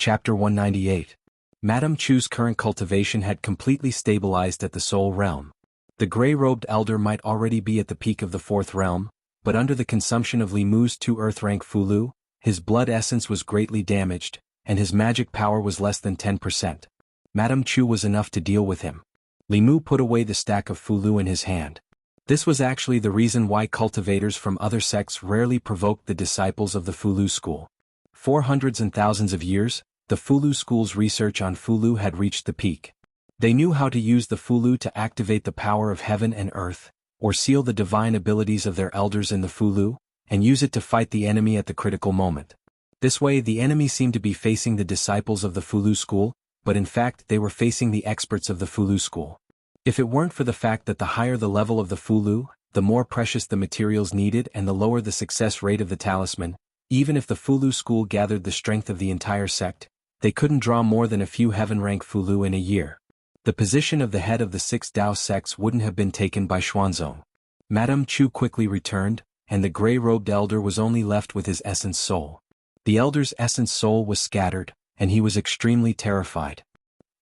Chapter 198. Madame Chu's current cultivation had completely stabilized at the Soul Realm. The gray-robed elder might already be at the peak of the Fourth Realm, but under the consumption of Li Mu's 2 Earth-rank Fulu, his blood essence was greatly damaged, and his magic power was less than 10%. Madame Chu was enough to deal with him. Li Mu put away the stack of Fulu in his hand. This was actually the reason why cultivators from other sects rarely provoked the disciples of the Fulu school. For hundreds and thousands of years, the Fulu school's research on Fulu had reached the peak. They knew how to use the Fulu to activate the power of heaven and earth, or seal the divine abilities of their elders in the Fulu, and use it to fight the enemy at the critical moment. This way the enemy seemed to be facing the disciples of the Fulu school, but in fact they were facing the experts of the Fulu school. If it weren't for the fact that the higher the level of the Fulu, the more precious the materials needed and the lower the success rate of the talisman, even if the Fulu school gathered the strength of the entire sect, they couldn't draw more than a few heaven-rank Fulu in a year. The position of the head of the 6 Dao sects wouldn't have been taken by Xuanzong. Madame Chu quickly returned, and the gray-robed elder was only left with his essence soul. The elder's essence soul was scattered, and he was extremely terrified.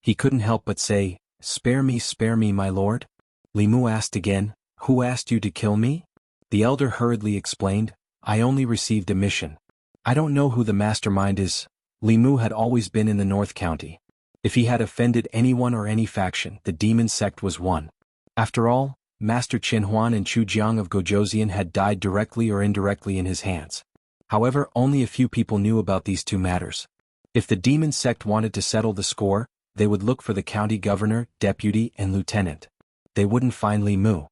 He couldn't help but say, spare me, my lord?" Li Mu asked again, "Who asked you to kill me?" The elder hurriedly explained, "I only received a mission. I don't know who the mastermind is." Li Mu had always been in the North County. If he had offended anyone or any faction, the demon sect was one. After all, Master Qin Huan and Chu Jiang of Gojoseon had died directly or indirectly in his hands. However, only a few people knew about these two matters. If the demon sect wanted to settle the score, they would look for the county governor, deputy, and lieutenant. They wouldn't find Li Mu.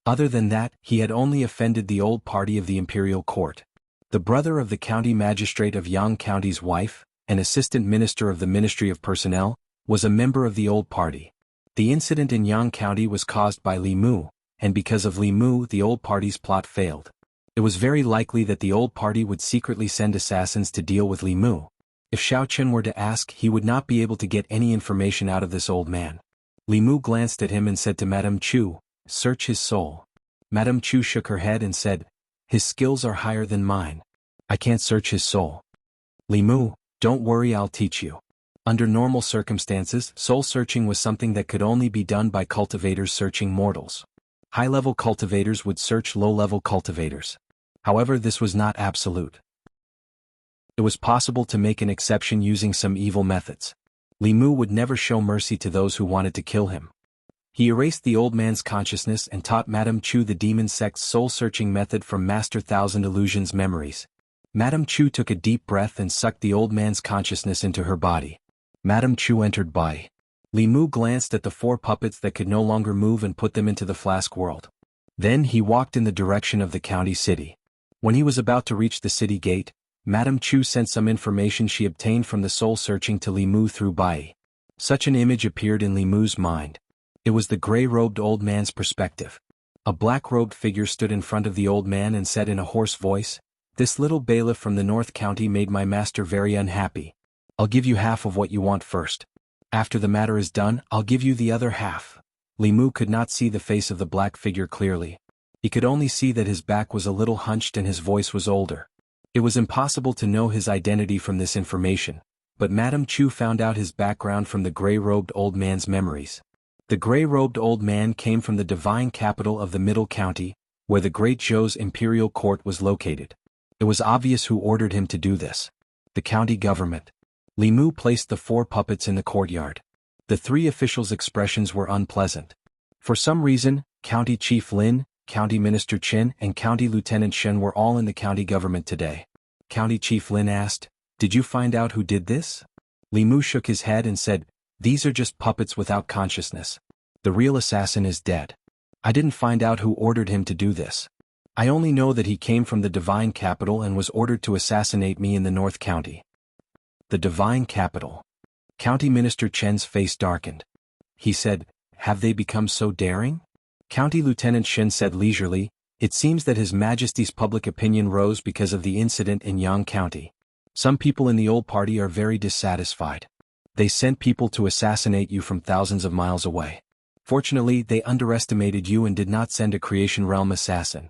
Other than that, he had only offended the old party of the imperial court. The brother of the county magistrate of Yang County's wife, an assistant minister of the Ministry of Personnel, was a member of the old party. The incident in Yang County was caused by Li Mu, and because of Li Mu the old party's plot failed. It was very likely that the old party would secretly send assassins to deal with Li Mu. If Xiao Chen were to ask, he would not be able to get any information out of this old man. Li Mu glanced at him and said to Madame Chu, "Search his soul." Madame Chu shook her head and said, "His skills are higher than mine. I can't search his soul." "Li Mu, don't worry, I'll teach you." Under normal circumstances, soul searching was something that could only be done by cultivators searching mortals. High-level cultivators would search low-level cultivators. However, this was not absolute. It was possible to make an exception using some evil methods. Li Mu would never show mercy to those who wanted to kill him. He erased the old man's consciousness and taught Madame Chu the demon sect's soul-searching method from Master Thousand Illusions' memories. Madame Chu took a deep breath and sucked the old man's consciousness into her body. Madame Chu entered Bai. Li Mu glanced at the 4 puppets that could no longer move and put them into the flask world. Then he walked in the direction of the county city. When he was about to reach the city gate, Madame Chu sent some information she obtained from the soul-searching to Li Mu through Bai. Such an image appeared in Li Mu's mind. It was the gray-robed old man's perspective. A black-robed figure stood in front of the old man and said in a hoarse voice, "This little bailiff from the North County made my master very unhappy. I'll give you half of what you want first. After the matter is done, I'll give you the other half." Li Mu could not see the face of the black figure clearly. He could only see that his back was a little hunched and his voice was older. It was impossible to know his identity from this information, but Madame Chu found out his background from the gray-robed old man's memories. The gray-robed old man came from the divine capital of the Middle County, where the Great Zhou's imperial court was located. It was obvious who ordered him to do this. The county government. Li Mu placed the 4 puppets in the courtyard. The 3 officials' expressions were unpleasant. For some reason, County Chief Lin, County Minister Chen and County Lieutenant Shen were all in the county government today. County Chief Lin asked, "Did you find out who did this?" Li Mu shook his head and said, "These are just puppets without consciousness. The real assassin is dead. I didn't find out who ordered him to do this. I only know that he came from the divine capital and was ordered to assassinate me in the North County." The divine capital. County Minister Chen's face darkened. He said, "Have they become so daring?" County Lieutenant Shen said leisurely, "It seems that His Majesty's public opinion rose because of the incident in Yang County. Some people in the old party are very dissatisfied. They sent people to assassinate you from thousands of miles away. Fortunately, they underestimated you and did not send a Creation Realm assassin."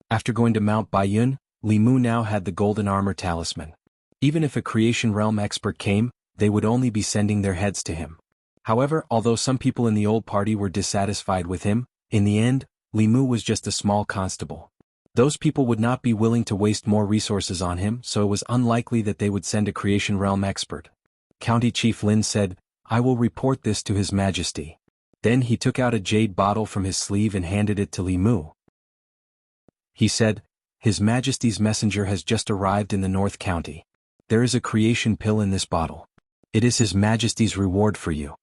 After going to Mount Baiyun, Li Mu now had the golden armor talisman. Even if a Creation Realm expert came, they would only be sending their heads to him. However, although some people in the old party were dissatisfied with him, in the end, Li Mu was just a small constable. Those people would not be willing to waste more resources on him, so it was unlikely that they would send a Creation Realm expert. County Chief Lin said, "I will report this to His Majesty." Then he took out a jade bottle from his sleeve and handed it to Li Mu. He said, "His Majesty's messenger has just arrived in the North County. There is a creation pill in this bottle. It is His Majesty's reward for you."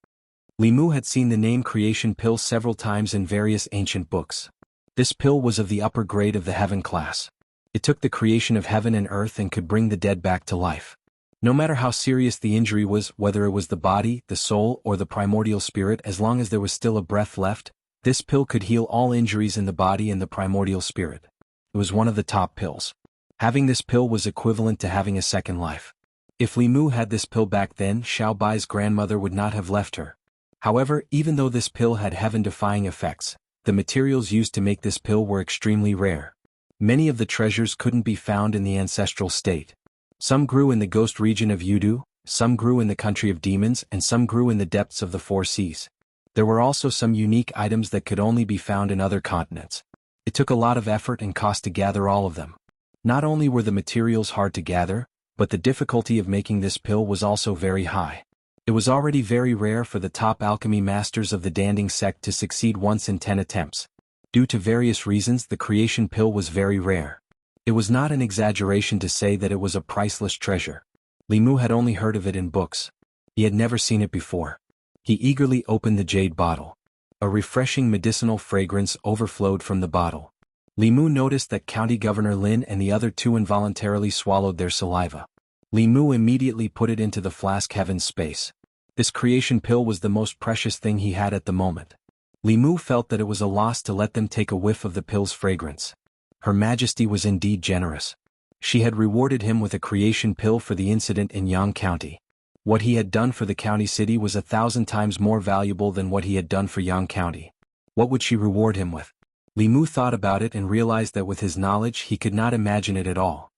Li Mu had seen the name creation pill several times in various ancient books. This pill was of the upper grade of the heaven class. It took the creation of heaven and earth and could bring the dead back to life. No matter how serious the injury was, whether it was the body, the soul, or the primordial spirit, as long as there was still a breath left, this pill could heal all injuries in the body and the primordial spirit. It was one of the top pills. Having this pill was equivalent to having a second life. If Li Mu had this pill back then, Xiao Bai's grandmother would not have left her. However, even though this pill had heaven-defying effects, the materials used to make this pill were extremely rare. Many of the treasures couldn't be found in the ancestral state. Some grew in the ghost region of Yudu, some grew in the country of demons, and some grew in the depths of the four seas. There were also some unique items that could only be found in other continents. It took a lot of effort and cost to gather all of them. Not only were the materials hard to gather, but the difficulty of making this pill was also very high. It was already very rare for the top alchemy masters of the Danding sect to succeed once in 10 attempts. Due to various reasons, the creation pill was very rare. It was not an exaggeration to say that it was a priceless treasure. Li Mu had only heard of it in books. He had never seen it before. He eagerly opened the jade bottle. A refreshing medicinal fragrance overflowed from the bottle. Li Mu noticed that County Governor Lin and the other two involuntarily swallowed their saliva. Li Mu immediately put it into the flask Heaven's space. This creation pill was the most precious thing he had at the moment. Li Mu felt that it was a loss to let them take a whiff of the pill's fragrance. Her Majesty was indeed generous. She had rewarded him with a creation pill for the incident in Yang County. What he had done for the county city was 1,000 times more valuable than what he had done for Yang County. What would she reward him with? Li Mu thought about it and realized that with his knowledge he could not imagine it at all.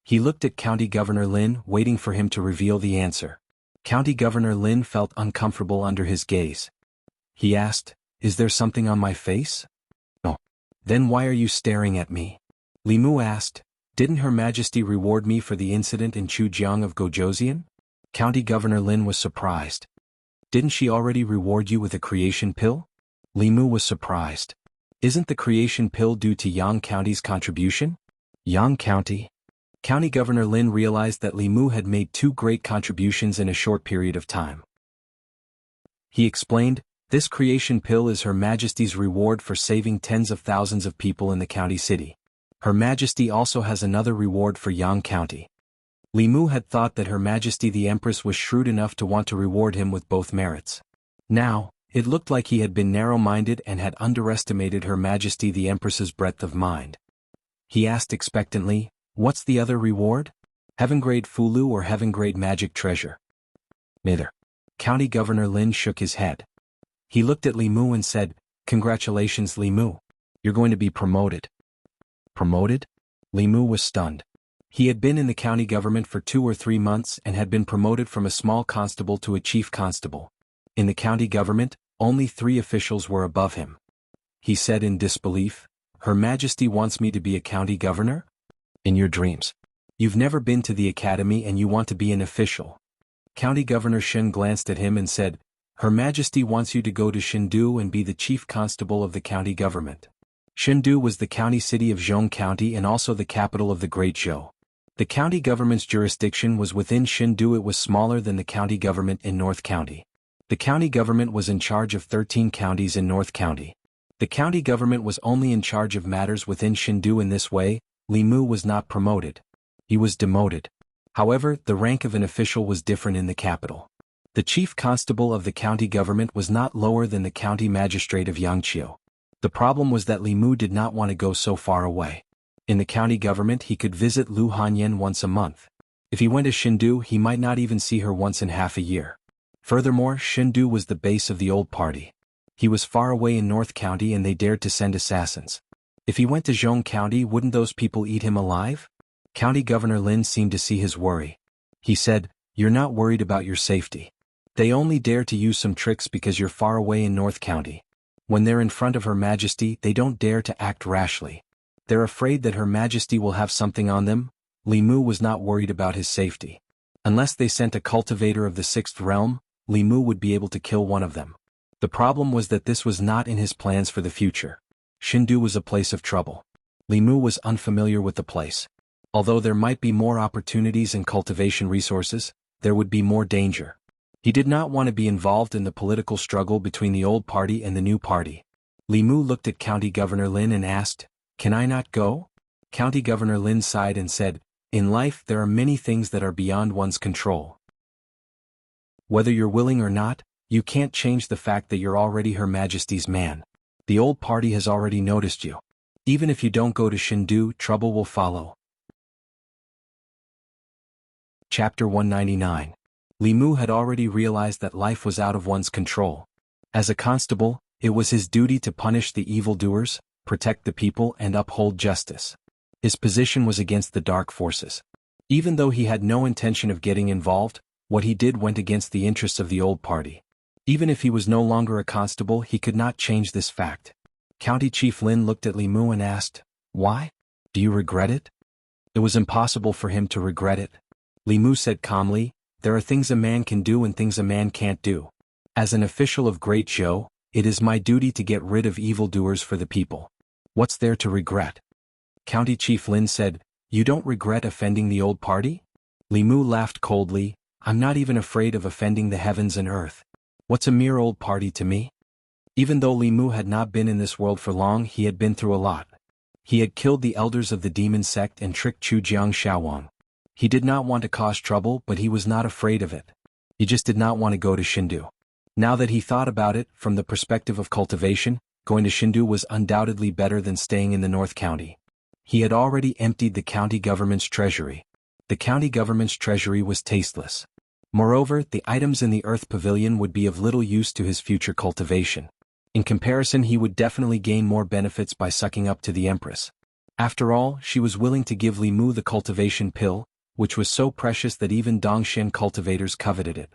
He looked at County Governor Lin, waiting for him to reveal the answer. County Governor Lin felt uncomfortable under his gaze. He asked, "Is there something on my face?" "No." "Then why are you staring at me?" Li Mu asked, "Didn't Her Majesty reward me for the incident in Chujiang of Gojoseon?" County Governor Lin was surprised. "Didn't she already reward you with a creation pill?" Li Mu was surprised. "Isn't the creation pill due to Yang County's contribution?" Yang County? County Governor Lin realized that Li Mu had made two great contributions in a short period of time. He explained, "This creation pill is Her Majesty's reward for saving tens of thousands of people in the county city. Her Majesty also has another reward for Yang County." Li Mu had thought that Her Majesty the Empress was shrewd enough to want to reward him with both merits. Now, it looked like he had been narrow-minded and had underestimated Her Majesty the Empress's breadth of mind. He asked expectantly, "What's the other reward? Heaven-grade Fulu or heaven-grade magic treasure?" "Neither." County Governor Lin shook his head. He looked at Li Mu and said, "Congratulations, Li Mu. You're going to be promoted." Promoted? Li Mu was stunned. He had been in the county government for 2 or 3 months and had been promoted from a small constable to a chief constable. In the county government, only 3 officials were above him. He said in disbelief, "Her Majesty wants me to be a county governor? In your dreams. You've never been to the academy and you want to be an official." County Governor Shen glanced at him and said, "Her Majesty wants you to go to Shindu and be the chief constable of the county government." Shindu was the county city of Zhong County and also the capital of the Great Zhou. The county government's jurisdiction was within Shindu. It was smaller than the county government in North County. The county government was in charge of 13 counties in North County. The county government was only in charge of matters within Shindu. In this way, Li Mu was not promoted. He was demoted. However, the rank of an official was different in the capital. The chief constable of the county government was not lower than the county magistrate of Yangqiu. The problem was that Li Mu did not want to go so far away. In the county government he could visit Lu Hanyan once a month. If he went to Shindu he might not even see her once in half a year. Furthermore, Shindu was the base of the old party. He was far away in North County and they dared to send assassins. If he went to Zhong County, wouldn't those people eat him alive? County Governor Lin seemed to see his worry. He said, You're not worried about your safety. They only dare to use some tricks because you're far away in North County. When they're in front of Her Majesty, they don't dare to act rashly. They're afraid that Her Majesty will have something on them. Li Mu was not worried about his safety. Unless they sent a cultivator of the sixth realm, Li Mu would be able to kill one of them. The problem was that this was not in his plans for the future. Shindu was a place of trouble. Li Mu was unfamiliar with the place. Although there might be more opportunities and cultivation resources, there would be more danger. He did not want to be involved in the political struggle between the old party and the new party. Li Mu looked at County Governor Lin and asked, "Can I not go?" County Governor Lin sighed and said, "In life there are many things that are beyond one's control. Whether you're willing or not, you can't change the fact that you're already Her Majesty's man. The old party has already noticed you. Even if you don't go to Shindu, trouble will follow." Chapter 199. Li Mu had already realized that life was out of one's control. As a constable, it was his duty to punish the evildoers, protect the people and uphold justice. His position was against the dark forces. Even though he had no intention of getting involved, what he did went against the interests of the old party. Even if he was no longer a constable, he could not change this fact. County Chief Lin looked at Li Mu and asked, "Why? Do you regret it?" It was impossible for him to regret it. Li Mu said calmly, "There are things a man can do and things a man can't do. As an official of Great Zhou, it is my duty to get rid of evildoers for the people. What's there to regret?" County Chief Lin said, "You don't regret offending the old party?" Li Mu laughed coldly, "I'm not even afraid of offending the heavens and earth. What's a mere old party to me?" Even though Li Mu had not been in this world for long, he had been through a lot. He had killed the elders of the demon sect and tricked Chujiang Shaowang. He did not want to cause trouble, but he was not afraid of it. He just did not want to go to Shindu. Now that he thought about it, from the perspective of cultivation, going to Shindu was undoubtedly better than staying in the North County. He had already emptied the county government's treasury. The county government's treasury was tasteless. Moreover, the items in the Earth Pavilion would be of little use to his future cultivation. In comparison, he would definitely gain more benefits by sucking up to the Empress. After all, she was willing to give Li Mu the cultivation pill, which was so precious that even Dongshan cultivators coveted it.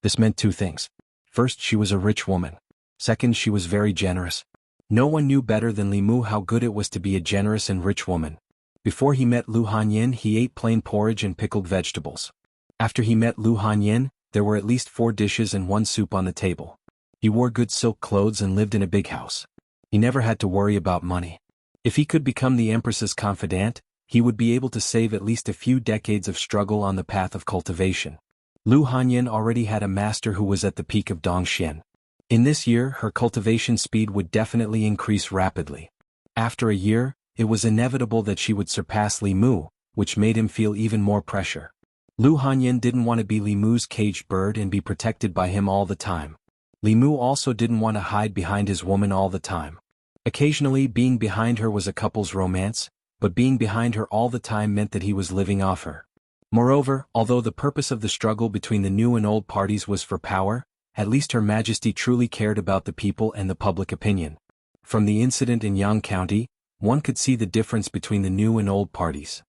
This meant two things. First, she was a rich woman. Second, she was very generous. No one knew better than Li Mu how good it was to be a generous and rich woman. Before he met Lu Hanyin, he ate plain porridge and pickled vegetables. After he met Lu Hanyin, there were at least 4 dishes and 1 soup on the table. He wore good silk clothes and lived in a big house. He never had to worry about money. If he could become the Empress's confidant, he would be able to save at least a few decades of struggle on the path of cultivation. Lu Hanyin already had a master who was at the peak of Dongshan. In this year, her cultivation speed would definitely increase rapidly. After a year, it was inevitable that she would surpass Li Mu, which made him feel even more pressure. Lu Hanyin didn't want to be Li Mu's caged bird and be protected by him all the time. Li Mu also didn't want to hide behind his woman all the time. Occasionally, being behind her was a couple's romance, but being behind her all the time meant that he was living off her. Moreover, although the purpose of the struggle between the new and old parties was for power, at least Her Majesty truly cared about the people and the public opinion. From the incident in Yang County, one could see the difference between the new and old parties.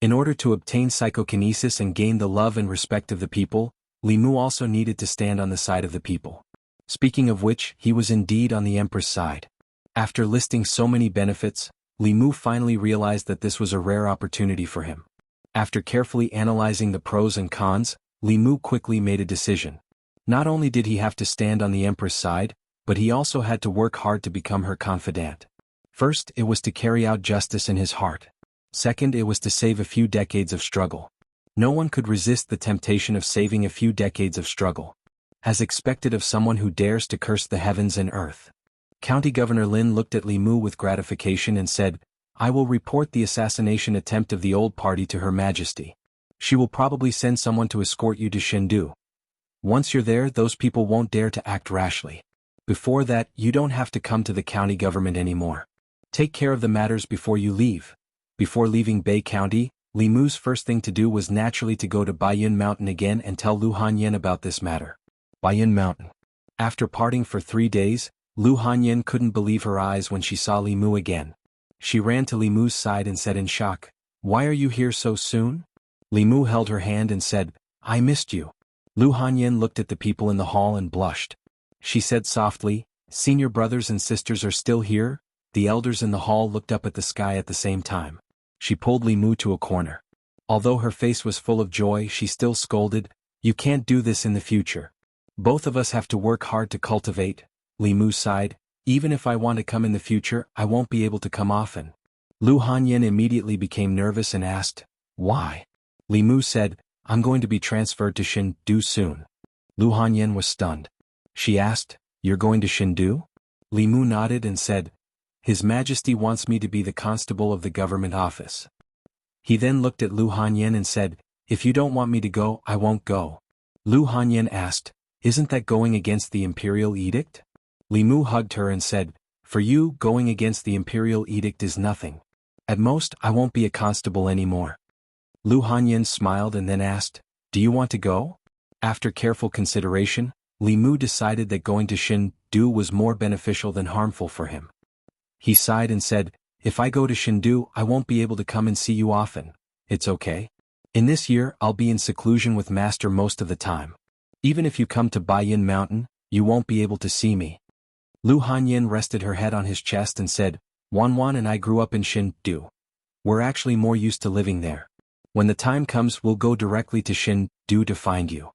In order to obtain psychokinesis and gain the love and respect of the people, Li Mu also needed to stand on the side of the people. Speaking of which, he was indeed on the Empress' side. After listing so many benefits, Li Mu finally realized that this was a rare opportunity for him. After carefully analyzing the pros and cons, Li Mu quickly made a decision. Not only did he have to stand on the Empress' side, but he also had to work hard to become her confidant. First, it was to carry out justice in his heart. Second, it was to save a few decades of struggle. No one could resist the temptation of saving a few decades of struggle. As expected of someone who dares to curse the heavens and earth. County Governor Lin looked at Li Mu with gratification and said, "I will report the assassination attempt of the old party to Her Majesty. She will probably send someone to escort you to Shindu. Once you're there, those people won't dare to act rashly. Before that, you don't have to come to the county government anymore. Take care of the matters before you leave." Before leaving Bay County, Li Mu's first thing to do was naturally to go to Baiyun Mountain again and tell Lu Hanyin about this matter. Baiyun Mountain. After parting for 3 days, Lu Hanyin couldn't believe her eyes when she saw Li Mu again. She ran to Li Mu's side and said in shock, "Why are you here so soon?" Li Mu held her hand and said, I missed you. Lu Hanyin looked at the people in the hall and blushed. She said softly, Senior brothers and sisters are still here? The elders in the hall looked up at the sky at the same time. She pulled Li Mu to a corner. Although her face was full of joy, she still scolded, You can't do this in the future. Both of us have to work hard to cultivate. Li Mu sighed, Even if I want to come in the future, I won't be able to come often. Lu Hanyin immediately became nervous and asked, Why? Li Mu said, I'm going to be transferred to Shindu soon. Lu Hanyin was stunned. She asked, You're going to Shindu? Li Mu nodded and said, His Majesty wants me to be the constable of the government office. He then looked at Lu Hanyin and said, If you don't want me to go, I won't go. Lu Hanyin asked, Isn't that going against the imperial edict? Li Mu hugged her and said, For you, going against the imperial edict is nothing. At most, I won't be a constable anymore. Lu Hanyin smiled and then asked, Do you want to go? After careful consideration, Li Mu decided that going to Shindu was more beneficial than harmful for him. He sighed and said, If I go to Shindu, I won't be able to come and see you often. It's okay. In this year, I'll be in seclusion with Master most of the time. Even if you come to Baiyin Mountain, you won't be able to see me. Lu Hanyin rested her head on his chest and said, Wanwan and I grew up in Shindu. We're actually more used to living there. When the time comes, we'll go directly to Shindu to find you.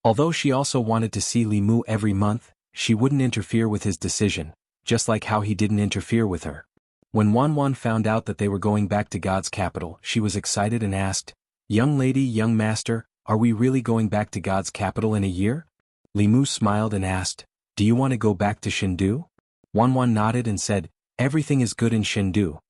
Although she also wanted to see Li Mu every month, she wouldn't interfere with his decision, just like how he didn't interfere with her. When Wanwan found out that they were going back to God's capital, she was excited and asked, Young lady, young master, are we really going back to God's capital in a year? Li Mu smiled and asked, Do you want to go back to Shindu? Wanwan nodded and said, Everything is good in Shindu.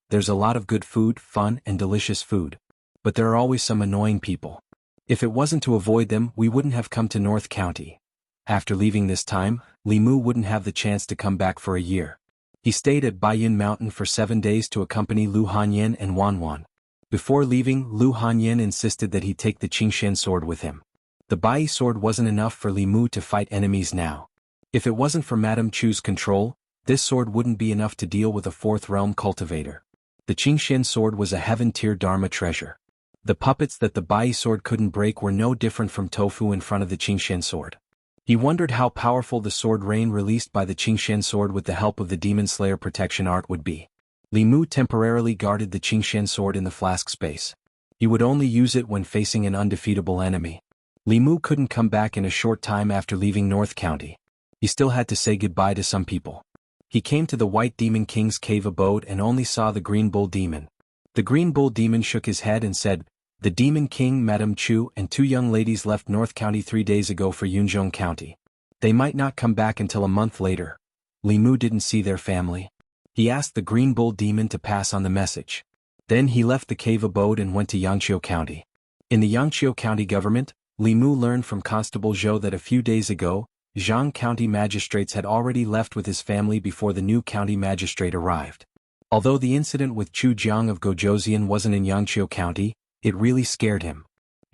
There's a lot of good food, fun, and delicious food. But there are always some annoying people. If it wasn't to avoid them, we wouldn't have come to North County. After leaving this time, Li Mu wouldn't have the chance to come back for a year. He stayed at Baiyin Mountain for 7 days to accompany Lu Hanyin and Wanwan. Before leaving, Lu Hanyin insisted that he take the Qingshan sword with him. The Bai sword wasn't enough for Li Mu to fight enemies now. If it wasn't for Madame Chu's control, this sword wouldn't be enough to deal with a fourth realm cultivator. The Qingshan sword was a heaven-tier Dharma treasure. The puppets that the Bai sword couldn't break were no different from tofu in front of the Qingshan sword. He wondered how powerful the sword rain released by the Qingshan sword with the help of the Demon Slayer protection art would be. Li Mu temporarily guarded the Qingshan sword in the flask space. He would only use it when facing an undefeatable enemy. Li Mu couldn't come back in a short time after leaving North County. He still had to say goodbye to some people. He came to the White Demon King's cave abode and only saw the Green Bull Demon. The Green Bull Demon shook his head and said, The Demon King, Madame Chu, and 2 young ladies left North County 3 days ago for Yunzhong County. They might not come back until a month later. Li Mu didn't see their family. He asked the Green Bull Demon to pass on the message. Then he left the cave abode and went to Yangqiu County. In the Yangqiu County government, Li Mu learned from Constable Zhou that a few days ago, Zhang County magistrates had already left with his family before the new county magistrate arrived. Although the incident with Chu Jiang of Gojoseon wasn't in Yangqiu County, it really scared him.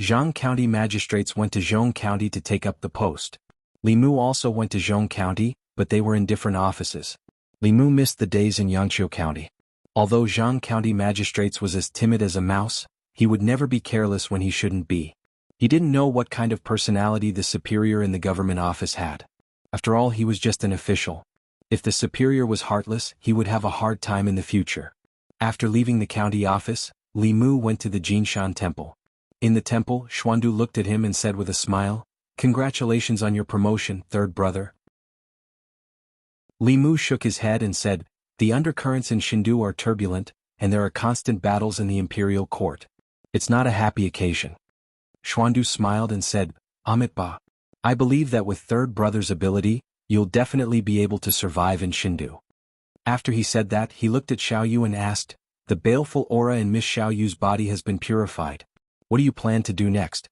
Zhang County magistrates went to Zhong County to take up the post. Li Mu also went to Zhong County, but they were in different offices. Li Mu missed the days in Yangqiu County. Although Zhang County magistrates was as timid as a mouse, he would never be careless when he shouldn't be. He didn't know what kind of personality the superior in the government office had. After all, he was just an official. If the superior was heartless, he would have a hard time in the future. After leaving the county office, Li Mu went to the Jinshan temple. In the temple, Xuandu looked at him and said with a smile, Congratulations on your promotion, third brother. Li Mu shook his head and said, The undercurrents in Shindu are turbulent, and there are constant battles in the imperial court. It's not a happy occasion. Xuandu smiled and said, Amitba. I believe that with third brother's ability, you'll definitely be able to survive in Shindu. After he said that, he looked at Xiaoyu and asked, The baleful aura in Miss Xiaoyu's body has been purified. What do you plan to do next?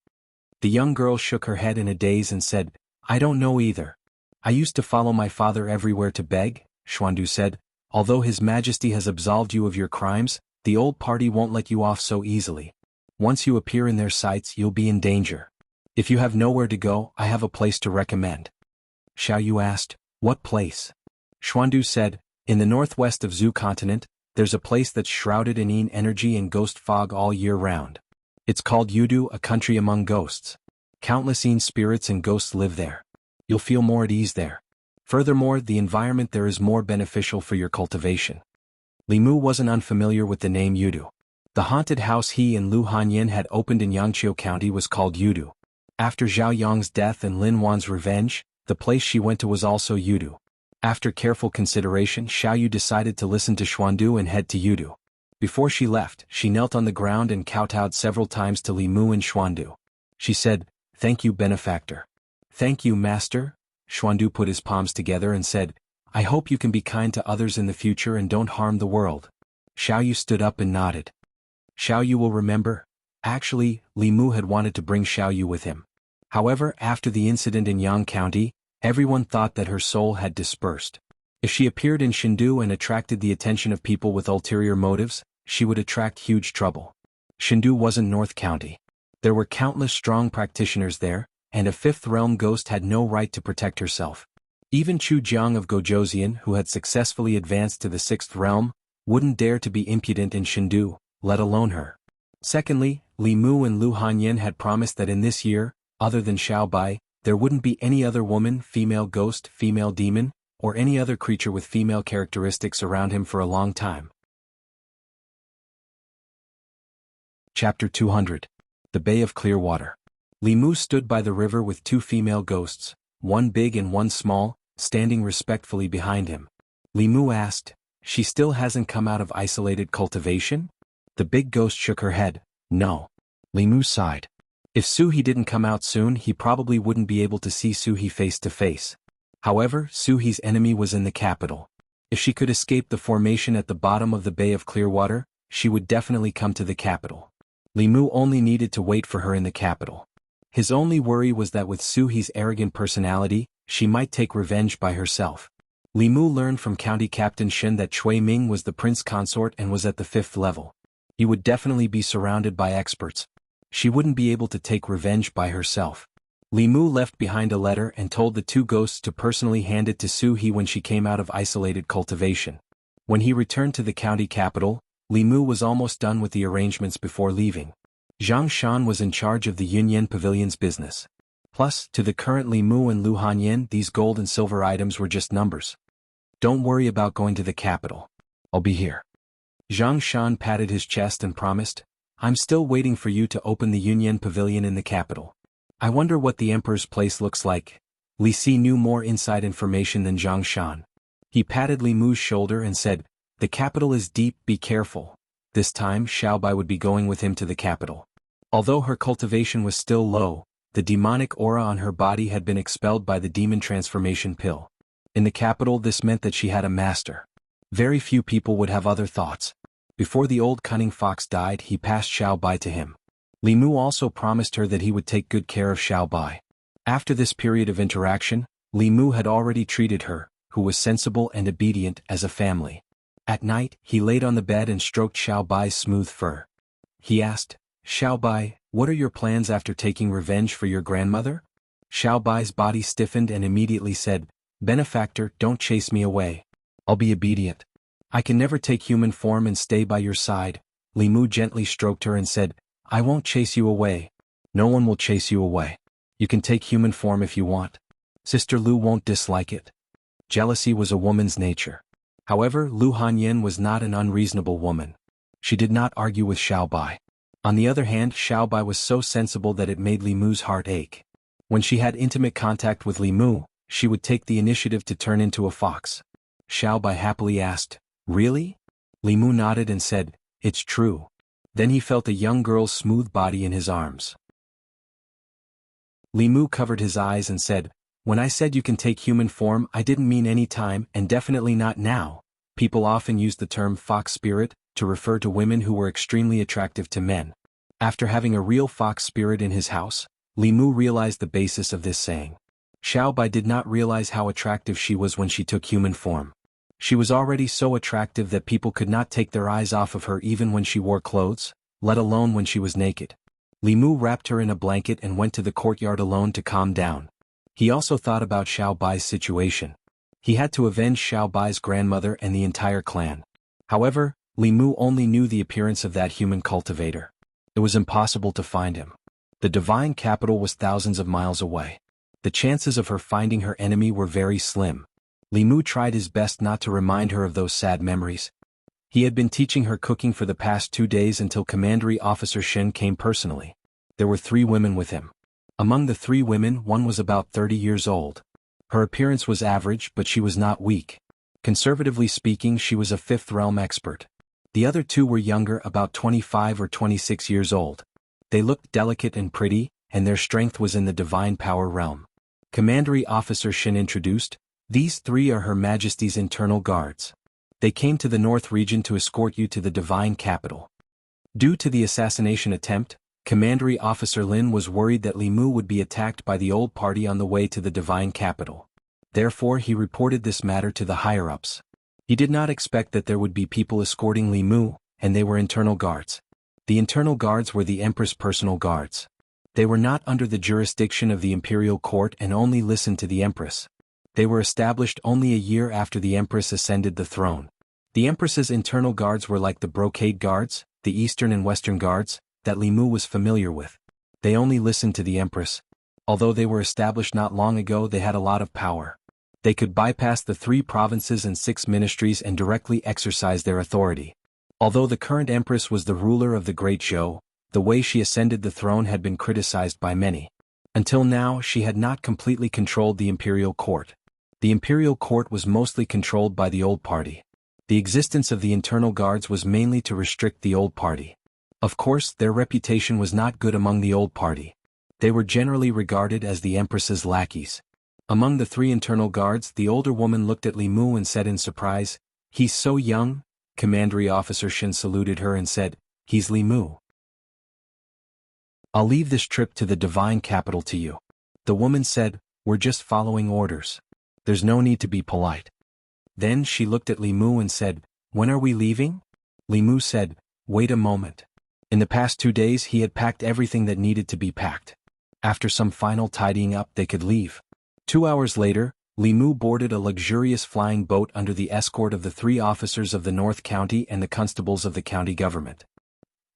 The young girl shook her head in a daze and said, I don't know either. I used to follow my father everywhere to beg, Xuandu said. Although His Majesty has absolved you of your crimes, the old party won't let you off so easily. Once you appear in their sights, you'll be in danger. If you have nowhere to go, I have a place to recommend. Xiaoyu asked, What place? Xuandu said, In the northwest of Zhu continent, There's a place that's shrouded in yin energy and ghost fog all year round. It's called Yudu, a country among ghosts. Countless yin spirits and ghosts live there. You'll feel more at ease there. Furthermore, the environment there is more beneficial for your cultivation. Li Mu wasn't unfamiliar with the name Yudu. The haunted house he and Lu Hanyin had opened in Yangqiu County was called Yudu. After Zhao Yang's death and Lin Wan's revenge, the place she went to was also Yudu. After careful consideration, Xiaoyu decided to listen to Xuandu and head to Yudu. Before she left, she knelt on the ground and kowtowed several times to Li Mu and Xuandu. She said, "Thank you, benefactor." "Thank you, master." Xuandu put his palms together and said, "I hope you can be kind to others in the future and don't harm the world." Xiaoyu stood up and nodded. Xiaoyu will remember. Actually, Li Mu had wanted to bring Xiaoyu with him. However, after the incident in Yang County, everyone thought that her soul had dispersed. If she appeared in Shindu and attracted the attention of people with ulterior motives, she would attract huge trouble. Shindu wasn't North County. There were countless strong practitioners there, and a fifth realm ghost had no right to protect herself. Even Chu Jiang of Gojoseon, who had successfully advanced to the sixth realm, wouldn't dare to be impudent in Shindu, let alone her. Secondly, Li Mu and Lu Hanyin had promised that in this year, other than Xiao Bai, there wouldn't be any other woman, female ghost, female demon, or any other creature with female characteristics around him for a long time. Chapter 200. The Bay of Clear Water. Li Mu stood by the river with two female ghosts, one big and one small, standing respectfully behind him. Li Mu asked, "She still hasn't come out of isolated cultivation?" The big ghost shook her head, "No." Li Mu sighed. If Su-He didn't come out soon, he probably wouldn't be able to see Su-He face to face. However, Su-He's enemy was in the capital. If she could escape the formation at the bottom of the Bay of Clearwater, she would definitely come to the capital. Li Mu only needed to wait for her in the capital. His only worry was that with Su-He's arrogant personality, she might take revenge by herself. Li Mu learned from County Captain Shen that Cui Ming was the prince consort and was at the 5th level. He would definitely be surrounded by experts. She wouldn't be able to take revenge by herself. Li Mu left behind a letter and told the two ghosts to personally hand it to Su-He when she came out of isolated cultivation. When he returned to the county capital, Li Mu was almost done with the arrangements before leaving. Zhang Shan was in charge of the Yunyan Pavilion's business. Plus, to the current Li Mu and Lu Hanyin, these gold and silver items were just numbers. "Don't worry about going to the capital. I'll be here." Zhang Shan patted his chest and promised, "I'm still waiting for you to open the Yunyan Pavilion in the capital. I wonder what the Emperor's place looks like." Li Si knew more inside information than Zhang Shan. He patted Li Mu's shoulder and said, "The capital is deep, be careful." This time Xiao Bai would be going with him to the capital. Although her cultivation was still low, the demonic aura on her body had been expelled by the demon transformation pill. In the capital, this meant that she had a master. Very few people would have other thoughts. Before the old cunning fox died, he passed Xiao Bai to him. Li Mu also promised her that he would take good care of Xiao Bai. After this period of interaction, Li Mu had already treated her, who was sensible and obedient, as a family. At night, he laid on the bed and stroked Xiao Bai's smooth fur. He asked, "Xiao Bai, what are your plans after taking revenge for your grandmother?" Xiao Bai's body stiffened and immediately said, "Benefactor, don't chase me away. I'll be obedient. I can never take human form and stay by your side." Li Mu gently stroked her and said, "I won't chase you away. No one will chase you away. You can take human form if you want. Sister Lu won't dislike it." Jealousy was a woman's nature. However, Lu Hanyin was not an unreasonable woman. She did not argue with Xiao Bai. On the other hand, Xiao Bai was so sensible that it made Li Mu's heart ache. When she had intimate contact with Li Mu, she would take the initiative to turn into a fox. Xiao Bai happily asked, "Really?" Li Mu nodded and said, "It's true." Then he felt a young girl's smooth body in his arms. Li Mu covered his eyes and said, "When I said you can take human form, I didn't mean any time and definitely not now." People often use the term fox spirit to refer to women who were extremely attractive to men. After having a real fox spirit in his house, Li Mu realized the basis of this saying. Xiao Bai did not realize how attractive she was when she took human form. She was already so attractive that people could not take their eyes off of her even when she wore clothes, let alone when she was naked. Li Mu wrapped her in a blanket and went to the courtyard alone to calm down. He also thought about Xiao Bai's situation. He had to avenge Xiao Bai's grandmother and the entire clan. However, Li Mu only knew the appearance of that human cultivator. It was impossible to find him. The divine capital was thousands of miles away. The chances of her finding her enemy were very slim. Li Mu tried his best not to remind her of those sad memories. He had been teaching her cooking for the past 2 days until Commandery Officer Shen came personally. There were 3 women with him. Among the 3 women, one was about 30 years old. Her appearance was average, but she was not weak. Conservatively speaking, she was a 5th realm expert. The other 2 were younger, about 25 or 26 years old. They looked delicate and pretty, and their strength was in the divine power realm. Commandery Officer Shen introduced, "These 3 are Her Majesty's internal guards. They came to the North region to escort you to the divine capital." Due to the assassination attempt, Commandery Officer Lin was worried that Li Mu would be attacked by the old party on the way to the divine capital. Therefore he reported this matter to the higher-ups. He did not expect that there would be people escorting Li Mu, and they were internal guards. The internal guards were the Empress' personal guards. They were not under the jurisdiction of the imperial court and only listened to the Empress. They were established only a year after the Empress ascended the throne. The Empress's internal guards were like the brocade guards, the Eastern and Western guards, that Li Mu was familiar with. They only listened to the Empress. Although they were established not long ago, they had a lot of power. They could bypass the 3 provinces and 6 ministries and directly exercise their authority. Although the current Empress was the ruler of the Great Zhou, the way she ascended the throne had been criticized by many. Until now, she had not completely controlled the imperial court. The imperial court was mostly controlled by the old party. The existence of the internal guards was mainly to restrict the old party. Of course, their reputation was not good among the old party. They were generally regarded as the Empress's lackeys. Among the 3 internal guards, the older woman looked at Li Mu and said in surprise, "He's so young." Commandery Officer Shen saluted her and said, "He's Li Mu. I'll leave this trip to the divine capital to you." The woman said, "We're just following orders. There's no need to be polite." Then she looked at Li Mu and said, "When are we leaving?" Li Mu said, "Wait a moment." In the past 2 days he had packed everything that needed to be packed. After some final tidying up, they could leave. 2 hours later, Li Mu boarded a luxurious flying boat under the escort of the 3 officers of the North County and the constables of the county government.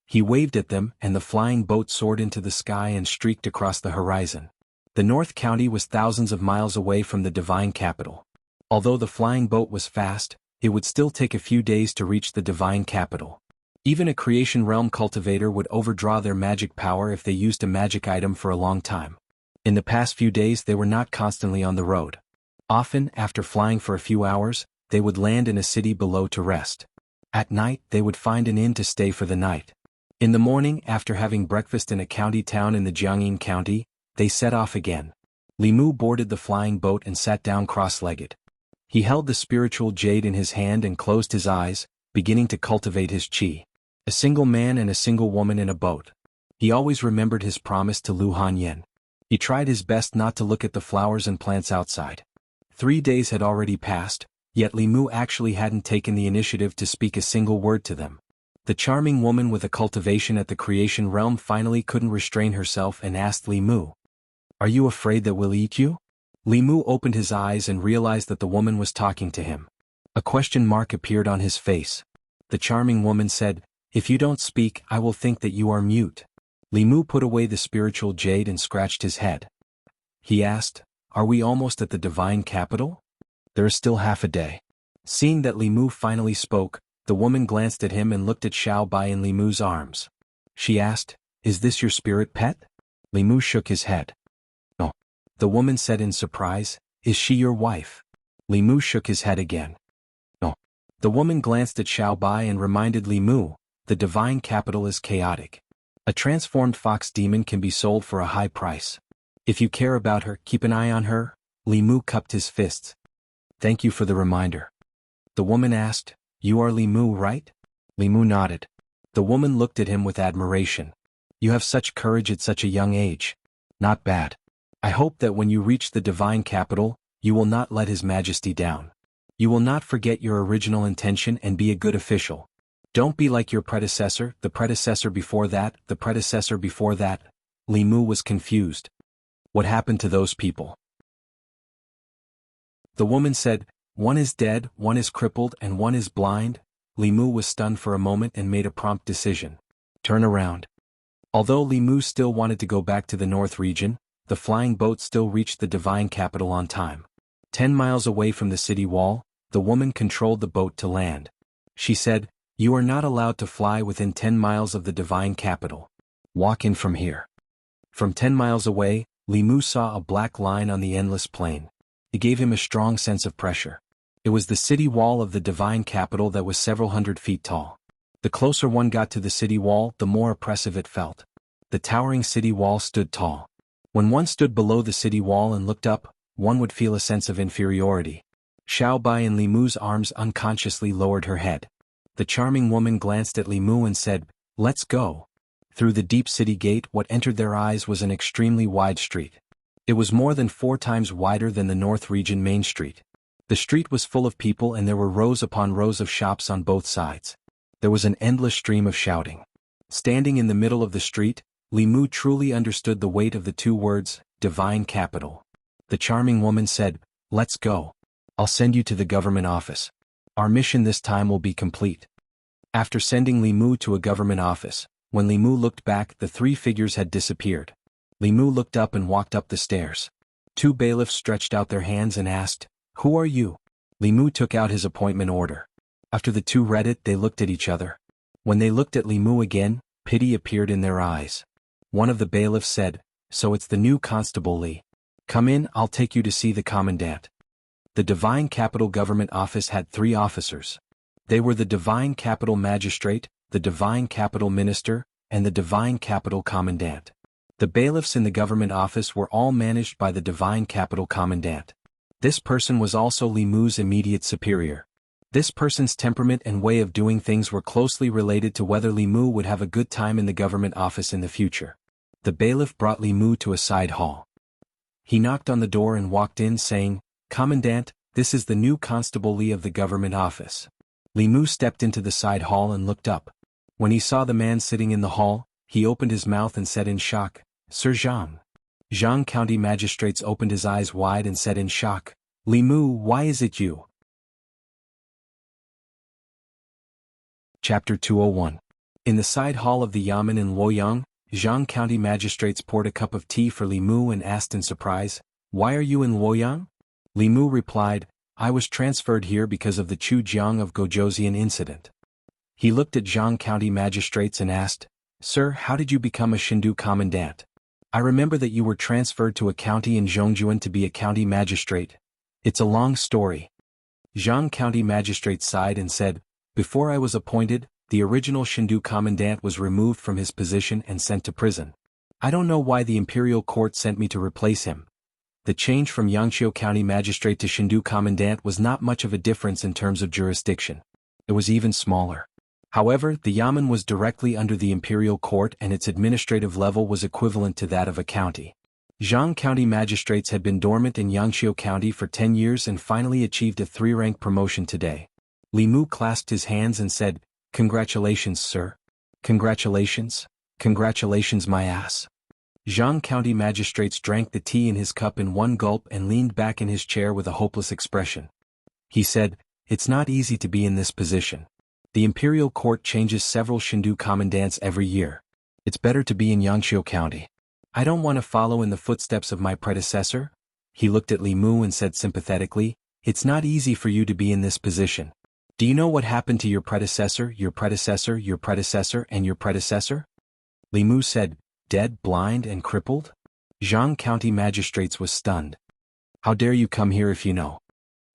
He waved at them, and the flying boat soared into the sky and streaked across the horizon. The North County was thousands of miles away from the divine capital. Although the flying boat was fast, it would still take a few days to reach the divine capital. Even a creation realm cultivator would overdraw their magic power if they used a magic item for a long time. In the past few days they were not constantly on the road. Often, after flying for a few hours, they would land in a city below to rest. At night they would find an inn to stay for the night. In the morning, after having breakfast in a county town in the Jiangyin County, they set off again. Li Mu boarded the flying boat and sat down cross-legged. He held the spiritual jade in his hand and closed his eyes, beginning to cultivate his qi. A single man and a single woman in a boat. He always remembered his promise to Lu Hanyan. He tried his best not to look at the flowers and plants outside. 3 days had already passed, yet Li Mu actually hadn't taken the initiative to speak a single word to them. The charming woman with a cultivation at the creation realm finally couldn't restrain herself and asked Li Mu, "Are you afraid that we'll eat you?" Li Mu opened his eyes and realized that the woman was talking to him. A question mark appeared on his face. The charming woman said, "If you don't speak, I will think that you are mute." Li Mu put away the spiritual jade and scratched his head. He asked, "Are we almost at the divine capital?" "There is still half a day." Seeing that Li Mu finally spoke, the woman glanced at him and looked at Xiao Bai in Li Mu's arms. She asked, "Is this your spirit pet?" Li Mu shook his head. "No." The woman said in surprise, "Is she your wife?" Li Mu shook his head again. "No." The woman glanced at Xiao Bai and reminded Li Mu, "The divine capital is chaotic. A transformed fox demon can be sold for a high price. If you care about her, keep an eye on her." Li Mu cupped his fists. "Thank you for the reminder." The woman asked, "You are Li Mu, right?" Li Mu nodded. The woman looked at him with admiration. "You have such courage at such a young age. Not bad. I hope that when you reach the divine capital, you will not let His Majesty down. You will not forget your original intention and be a good official. Don't be like your predecessor, the predecessor before that, the predecessor before that." Li Mu was confused. What happened to those people? The woman said, "One is dead, one is crippled, and one is blind." Li Mu was stunned for a moment and made a prompt decision. Turn around. Although Li Mu still wanted to go back to the north region, the flying boat still reached the divine capital on time. 10 miles away from the city wall, the woman controlled the boat to land. She said, "You are not allowed to fly within 10 miles of the divine capital. Walk in from here." From 10 miles away, Li Mu saw a black line on the endless plain. It gave him a strong sense of pressure. It was the city wall of the divine capital that was several hundred feet tall. The closer one got to the city wall, the more oppressive it felt. The towering city wall stood tall. When one stood below the city wall and looked up, one would feel a sense of inferiority. Xiao Bai in Li Mu's arms unconsciously lowered her head. The charming woman glanced at Li Mu and said, "Let's go." Through the deep city gate, what entered their eyes was an extremely wide street. It was more than 4 times wider than the North Region Main Street. The street was full of people and there were rows upon rows of shops on both sides. There was an endless stream of shouting. Standing in the middle of the street, Li Mu truly understood the weight of the 2 words, divine capital. The charming woman said, "Let's go. I'll send you to the government office. Our mission this time will be complete." After sending Li Mu to a government office, when Li Mu looked back, the 3 figures had disappeared. Li Mu looked up and walked up the stairs. 2 bailiffs stretched out their hands and asked, "Who are you?" Li Mu took out his appointment order. After the 2 read it, they looked at each other. When they looked at Li Mu again, pity appeared in their eyes. One of the bailiffs said, "So it's the new Constable Li. Come in, I'll take you to see the Commandant." The Divine Capital Government Office had 3 officers. They were the Divine Capital Magistrate, the Divine Capital Minister, and the Divine Capital Commandant. The bailiffs in the government office were all managed by the Divine Capital Commandant. This person was also Li Mu's immediate superior. This person's temperament and way of doing things were closely related to whether Li Mu would have a good time in the government office in the future. The bailiff brought Li Mu to a side hall. He knocked on the door and walked in saying, "Commandant, this is the new Constable Li of the government office." Li Mu stepped into the side hall and looked up. When he saw the man sitting in the hall, he opened his mouth and said in shock, "Sir Zhang." Zhang County Magistrates opened his eyes wide and said in shock, "Li Mu, why is it you?" Chapter 201. In the side hall of the Yamen in Luoyang, Zhang County Magistrates poured a cup of tea for Li Mu and asked in surprise, "Why are you in Luoyang?" Li Mu replied, "I was transferred here because of the Chu Jiang of Gojoseon incident." He looked at Zhang County Magistrates and asked, "Sir, how did you become a Shindu Commandant? I remember that you were transferred to a county in Zhongjuan to be a county magistrate. It's a long story." Zhang County Magistrate sighed and said, "Before I was appointed, the original Shindu Commandant was removed from his position and sent to prison. I don't know why the Imperial Court sent me to replace him." The change from Yangqiu County Magistrate to Shindu Commandant was not much of a difference in terms of jurisdiction. It was even smaller. However, the Yamen was directly under the Imperial Court and its administrative level was equivalent to that of a county. Zhang County Magistrates had been dormant in Yangqiu County for 10 years and finally achieved a 3-rank promotion today. Li Mu clasped his hands and said, "Congratulations, sir." "Congratulations? Congratulations my ass." Zhang County Magistrates drank the tea in his cup in one gulp and leaned back in his chair with a hopeless expression. He said, "It's not easy to be in this position. The Imperial Court changes several Shindu Commandants every year. It's better to be in Yangqiu County. I don't want to follow in the footsteps of my predecessor." He looked at Li Mu and said sympathetically, "It's not easy for you to be in this position. Do you know what happened to your predecessor, your predecessor, your predecessor, and your predecessor?" Li Mu said, "Dead, blind, and crippled?" Zhang County Magistrates was stunned. "How dare you come here if you know?"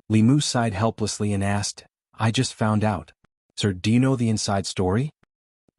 Li Mu sighed helplessly and asked, "I just found out. Sir, do you know the inside story?"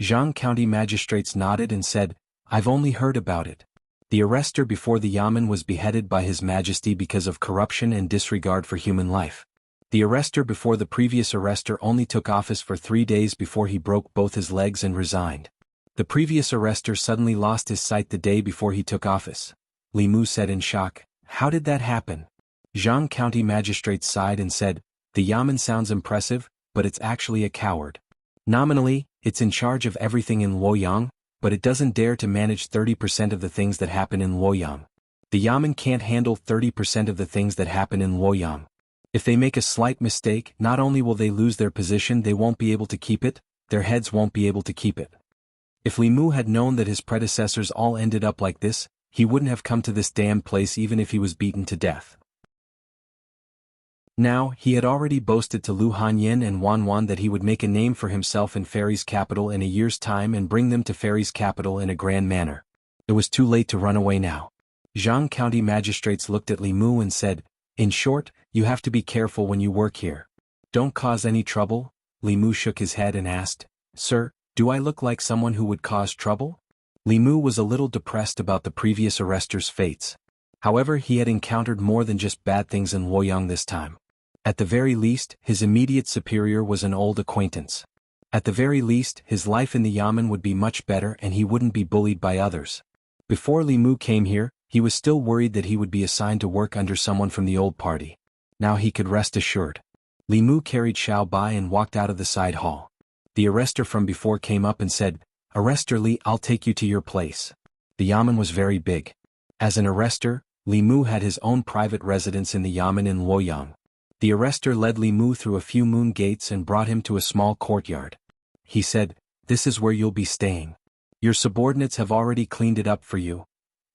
Zhang County Magistrates nodded and said, "I've only heard about it. The arrestor before the Yamen was beheaded by His Majesty because of corruption and disregard for human life. The arrestor before the previous arrestor only took office for 3 days before he broke both his legs and resigned. The previous arrestor suddenly lost his sight the day before he took office." Li Mu said in shock, "How did that happen?" Zhang County Magistrates sighed and said, "The Yamen sounds impressive, but it's actually a coward. Nominally, it's in charge of everything in Luoyang, but it doesn't dare to manage 30% of the things that happen in Luoyang. The Yamen can't handle 30% of the things that happen in Luoyang. If they make a slight mistake, not only will they lose their position, they won't be able to keep it, their heads won't be able to keep it. If Li Mu had known that his predecessors all ended up like this, he wouldn't have come to this damned place even if he was beaten to death. Now, he had already boasted to Lu Hanyin and Wan Wan that he would make a name for himself in Fairy's capital in a year's time and bring them to Fairy's capital in a grand manner. It was too late to run away now. Zhang County magistrates looked at Li Mu and said, "In short, you have to be careful when you work here. Don't cause any trouble." Li Mu shook his head and asked, "Sir, do I look like someone who would cause trouble?" Li Mu was a little depressed about the previous arrester's fates. However, he had encountered more than just bad things in Luoyang this time. At the very least, his immediate superior was an old acquaintance. At the very least, his life in the yamen would be much better and he wouldn't be bullied by others. Before Li Mu came here, he was still worried that he would be assigned to work under someone from the old party. Now he could rest assured. Li Mu carried Xiao Bai and walked out of the side hall. The arrestor from before came up and said, "Arrestor Li, I'll take you to your place." The yamen was very big. As an arrestor, Li Mu had his own private residence in the yamen in Luoyang. The arrestor led Li Mu through a few moon gates and brought him to a small courtyard. He said, "This is where you'll be staying. Your subordinates have already cleaned it up for you."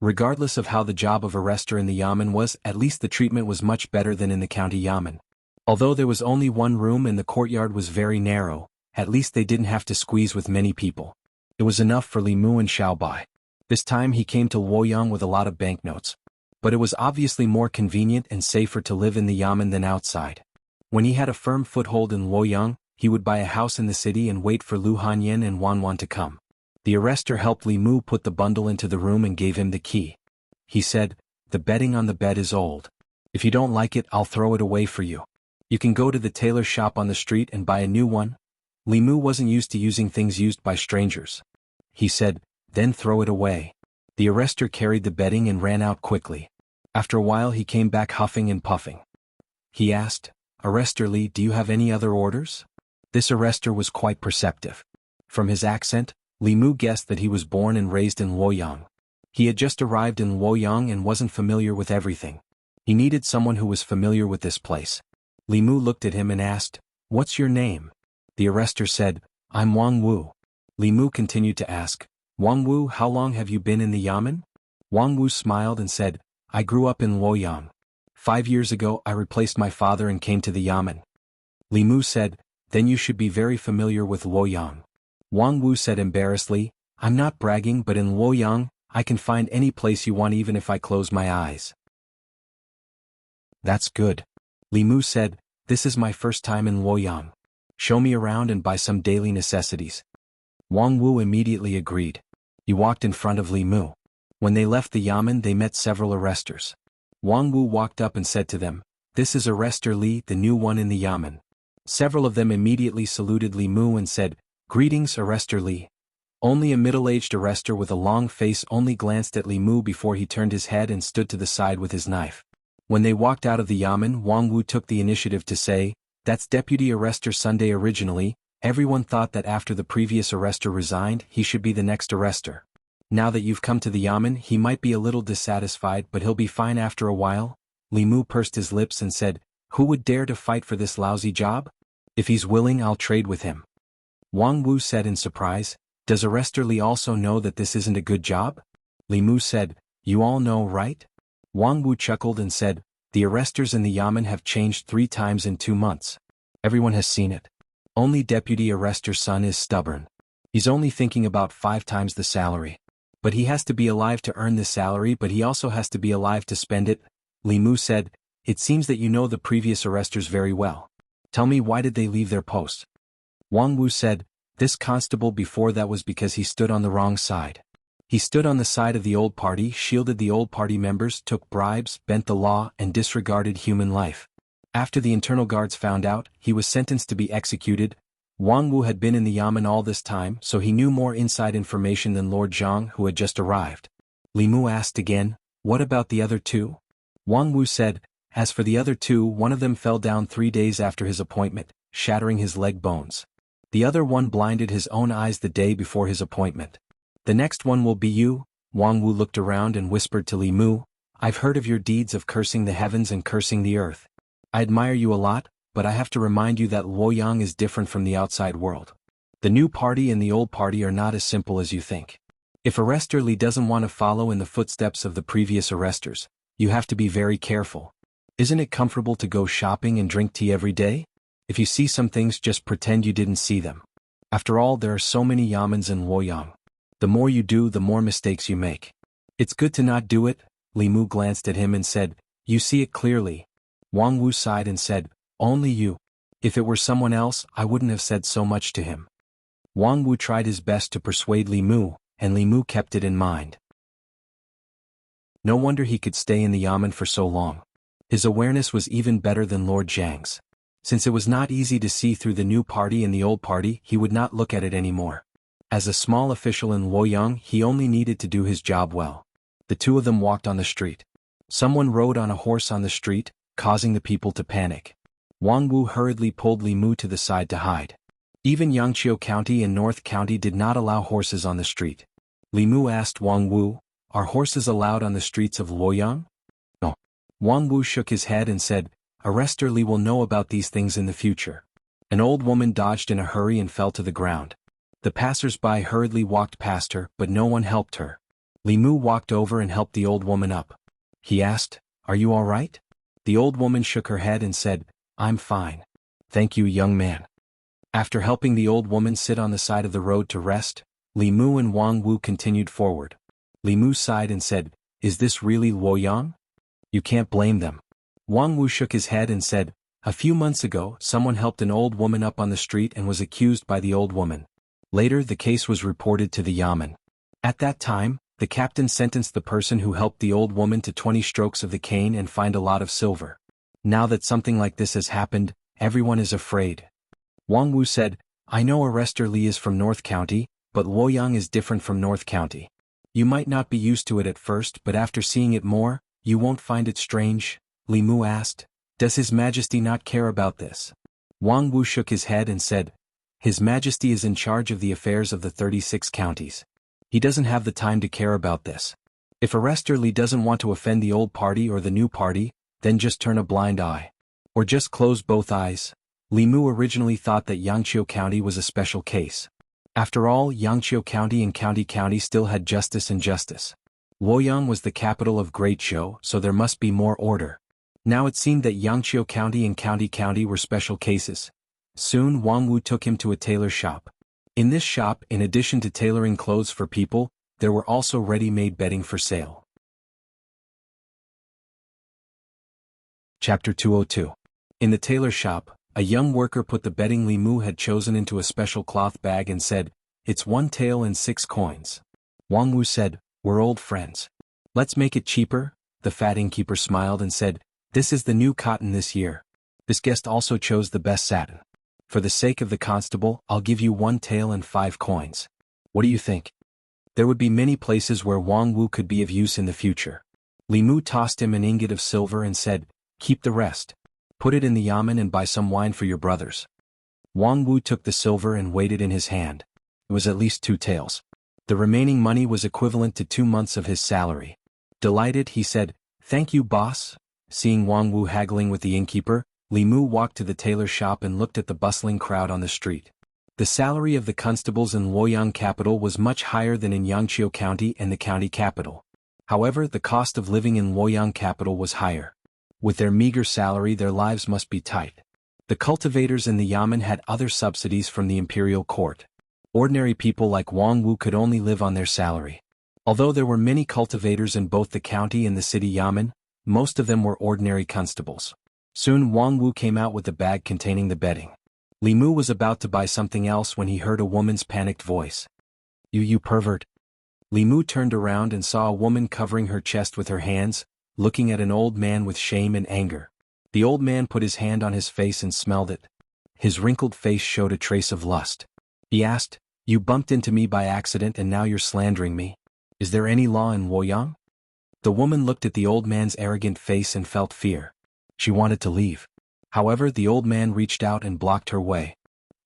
Regardless of how the job of arrestor in the yamen was, at least the treatment was much better than in the county yamen. Although there was only one room and the courtyard was very narrow, at least they didn't have to squeeze with many people. It was enough for Li Mu and Xiao Bai. This time he came to Luoyang with a lot of banknotes. But it was obviously more convenient and safer to live in the yamen than outside. When he had a firm foothold in Luoyang, he would buy a house in the city and wait for Lu Hanyin and Wan Wan to come. The arrestor helped Li Mu put the bundle into the room and gave him the key. He said, "The bedding on the bed is old. If you don't like it, I'll throw it away for you. You can go to the tailor shop on the street and buy a new one." Li Mu wasn't used to using things used by strangers. He said, "Then throw it away." The arrestor carried the bedding and ran out quickly. After a while he came back huffing and puffing. He asked, "Arrestor Li, do you have any other orders?" This arrestor was quite perceptive. From his accent, Li Mu guessed that he was born and raised in Luoyang. He had just arrived in Luoyang and wasn't familiar with everything. He needed someone who was familiar with this place. Li Mu looked at him and asked, "What's your name?" The arrestor said, "I'm Wang Wu." Li Mu continued to ask, "Wang Wu, how long have you been in the yamen?" Wang Wu smiled and said, "I grew up in Luoyang. 5 years ago I replaced my father and came to the yamen." Li Mu said, "Then you should be very familiar with Luoyang." Wang Wu said embarrassedly, "I'm not bragging, but in Luoyang, I can find any place you want even if I close my eyes." "That's good." Li Mu said, "This is my first time in Luoyang. Show me around and buy some daily necessities." Wang Wu immediately agreed. He walked in front of Li Mu. When they left the yamen they met several arrestors. Wang Wu walked up and said to them, "This is Arrestor Li, the new one in the yamen." Several of them immediately saluted Li Mu and said, "Greetings, Arrestor Li." Only a middle-aged arrestor with a long face only glanced at Li Mu before he turned his head and stood to the side with his knife. When they walked out of the yamen, Wang Wu took the initiative to say, "That's Deputy Arrestor Sunday originally. Everyone thought that after the previous arrestor resigned, he should be the next arrestor. Now that you've come to the yamen, he might be a little dissatisfied, but he'll be fine after a while." Li Mu pursed his lips and said, "Who would dare to fight for this lousy job? If he's willing, I'll trade with him." Wang Wu said in surprise, "Does Arrestor Li also know that this isn't a good job?" Li Mu said, "You all know, right?" Wang Wu chuckled and said, "The arrestors in the yamen have changed 3 times in 2 months. Everyone has seen it. Only Deputy Arrestor's son is stubborn. He's only thinking about 5 times the salary. But he has to be alive to earn this salary, but he also has to be alive to spend it." Li Mu said, "It seems that you know the previous arrestors very well. Tell me, why did they leave their posts?" Wang Wu said, "This constable before that was because he stood on the wrong side. He stood on the side of the old party, shielded the old party members, took bribes, bent the law, and disregarded human life. After the internal guards found out, he was sentenced to be executed." Wang Wu had been in the yamen all this time, so he knew more inside information than Lord Zhang, who had just arrived. Li Mu asked again, "What about the other 2? Wang Wu said, "As for the other 2, one of them fell down 3 days after his appointment, shattering his leg bones. The other one blinded his own eyes the day before his appointment. The next one will be you." Wang Wu looked around and whispered to Li Mu, "I've heard of your deeds of cursing the heavens and cursing the earth. I admire you a lot, but I have to remind you that Luoyang is different from the outside world. The new party and the old party are not as simple as you think. If Arrestor Li doesn't want to follow in the footsteps of the previous arrestors, you have to be very careful. Isn't it comfortable to go shopping and drink tea every day? If you see some things, just pretend you didn't see them. After all, there are so many yamens in Luoyang. The more you do, the more mistakes you make. It's good to not do it. Li Mu glanced at him and said, you see it clearly. Wang Wu sighed and said, only you. If it were someone else, I wouldn't have said so much to him. Wang Wu tried his best to persuade Li Mu, and Li Mu kept it in mind. No wonder he could stay in the yamen for so long. His awareness was even better than Lord Zhang's. Since it was not easy to see through the new party and the old party, he would not look at it anymore. As a small official in Luoyang, he only needed to do his job well. The two of them walked on the street. Someone rode on a horse on the street, causing the people to panic. Wang Wu hurriedly pulled Li Mu to the side to hide. Even Yangqiu County and North County did not allow horses on the street. Li Mu asked Wang Wu, are horses allowed on the streets of Luoyang? No. Wang Wu shook his head and said, Arrestor Li will know about these things in the future. An old woman dodged in a hurry and fell to the ground. The passers-by hurriedly walked past her, but no one helped her. Li Mu walked over and helped the old woman up. He asked, are you all right? The old woman shook her head and said, I'm fine. Thank you, young man. After helping the old woman sit on the side of the road to rest, Li Mu and Wang Wu continued forward. Li Mu sighed and said, is this really Luoyang? You can't blame them. Wang Wu shook his head and said, a few months ago, someone helped an old woman up on the street and was accused by the old woman. Later, the case was reported to the yamen. At that time, the captain sentenced the person who helped the old woman to 20 strokes of the cane and fined a lot of silver. Now that something like this has happened, everyone is afraid. Wang Wu said, I know Arrestor Li is from North County, but Luoyang is different from North County. You might not be used to it at first, but after seeing it more, you won't find it strange. Li Mu asked, does His Majesty not care about this? Wang Wu shook his head and said, His Majesty is in charge of the affairs of the 36 counties. He doesn't have the time to care about this. If Arrestor Li doesn't want to offend the old party or the new party, then just turn a blind eye. Or just close both eyes. Li Mu originally thought that Yangqiu County was a special case. After all, Yangqiu County and County still had justice and justice. Luoyang was the capital of Great Zhou, so there must be more order. Now it seemed that Yangqiu County and County were special cases. Soon Wang Wu took him to a tailor shop. In this shop, in addition to tailoring clothes for people, there were also ready-made bedding for sale. Chapter 202. In the tailor shop, a young worker put the bedding Li Mu had chosen into a special cloth bag and said, it's 1 tael and 6 coins. Wang Wu said, we're old friends. Let's make it cheaper. The fat innkeeper smiled and said, this is the new cotton this year. This guest also chose the best satin. For the sake of the constable, I'll give you 1 tael and 5 coins. What do you think? There would be many places where Wang Wu could be of use in the future. Li Mu tossed him an ingot of silver and said, keep the rest. Put it in the yamen and buy some wine for your brothers. Wang Wu took the silver and weighed it in his hand. It was at least 2 taels. The remaining money was equivalent to 2 months of his salary. Delighted, he said, thank you, boss. Seeing Wang Wu haggling with the innkeeper, Li Mu walked to the tailor shop and looked at the bustling crowd on the street. The salary of the constables in Luoyang capital was much higher than in Yangqiu County and the county capital. However, the cost of living in Luoyang capital was higher. With their meager salary, their lives must be tight. The cultivators in the yamen had other subsidies from the imperial court. Ordinary people like Wang Wu could only live on their salary. Although there were many cultivators in both the county and the city yamen, most of them were ordinary constables. Soon Wang Wu came out with a bag containing the bedding. Li Mu was about to buy something else when he heard a woman's panicked voice. You pervert. Li Mu turned around and saw a woman covering her chest with her hands, looking at an old man with shame and anger. The old man put his hand on his face and smelled it. His wrinkled face showed a trace of lust. He asked, you bumped into me by accident and now you're slandering me. Is there any law in Luoyang? The woman looked at the old man's arrogant face and felt fear. She wanted to leave. However, the old man reached out and blocked her way.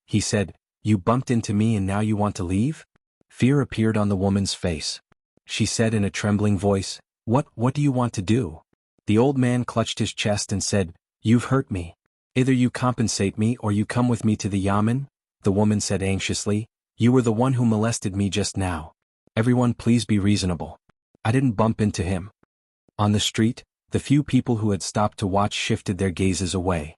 He said, you bumped into me and now you want to leave? Fear appeared on the woman's face. She said in a trembling voice, What do you want to do? The old man clutched his chest and said, You've hurt me. Either you compensate me or you come with me to the yamen, the woman said anxiously. You were the one who molested me just now. Everyone please be reasonable. I didn't bump into him. On the street, the few people who had stopped to watch shifted their gazes away.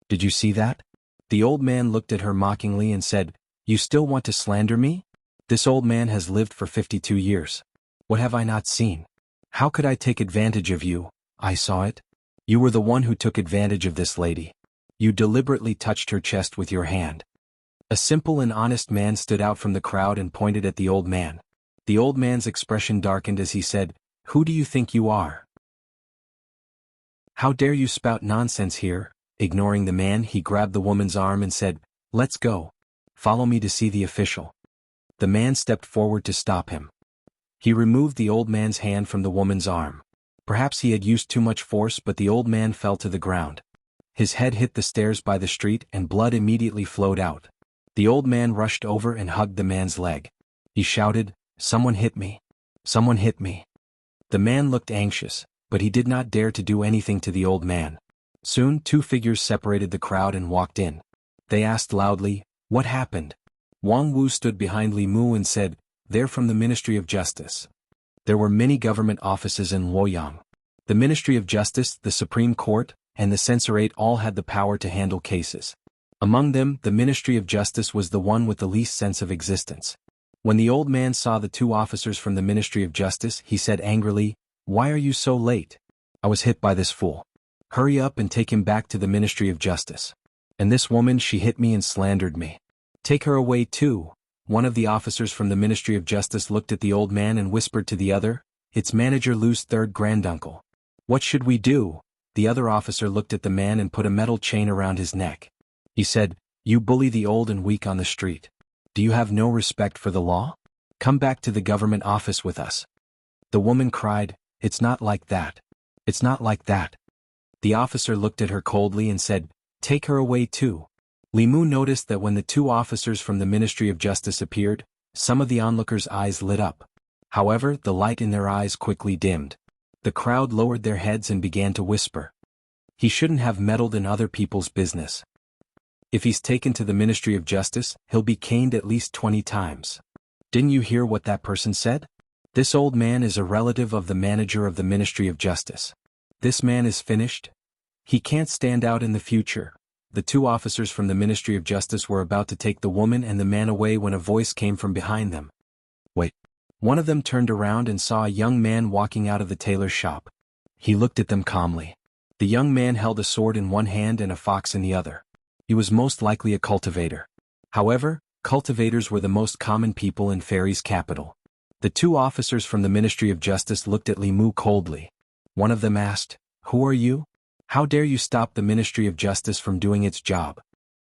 Did you see that? The old man looked at her mockingly and said, You still want to slander me? This old man has lived for 52 years. What have I not seen? How could I take advantage of you? I saw it. You were the one who took advantage of this lady. You deliberately touched her chest with your hand. A simple and honest man stood out from the crowd and pointed at the old man. The old man's expression darkened as he said, Who do you think you are? How dare you spout nonsense here? Ignoring the man, he grabbed the woman's arm and said, Let's go. Follow me to see the official. The man stepped forward to stop him. He removed the old man's hand from the woman's arm. Perhaps he had used too much force, but the old man fell to the ground. His head hit the stairs by the street and blood immediately flowed out. The old man rushed over and hugged the man's leg. He shouted, Someone hit me. Someone hit me. The man looked anxious, but he did not dare to do anything to the old man. Soon 2 figures separated the crowd and walked in. They asked loudly, What happened? Wang Wu stood behind Li Mu and said, They're from the Ministry of Justice. There were many government offices in Luoyang. The Ministry of Justice, the Supreme Court, and the Censorate all had the power to handle cases. Among them, the Ministry of Justice was the one with the least sense of existence. When the old man saw the 2 officers from the Ministry of Justice, he said angrily, Why are you so late? I was hit by this fool. Hurry up and take him back to the Ministry of Justice. And this woman, she hit me and slandered me. Take her away too. One of the officers from the Ministry of Justice looked at the old man and whispered to the other, It's Manager Lu's third granduncle. What should we do? The other officer looked at the man and put a metal chain around his neck. He said, You bully the old and weak on the street. Do you have no respect for the law? Come back to the government office with us. The woman cried, It's not like that. It's not like that. The officer looked at her coldly and said, Take her away too. Li Mu noticed that when the 2 officers from the Ministry of Justice appeared, some of the onlookers' eyes lit up. However, the light in their eyes quickly dimmed. The crowd lowered their heads and began to whisper. He shouldn't have meddled in other people's business. If he's taken to the Ministry of Justice, he'll be caned at least 20 times. Didn't you hear what that person said? This old man is a relative of the manager of the Ministry of Justice. This man is finished. He can't stand out in the future. The 2 officers from the Ministry of Justice were about to take the woman and the man away when a voice came from behind them. Wait. One of them turned around and saw a young man walking out of the tailor's shop. He looked at them calmly. The young man held a sword in one hand and a fox in the other. He was most likely a cultivator. However, cultivators were the most common people in Fairy's capital. The 2 officers from the Ministry of Justice looked at Li Mu coldly. One of them asked, Who are you? How dare you stop the Ministry of Justice from doing its job?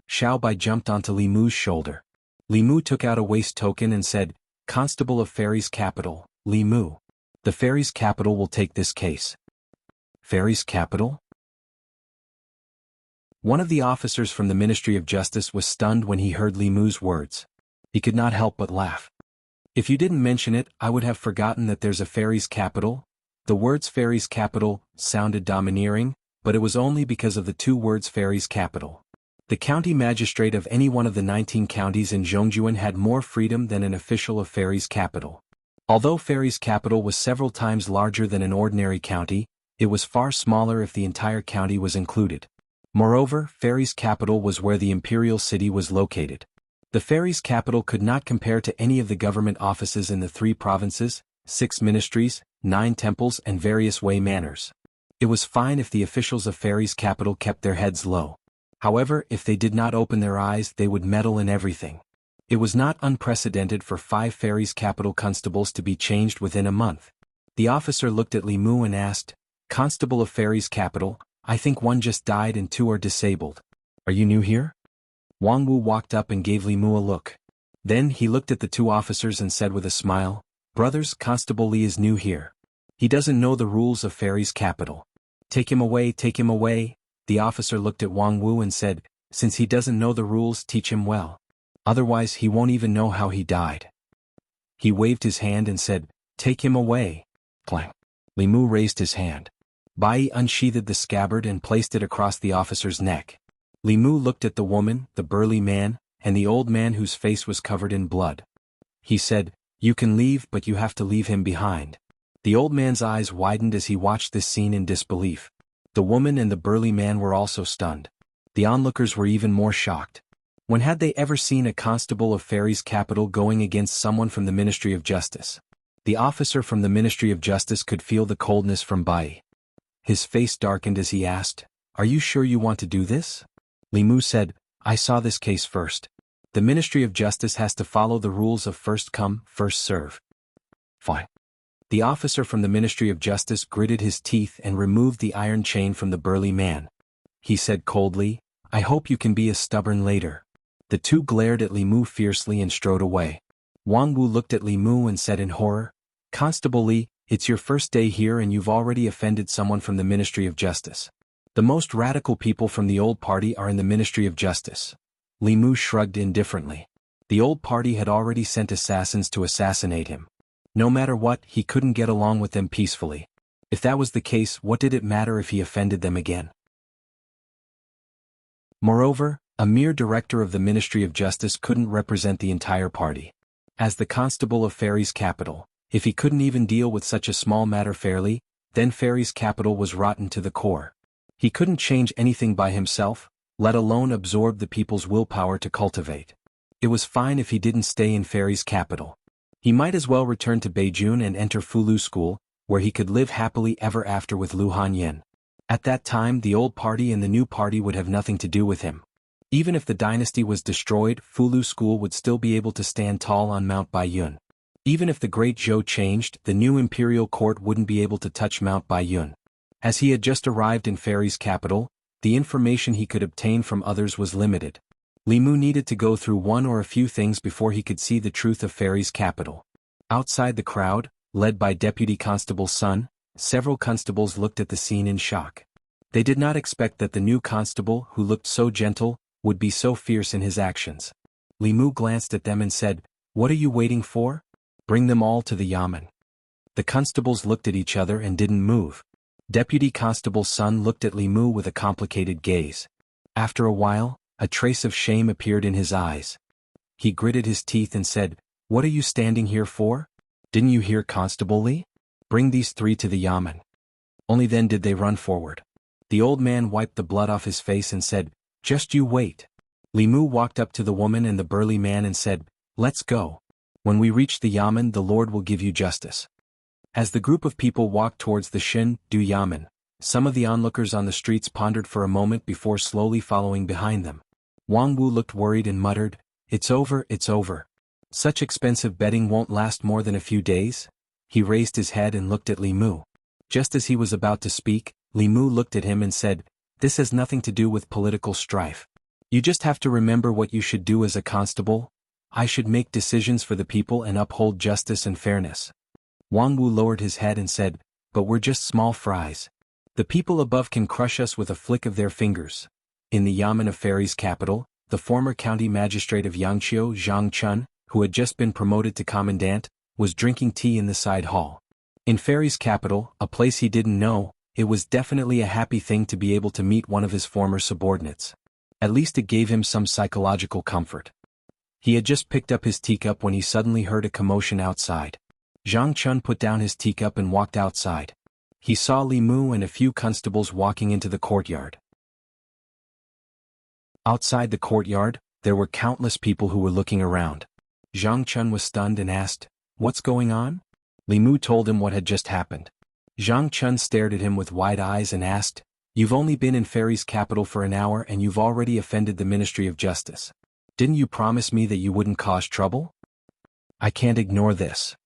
Xiao Bai jumped onto Li Mu's shoulder. Li Mu took out a waist token and said, Constable of Fairy's capital, Li Mu. The Fairy's capital will take this case. Fairy's capital? One of the officers from the Ministry of Justice was stunned when he heard Li Mu's words. He could not help but laugh. If you didn't mention it, I would have forgotten that there's a Fairy's capital. The words Fairy's capital sounded domineering, but it was only because of the 2 words Fairy's capital. The county magistrate of any one of the 19 counties in Zhongjuan had more freedom than an official of Fairy's capital. Although Fairy's capital was several times larger than an ordinary county, it was far smaller if the entire county was included. Moreover, Fairy's capital was where the imperial city was located. The Fairy's capital could not compare to any of the government offices in the 3 provinces, 6 ministries, 9 temples and various way manors. It was fine if the officials of Fairy's capital kept their heads low. However, if they did not open their eyes, they would meddle in everything. It was not unprecedented for 5 Fairy's capital constables to be changed within a month. The officer looked at Li Mu and asked, Constable of Fairy's capital, I think 1 just died and 2 are disabled. Are you new here? Wang Wu walked up and gave Li Mu a look. Then he looked at the 2 officers and said with a smile, Brothers, Constable Li is new here. He doesn't know the rules of Fairy's capital. Take him away, take him away. The officer looked at Wang Wu and said, Since he doesn't know the rules, teach him well. Otherwise he won't even know how he died. He waved his hand and said, Take him away. Clang. Li Mu raised his hand. Bai unsheathed the scabbard and placed it across the officer's neck. Li Mu looked at the woman, the burly man, and the old man whose face was covered in blood. He said, "You can leave, but you have to leave him behind." The old man's eyes widened as he watched this scene in disbelief. The woman and the burly man were also stunned. The onlookers were even more shocked. When had they ever seen a constable of Fairy's capital going against someone from the Ministry of Justice? The officer from the Ministry of Justice could feel the coldness from Bai. His face darkened as he asked, "Are you sure you want to do this?" Li Mu said, "I saw this case first. The Ministry of Justice has to follow the rules of first come, first serve." Fine. The officer from the Ministry of Justice gritted his teeth and removed the iron chain from the burly man. He said coldly, "I hope you can be as stubborn later." The two glared at Li Mu fiercely and strode away. Wang Wu looked at Li Mu and said in horror, "Constable Li, it's your first day here and you've already offended someone from the Ministry of Justice. The most radical people from the old party are in the Ministry of Justice." Li Mu shrugged indifferently. The old party had already sent assassins to assassinate him. No matter what, he couldn't get along with them peacefully. If that was the case, what did it matter if he offended them again? Moreover, a mere director of the Ministry of Justice couldn't represent the entire party. As the constable of Fairy's capital, if he couldn't even deal with such a small matter fairly, then Fairy's capital was rotten to the core. He couldn't change anything by himself, let alone absorb the people's willpower to cultivate. It was fine if he didn't stay in Fairy's capital. He might as well return to Beijing and enter Fulu School, where he could live happily ever after with Lu Hanyan. At that time the old party and the new party would have nothing to do with him. Even if the dynasty was destroyed, Fulu School would still be able to stand tall on Mount Baiyun. Even if the Great Zhou changed, the new imperial court wouldn't be able to touch Mount Baiyun. As he had just arrived in Fairy's capital, the information he could obtain from others was limited. Li Mu needed to go through one or a few things before he could see the truth of Fairy's capital. Outside the crowd, led by Deputy Constable Sun, several constables looked at the scene in shock. They did not expect that the new constable, who looked so gentle, would be so fierce in his actions. Li Mu glanced at them and said, "What are you waiting for? Bring them all to the yamen." The constables looked at each other and didn't move. Deputy Constable Sun looked at Li Mu with a complicated gaze. After a while, a trace of shame appeared in his eyes. He gritted his teeth and said, "What are you standing here for? Didn't you hear, Constable Li? Bring these three to the yamen." Only then did they run forward. The old man wiped the blood off his face and said, "Just you wait." Li Mu walked up to the woman and the burly man and said, "Let's go. When we reach the yamen, the Lord will give you justice." As the group of people walked towards the Shin Du yamen, some of the onlookers on the streets pondered for a moment before slowly following behind them. Wang Wu looked worried and muttered, "It's over, it's over. Such expensive betting won't last more than a few days." He raised his head and looked at Li Mu. Just as he was about to speak, Li Mu looked at him and said, "This has nothing to do with political strife. You just have to remember what you should do as a constable. I should make decisions for the people and uphold justice and fairness." Wang Wu lowered his head and said, "But we're just small fries. The people above can crush us with a flick of their fingers." In the yamen of Fairy's capital, the former county magistrate of Yangqiu, Zhang Chun, who had just been promoted to commandant, was drinking tea in the side hall. In Fairy's capital, a place he didn't know, it was definitely a happy thing to be able to meet one of his former subordinates. At least it gave him some psychological comfort. He had just picked up his teacup when he suddenly heard a commotion outside. Zhang Chun put down his teacup and walked outside. He saw Li Mu and a few constables walking into the courtyard. Outside the courtyard, there were countless people who were looking around. Zhang Chun was stunned and asked, "What's going on?" Li Mu told him what had just happened. Zhang Chun stared at him with wide eyes and asked, "You've only been in Fairy's capital for an hour and you've already offended the Ministry of Justice. Didn't you promise me that you wouldn't cause trouble?" "I can't ignore this."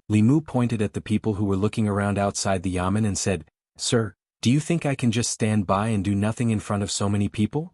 Li Mu pointed at the people who were looking around outside the yamen and said, "Sir, do you think I can just stand by and do nothing in front of so many people?"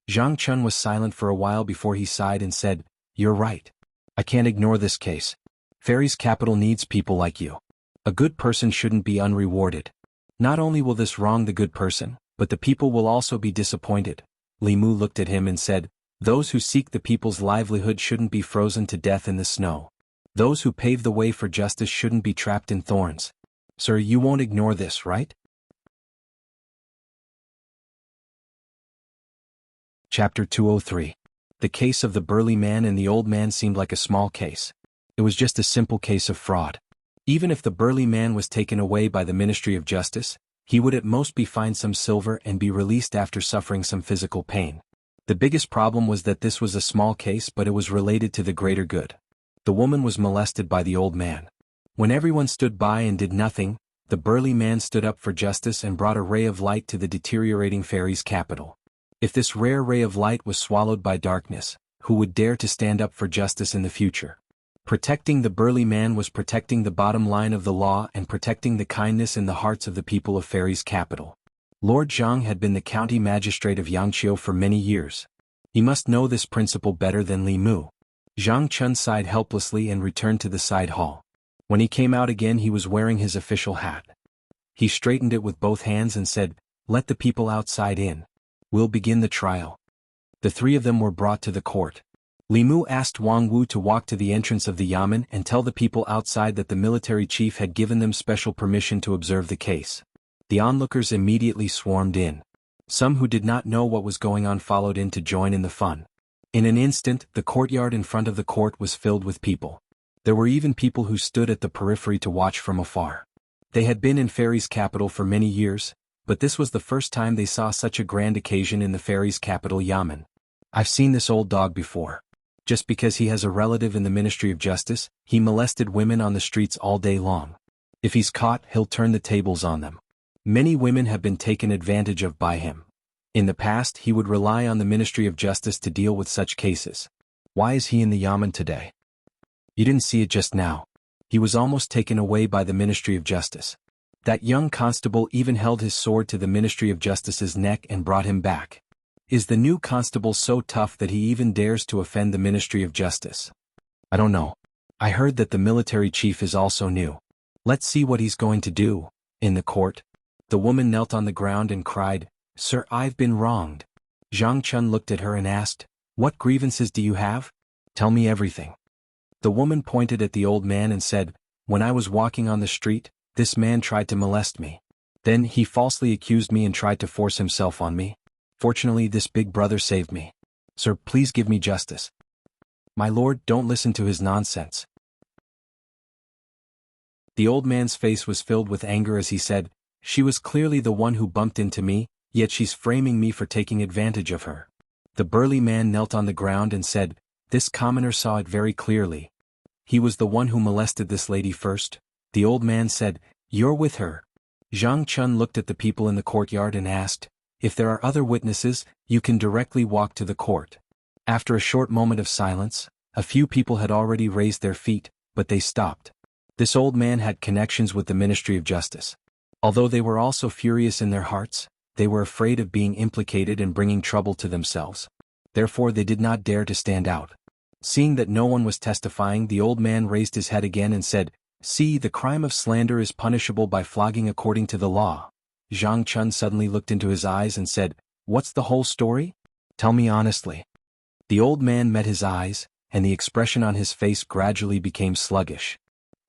Zhang Chun was silent for a while before he sighed and said, "You're right. I can't ignore this case. Fairy's capital needs people like you. A good person shouldn't be unrewarded. Not only will this wrong the good person, but the people will also be disappointed." Li Mu looked at him and said, "Those who seek the people's livelihood shouldn't be frozen to death in the snow. Those who pave the way for justice shouldn't be trapped in thorns. Sir, you won't ignore this, right?" Chapter 203. The case of the burly man and the old man seemed like a small case. It was just a simple case of fraud. Even if the burly man was taken away by the Ministry of Justice, he would at most be fined some silver and be released after suffering some physical pain. The biggest problem was that this was a small case, but it was related to the greater good. The woman was molested by the old man. When everyone stood by and did nothing, the burly man stood up for justice and brought a ray of light to the deteriorating fairy's capital. If this rare ray of light was swallowed by darkness, who would dare to stand up for justice in the future? Protecting the burly man was protecting the bottom line of the law and protecting the kindness in the hearts of the people of Fairy's capital. Lord Zhang had been the county magistrate of Yangqiu for many years. He must know this principle better than Li Mu. Zhang Chun sighed helplessly and returned to the side hall. When he came out again, he was wearing his official hat. He straightened it with both hands and said, "Let the people outside in. We'll begin the trial." The three of them were brought to the court. Li Mu asked Wang Wu to walk to the entrance of the yamen and tell the people outside that the military chief had given them special permission to observe the case. The onlookers immediately swarmed in. Some who did not know what was going on followed in to join in the fun. In an instant, the courtyard in front of the court was filled with people. There were even people who stood at the periphery to watch from afar. They had been in Fairy's capital for many years, but this was the first time they saw such a grand occasion in the Fairy's capital yamen. "I've seen this old dog before. Just because he has a relative in the Ministry of Justice, he molested women on the streets all day long. If he's caught, he'll turn the tables on them. Many women have been taken advantage of by him. In the past, he would rely on the Ministry of Justice to deal with such cases. Why is he in the yamen today? You didn't see it just now. He was almost taken away by the Ministry of Justice. That young constable even held his sword to the Ministry of Justice's neck and brought him back. Is the new constable so tough that he even dares to offend the Ministry of Justice? I don't know. I heard that the military chief is also new. Let's see what he's going to do." In the court, the woman knelt on the ground and cried, "Sir, I've been wronged." Zhang Chun looked at her and asked, "What grievances do you have? Tell me everything." The woman pointed at the old man and said, "When I was walking on the street, this man tried to molest me. Then he falsely accused me and tried to force himself on me. Fortunately, this big brother saved me. Sir, please give me justice." "My lord, don't listen to his nonsense." The old man's face was filled with anger as he said, "She was clearly the one who bumped into me, yet she's framing me for taking advantage of her." The burly man knelt on the ground and said, "This commoner saw it very clearly. He was the one who molested this lady first." The old man said, "You're with her." Zhang Chun looked at the people in the courtyard and asked, "If there are other witnesses, you can directly walk to the court." After a short moment of silence, a few people had already raised their feet, but they stopped. This old man had connections with the Ministry of Justice. Although they were also furious in their hearts, they were afraid of being implicated and bringing trouble to themselves. Therefore they did not dare to stand out. Seeing that no one was testifying, the old man raised his head again and said, "See, the crime of slander is punishable by flogging according to the law." Zhang Chun suddenly looked into his eyes and said, "What's the whole story? Tell me honestly." The old man met his eyes, and the expression on his face gradually became sluggish.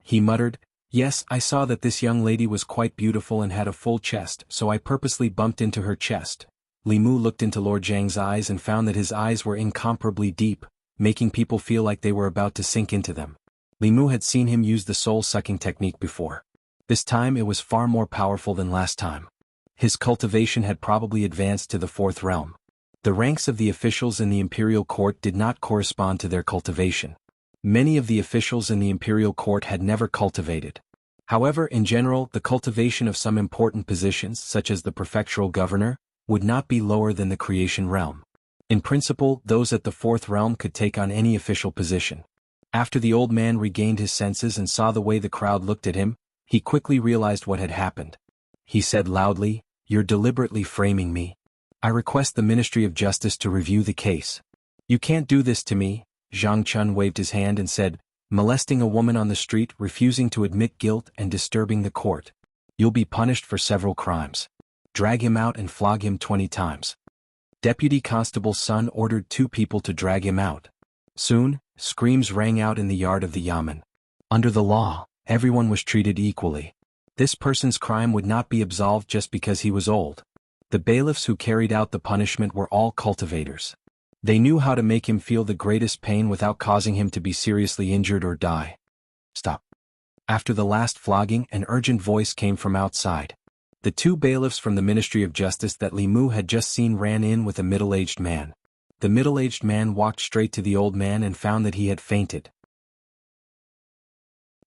He muttered, "Yes, I saw that this young lady was quite beautiful and had a full chest, so I purposely bumped into her chest." Li Mu looked into Lord Zhang's eyes and found that his eyes were incomparably deep, making people feel like they were about to sink into them. Li Mu had seen him use the soul-sucking technique before. This time it was far more powerful than last time. His cultivation had probably advanced to the fourth realm. The ranks of the officials in the imperial court did not correspond to their cultivation. Many of the officials in the imperial court had never cultivated. However, in general, the cultivation of some important positions, such as the prefectural governor, would not be lower than the creation realm. In principle, those at the fourth realm could take on any official position. After the old man regained his senses and saw the way the crowd looked at him, he quickly realized what had happened. He said loudly, "You're deliberately framing me. I request the Ministry of Justice to review the case." "You can't do this to me." Zhang Chun waved his hand and said, "Molesting a woman on the street, refusing to admit guilt, and disturbing the court. You'll be punished for several crimes. Drag him out and flog him 20 times." Deputy Constable Sun ordered 2 people to drag him out. Soon, screams rang out in the yard of the yamen. Under the law, everyone was treated equally. This person's crime would not be absolved just because he was old. The bailiffs who carried out the punishment were all cultivators. They knew how to make him feel the greatest pain without causing him to be seriously injured or die. Stop. After the last flogging, an urgent voice came from outside. The two bailiffs from the Ministry of Justice that Li Mu had just seen ran in with a middle-aged man. The middle-aged man walked straight to the old man and found that he had fainted.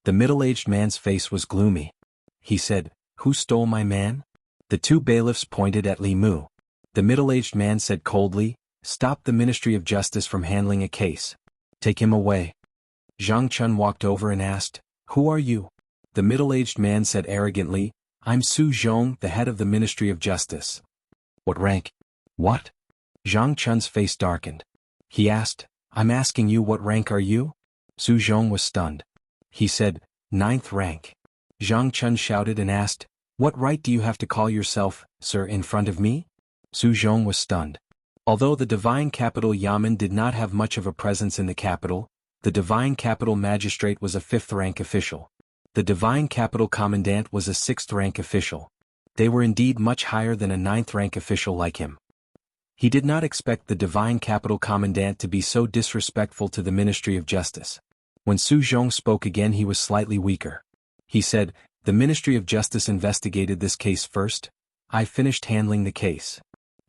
The middle-aged man's face was gloomy. He said, "Who stole my man?" The two bailiffs pointed at Li Mu. The middle-aged man said coldly, "Stop the Ministry of Justice from handling a case. Take him away." Zhang Chun walked over and asked, "Who are you?" The middle-aged man said arrogantly, "I'm Su Zhong, the head of the Ministry of Justice." "What rank?" "What?" Zhang Chun's face darkened. He asked, "I'm asking you, what rank are you?" Su Zhong was stunned. He said, "9th rank." Zhang Chun shouted and asked, "What right do you have to call yourself, sir, in front of me?" Su Zhong was stunned. Although the Divine Capital Yamen did not have much of a presence in the capital, the Divine Capital Magistrate was a 5th rank official. The Divine Capital Commandant was a 6th rank official. They were indeed much higher than a 9th rank official like him. He did not expect the Divine Capital Commandant to be so disrespectful to the Ministry of Justice. When Su Zhong spoke again, he was slightly weaker. He said, "The Ministry of Justice investigated this case first. I finished handling the case."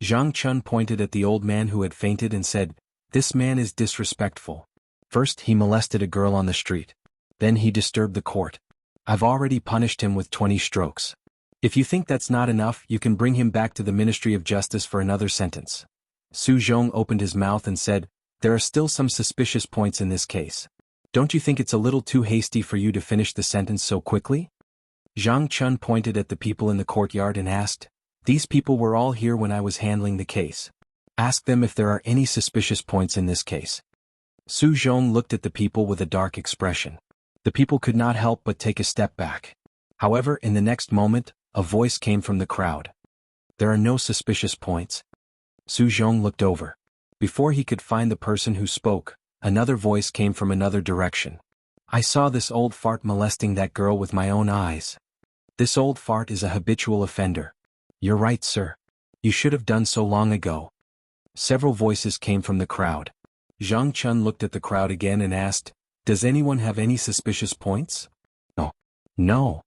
Zhang Chun pointed at the old man who had fainted and said, "This man is disrespectful. First he molested a girl on the street. Then he disturbed the court. I've already punished him with 20 strokes. If you think that's not enough, you can bring him back to the Ministry of Justice for another sentence." Su Zhong opened his mouth and said, "There are still some suspicious points in this case. Don't you think it's a little too hasty for you to finish the sentence so quickly?" Zhang Chun pointed at the people in the courtyard and asked, "These people were all here when I was handling the case. Ask them if there are any suspicious points in this case." Su Zhong looked at the people with a dark expression. The people could not help but take a step back. However, in the next moment, a voice came from the crowd. "There are no suspicious points." Su Zhong looked over. Before he could find the person who spoke, another voice came from another direction. "I saw this old fart molesting that girl with my own eyes. This old fart is a habitual offender." "You're right, sir. You should have done so long ago." Several voices came from the crowd. Zhang Chun looked at the crowd again and asked, "Does anyone have any suspicious points?" "No. No.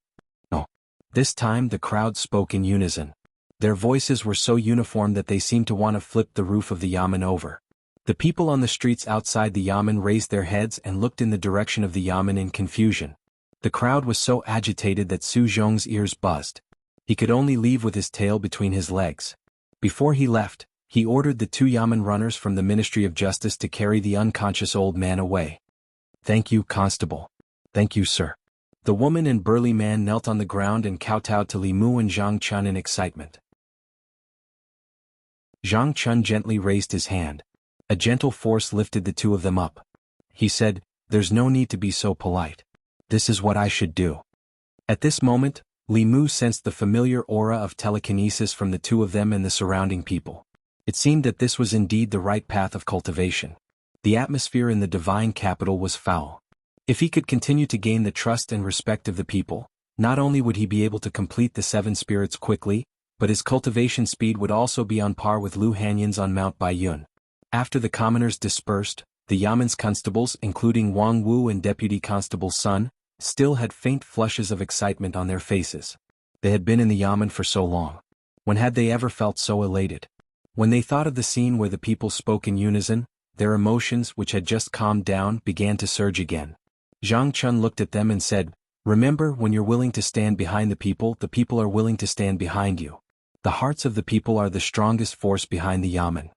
No." This time the crowd spoke in unison. Their voices were so uniform that they seemed to want to flip the roof of the yamen over. The people on the streets outside the yamen raised their heads and looked in the direction of the yamen in confusion. The crowd was so agitated that Su Zhong's ears buzzed. He could only leave with his tail between his legs. Before he left, he ordered the 2 yamen runners from the Ministry of Justice to carry the unconscious old man away. "Thank you, Constable." "Thank you, sir." The woman and burly man knelt on the ground and kowtowed to Li Mu and Zhang Chun in excitement. Zhang Chun gently raised his hand. A gentle force lifted the two of them up. He said, "There's no need to be so polite. This is what I should do." At this moment, Li Mu sensed the familiar aura of telekinesis from the two of them and the surrounding people. It seemed that this was indeed the right path of cultivation. The atmosphere in the divine capital was foul. If he could continue to gain the trust and respect of the people, not only would he be able to complete the 7 spirits quickly, but his cultivation speed would also be on par with Lu Hanyan's on Mount Baiyun. After the commoners dispersed, the Yamen's constables, including Wang Wu and Deputy Constable Sun, still had faint flushes of excitement on their faces. They had been in the Yamen for so long. When had they ever felt so elated? When they thought of the scene where the people spoke in unison, their emotions, which had just calmed down, began to surge again. Zhang Chun looked at them and said, "Remember, when you're willing to stand behind the people are willing to stand behind you. The hearts of the people are the strongest force behind the Yamen."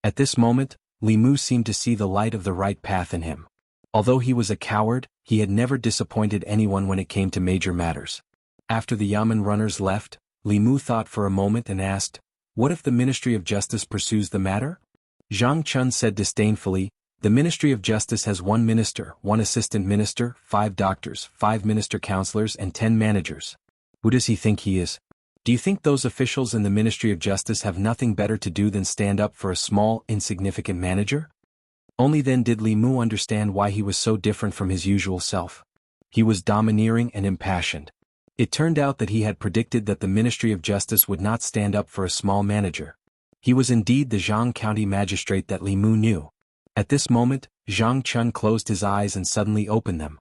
At this moment, Li Mu seemed to see the light of the right path in him. Although he was a coward, he had never disappointed anyone when it came to major matters. After the Yamen runners left, Li Mu thought for a moment and asked, "What if the Ministry of Justice pursues the matter?" Zhang Chun said disdainfully, "The Ministry of Justice has 1 minister, 1 assistant minister, 5 doctors, 5 minister counselors and 10 managers. Who does he think he is? Do you think those officials in the Ministry of Justice have nothing better to do than stand up for a small, insignificant manager?" Only then did Li Mu understand why he was so different from his usual self. He was domineering and impassioned. It turned out that he had predicted that the Ministry of Justice would not stand up for a small manager. He was indeed the Zhang County magistrate that Li Mu knew. At this moment, Zhang Chun closed his eyes and suddenly opened them.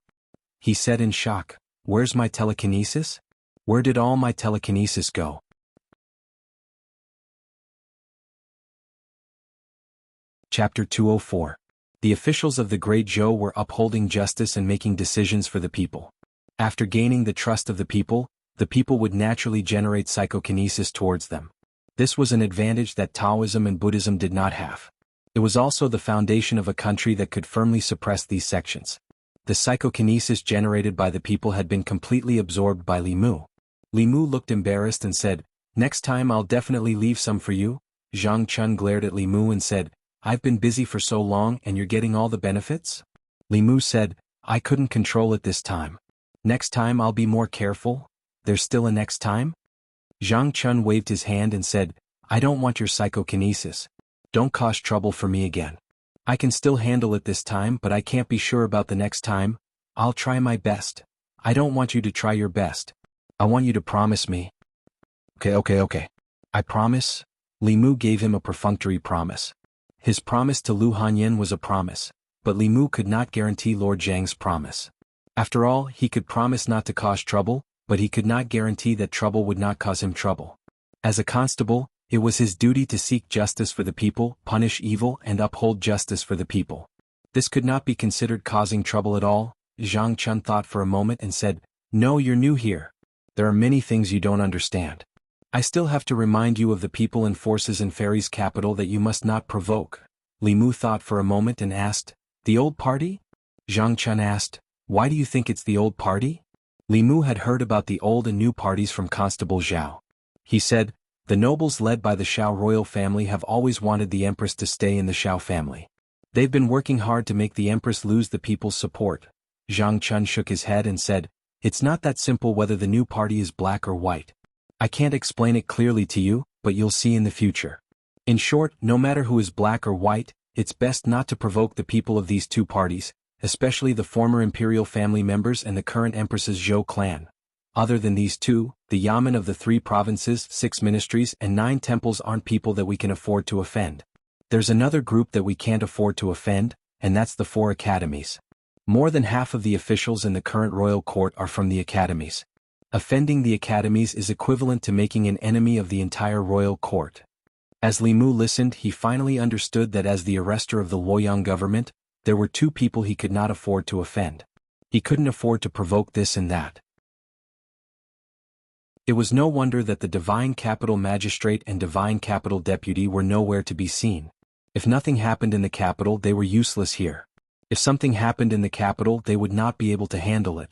He said in shock, "Where's my telekinesis? Where did all my telekinesis go?" Chapter 204. The officials of the Great Zhou were upholding justice and making decisions for the people. After gaining the trust of the people would naturally generate psychokinesis towards them. This was an advantage that Taoism and Buddhism did not have. It was also the foundation of a country that could firmly suppress these sections. The psychokinesis generated by the people had been completely absorbed by Li Mu. Li Mu looked embarrassed and said, "Next time I'll definitely leave some for you." Zhang Chun glared at Li Mu and said, "I've been busy for so long and you're getting all the benefits?" Li Mu said, "I couldn't control it this time. Next time I'll be more careful." "There's still a next time?" Zhang Chun waved his hand and said, "I don't want your psychokinesis. Don't cause trouble for me again. I can still handle it this time, but I can't be sure about the next time. I'll try my best." "I don't want you to try your best. I want you to promise me." Okay. "I promise." Li Mu gave him a perfunctory promise. His promise to Lu Hanyan was a promise, but Li Mu could not guarantee Lord Zhang's promise. After all, he could promise not to cause trouble, but he could not guarantee that trouble would not cause him trouble. As a constable, it was his duty to seek justice for the people, punish evil and uphold justice for the people. This could not be considered causing trouble at all. Zhang Chun thought for a moment and said, "No, you're new here. There are many things you don't understand. I still have to remind you of the people and forces in Fairy's capital that you must not provoke." Li Mu thought for a moment and asked, "The old party?" Zhang Chun asked, "Why do you think it's the old party?" Li Mu had heard about the old and new parties from Constable Zhao. He said, "The nobles led by the Shao royal family have always wanted the Empress to stay in the Shao family. They've been working hard to make the Empress lose the people's support." Zhang Chun shook his head and said, "It's not that simple whether the new party is black or white. I can't explain it clearly to you, but you'll see in the future. In short, no matter who is black or white, it's best not to provoke the people of these two parties, especially the former imperial family members and the current Empress's Zhou clan. Other than these two, the Yamen of the 3 provinces, 6 ministries and 9 temples aren't people that we can afford to offend. There's another group that we can't afford to offend, and that's the 4 academies. More than half of the officials in the current royal court are from the academies. Offending the academies is equivalent to making an enemy of the entire royal court." As Li Mu listened, he finally understood that as the arrestor of the Luoyang government, there were 2 people he could not afford to offend. He couldn't afford to provoke this and that. It was no wonder that the Divine Capital Magistrate and Divine Capital Deputy were nowhere to be seen. If nothing happened in the capital, they were useless here. If something happened in the capital, they would not be able to handle it.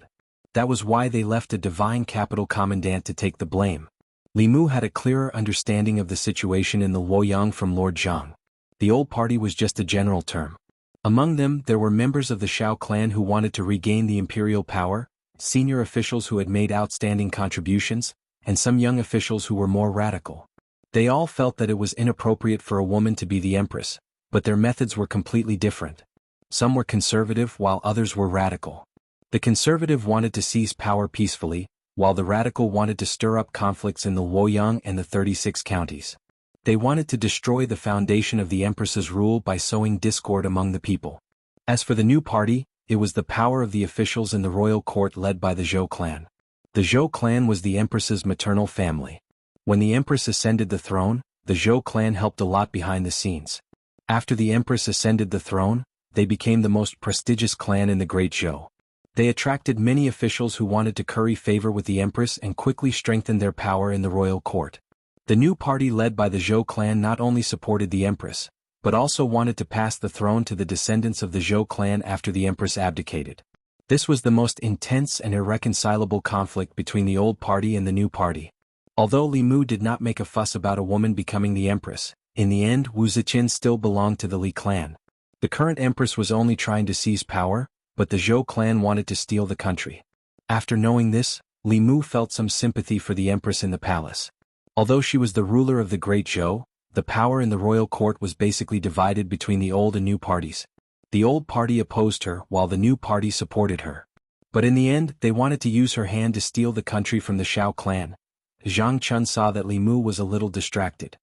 That was why they left a Divine Capital Commandant to take the blame. Li Mu had a clearer understanding of the situation in the Luoyang from Lord Zhang. The old party was just a general term. Among them, there were members of the Shao clan who wanted to regain the imperial power, senior officials who had made outstanding contributions, and some young officials who were more radical. They all felt that it was inappropriate for a woman to be the empress, but their methods were completely different. Some were conservative while others were radical. The conservative wanted to seize power peacefully, while the radical wanted to stir up conflicts in the Luoyang and the 36 counties. They wanted to destroy the foundation of the empress's rule by sowing discord among the people. As for the new party, it was the power of the officials in the royal court led by the Zhou clan. The Zhou clan was the empress's maternal family. When the empress ascended the throne, the Zhou clan helped a lot behind the scenes. After the empress ascended the throne, they became the most prestigious clan in the Great Zhou. They attracted many officials who wanted to curry favor with the empress and quickly strengthen their power in the royal court. The new party led by the Zhou clan not only supported the empress, but also wanted to pass the throne to the descendants of the Zhou clan after the empress abdicated. This was the most intense and irreconcilable conflict between the old party and the new party. Although Li Mu did not make a fuss about a woman becoming the empress, in the end Wu Ziqin still belonged to the Li clan. The current empress was only trying to seize power, but the Zhou clan wanted to steal the country. After knowing this, Li Mu felt some sympathy for the empress in the palace. Although she was the ruler of the Great Zhou, the power in the royal court was basically divided between the old and new parties. The old party opposed her while the new party supported her. But in the end, they wanted to use her hand to steal the country from the Shao clan. Zhang Chun saw that Li Mu was a little distracted.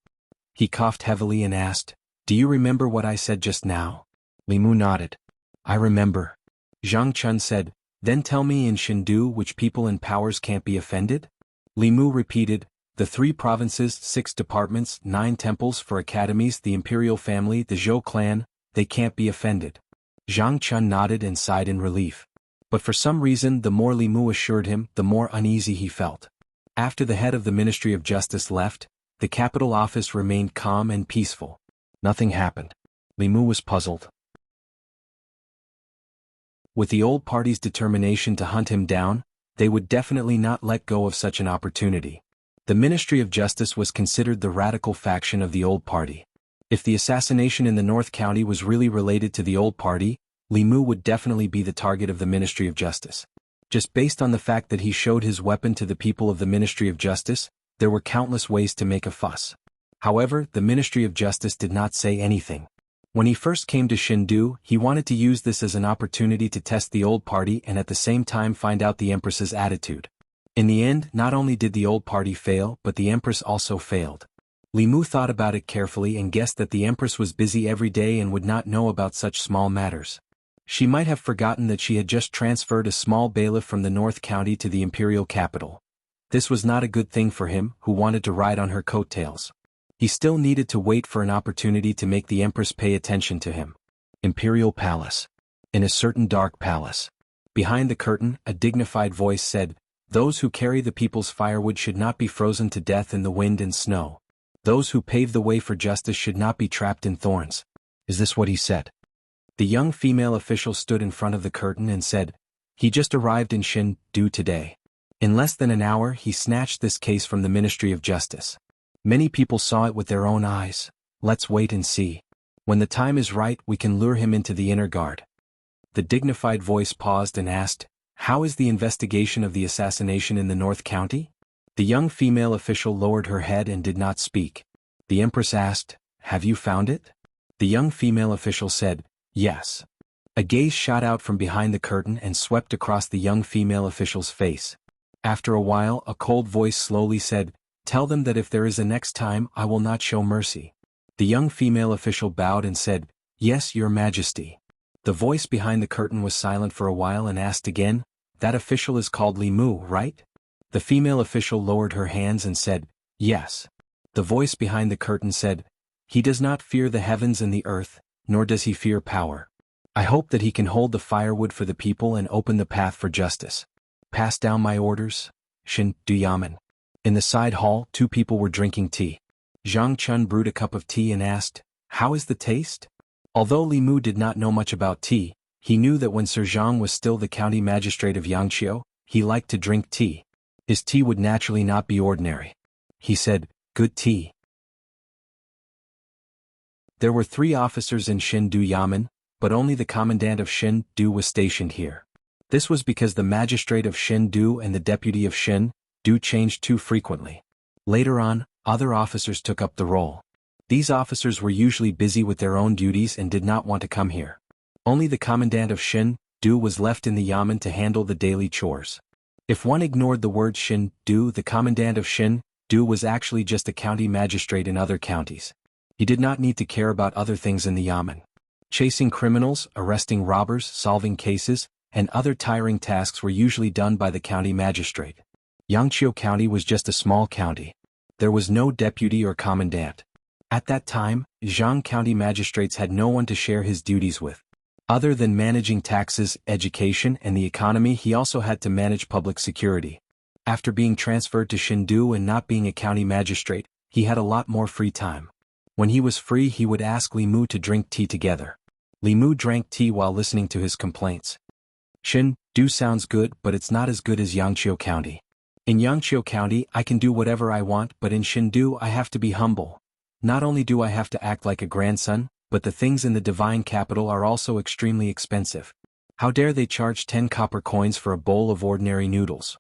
He coughed heavily and asked, "Do you remember what I said just now?" Li Mu nodded. "I remember." Zhang Chun said, "Then tell me in Shindu which people and powers can't be offended?" Li Mu repeated, "The 3 provinces, 6 departments, 9 temples for academies, the imperial family, the Zhou clan, they can't be offended." Zhang Chun nodded and sighed in relief. But for some reason the more Li Mu assured him, the more uneasy he felt. After the head of the Ministry of Justice left, the capital office remained calm and peaceful. Nothing happened. Li Mu was puzzled. With the old party's determination to hunt him down, they would definitely not let go of such an opportunity. The Ministry of Justice was considered the radical faction of the old party. If the assassination in the North County was really related to the old party, Li Mu would definitely be the target of the Ministry of Justice. Just based on the fact that he showed his weapon to the people of the Ministry of Justice, there were countless ways to make a fuss. However, the Ministry of Justice did not say anything. When he first came to Shindu, he wanted to use this as an opportunity to test the old party and at the same time find out the Empress's attitude. In the end, not only did the old party fail, but the Empress also failed. Li Mu thought about it carefully and guessed that the Empress was busy every day and would not know about such small matters. She might have forgotten that she had just transferred a small bailiff from the North County to the imperial capital. This was not a good thing for him, who wanted to ride on her coattails. He still needed to wait for an opportunity to make the Empress pay attention to him. Imperial Palace. In a certain dark palace. Behind the curtain, a dignified voice said, "Those who carry the people's firewood should not be frozen to death in the wind and snow. Those who pave the way for justice should not be trapped in thorns." Is this what he said? The young female official stood in front of the curtain and said, "He just arrived in Shindu today. In less than an hour he snatched this case from the Ministry of Justice. Many people saw it with their own eyes. Let's wait and see. When the time is right we can lure him into the inner guard." The dignified voice paused and asked, "How is the investigation of the assassination in the North County?" The young female official lowered her head and did not speak. The Empress asked, "Have you found it?" The young female official said, "Yes." A gaze shot out from behind the curtain and swept across the young female official's face. After a while a cold voice slowly said, "Tell them that if there is a next time I will not show mercy." The young female official bowed and said, "Yes, Your Majesty." The voice behind the curtain was silent for a while and asked again, "That official is called Li Mu, right?" The female official lowered her hands and said, "Yes." The voice behind the curtain said, "He does not fear the heavens and the earth, nor does he fear power. I hope that he can hold the firewood for the people and open the path for justice. Pass down my orders." Shindu Yamen. In the side hall 2 people were drinking tea. Zhang Chun brewed a cup of tea and asked, "How is the taste?" Although Li Mu did not know much about tea, he knew that when Sir Zhang was still the county magistrate of Yangqiu, he liked to drink tea. His tea would naturally not be ordinary. He said, "Good tea." There were 3 officers in Shindu Yamen, but only the commandant of Shindu was stationed here. This was because the magistrate of Shindu and the deputy of Shindu changed too frequently. Later on, other officers took up the role. These officers were usually busy with their own duties and did not want to come here. Only the commandant of Shindu was left in the Yamen to handle the daily chores. If one ignored the word Shindu, the commandant of Shindu was actually just a county magistrate in other counties. He did not need to care about other things in the Yamen. Chasing criminals, arresting robbers, solving cases, and other tiring tasks were usually done by the county magistrate. Yangqiu County was just a small county. There was no deputy or commandant. At that time, Zhang County magistrates had no one to share his duties with. Other than managing taxes, education, and the economy, he also had to manage public security. After being transferred to Shindu and not being a county magistrate, he had a lot more free time. When he was free he would ask Li Mu to drink tea together. Li Mu drank tea while listening to his complaints. Shindu sounds good, but it's not as good as Yangqiu County. In Yangqiu County I can do whatever I want, but in Shindu I have to be humble. Not only do I have to act like a grandson, but the things in the divine capital are also extremely expensive. How dare they charge 10 copper coins for a bowl of ordinary noodles?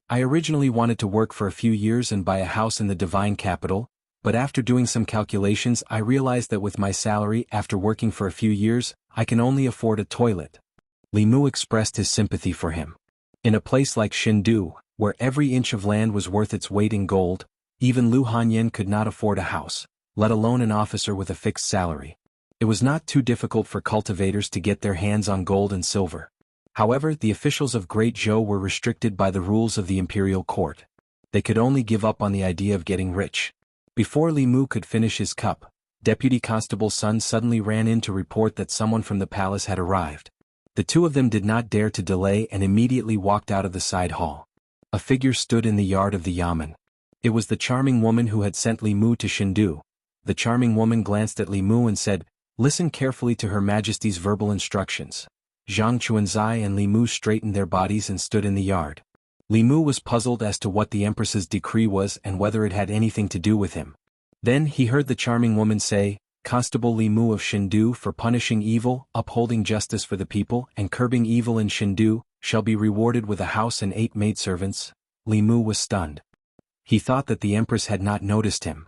I originally wanted to work for a few years and buy a house in the divine capital, but after doing some calculations I realized that with my salary after working for a few years, I can only afford a toilet. Li Mu expressed his sympathy for him. In a place like Shindu, where every inch of land was worth its weight in gold, even Lu Hanyan could not afford a house, let alone an officer with a fixed salary. It was not too difficult for cultivators to get their hands on gold and silver. However, the officials of Great Zhou were restricted by the rules of the imperial court. They could only give up on the idea of getting rich. Before Li Mu could finish his cup, Deputy Constable Sun suddenly ran in to report that someone from the palace had arrived. The two of them did not dare to delay and immediately walked out of the side hall. A figure stood in the yard of the yamen. It was the charming woman who had sent Li Mu to Shindu. The charming woman glanced at Li Mu and said, "Listen carefully to Her Majesty's verbal instructions." Zhang Chuanzai and Li Mu straightened their bodies and stood in the yard. Li Mu was puzzled as to what the Empress's decree was and whether it had anything to do with him. Then he heard the charming woman say, "Constable Li Mu of Shindu, for punishing evil, upholding justice for the people, and curbing evil in Shindu, shall be rewarded with a house and 8 maidservants." Li Mu was stunned. He thought that the Empress had not noticed him.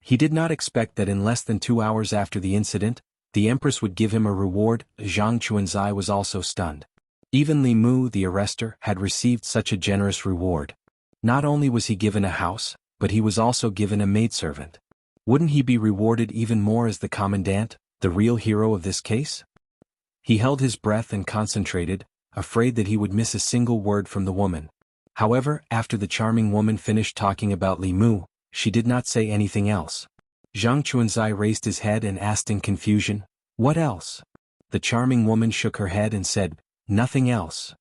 He did not expect that in less than 2 hours after the incident, the Empress would give him a reward. Zhang Chuanzai was also stunned. Even Li Mu, the arrestor, had received such a generous reward. Not only was he given a house, but he was also given a maidservant. Wouldn't he be rewarded even more as the commandant, the real hero of this case? He held his breath and concentrated, afraid that he would miss a single word from the woman. However, after the charming woman finished talking about Li Mu, she did not say anything else. Zhang Chuanzai raised his head and asked in confusion, "What else?" The charming woman shook her head and said, "Nothing else."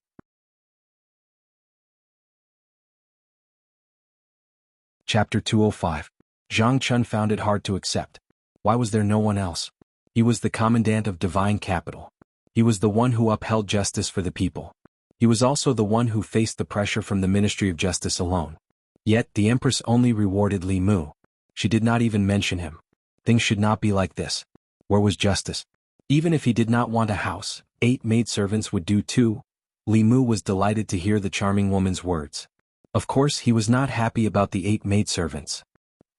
Chapter 205. Zhang Chun found it hard to accept. Why was there no one else? He was the commandant of Divine Capital. He was the one who upheld justice for the people. He was also the one who faced the pressure from the Ministry of Justice alone. Yet the Empress only rewarded Li Mu. She did not even mention him. Things should not be like this. Where was justice? Even if he did not want a house, 8 maidservants would do too. Li Mu was delighted to hear the charming woman's words. Of course, he was not happy about the 8 maidservants.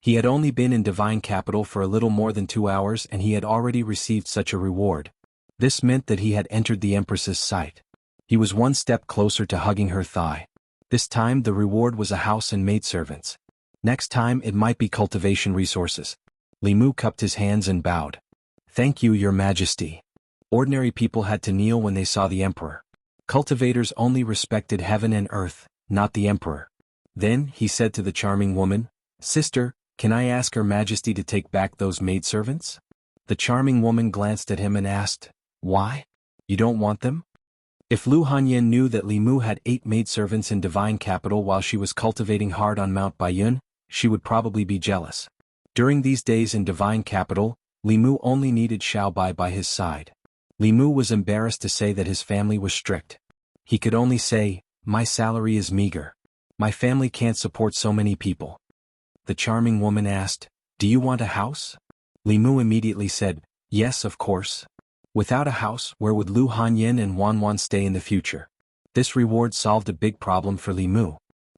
He had only been in Divine Capital for a little more than 2 hours and he had already received such a reward. This meant that he had entered the Empress's sight. He was one step closer to hugging her thigh. This time the reward was a house and maidservants. Next time it might be cultivation resources. Li Mu cupped his hands and bowed. "Thank you, Your Majesty." Ordinary people had to kneel when they saw the emperor. Cultivators only respected heaven and earth, not the emperor. Then he said to the charming woman, "Sister, can I ask Her Majesty to take back those maidservants?" The charming woman glanced at him and asked, "Why? You don't want them?" If Lu Hanyan knew that Li Mu had 8 maidservants in Divine Capital while she was cultivating hard on Mount Baiyun, she would probably be jealous. During these days in Divine Capital, Li Mu only needed Xiaobai by his side. Li Mu was embarrassed to say that his family was strict. He could only say, "My salary is meager. My family can't support so many people." The charming woman asked, "Do you want a house?" Li Mu immediately said, "Yes, of course." Without a house, where would Lu Hanyan and Wanwan stay in the future? This reward solved a big problem for Li Mu.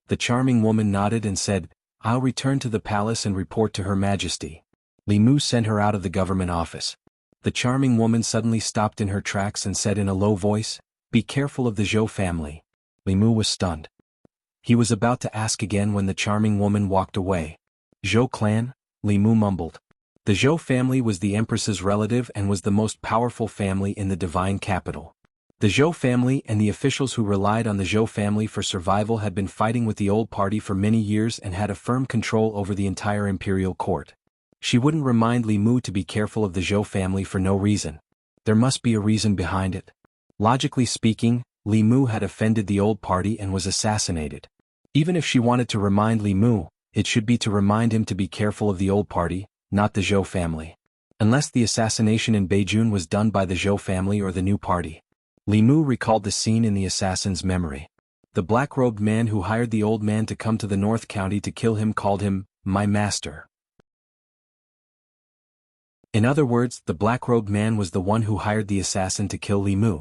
The charming woman nodded and said, "I'll return to the palace and report to Her Majesty." Li Mu sent her out of the government office. The charming woman suddenly stopped in her tracks and said in a low voice, "Be careful of the Zhou family." Li Mu was stunned. He was about to ask again when the charming woman walked away. "Zhou clan?" Li Mu mumbled. The Zhou family was the Empress's relative and was the most powerful family in the Divine Capital. The Zhou family and the officials who relied on the Zhou family for survival had been fighting with the old party for many years and had a firm control over the entire imperial court. She wouldn't remind Li Mu to be careful of the Zhou family for no reason. There must be a reason behind it. Logically speaking, Li Mu had offended the old party and was assassinated. Even if she wanted to remind Li Mu, it should be to remind him to be careful of the old party, not the Zhou family. Unless the assassination in Beijun was done by the Zhou family or the new party. Li Mu recalled the scene in the assassin's memory. The black-robed man who hired the old man to come to the North County to kill him called him, "My master." In other words, the black-robed man was the one who hired the assassin to kill Li Mu.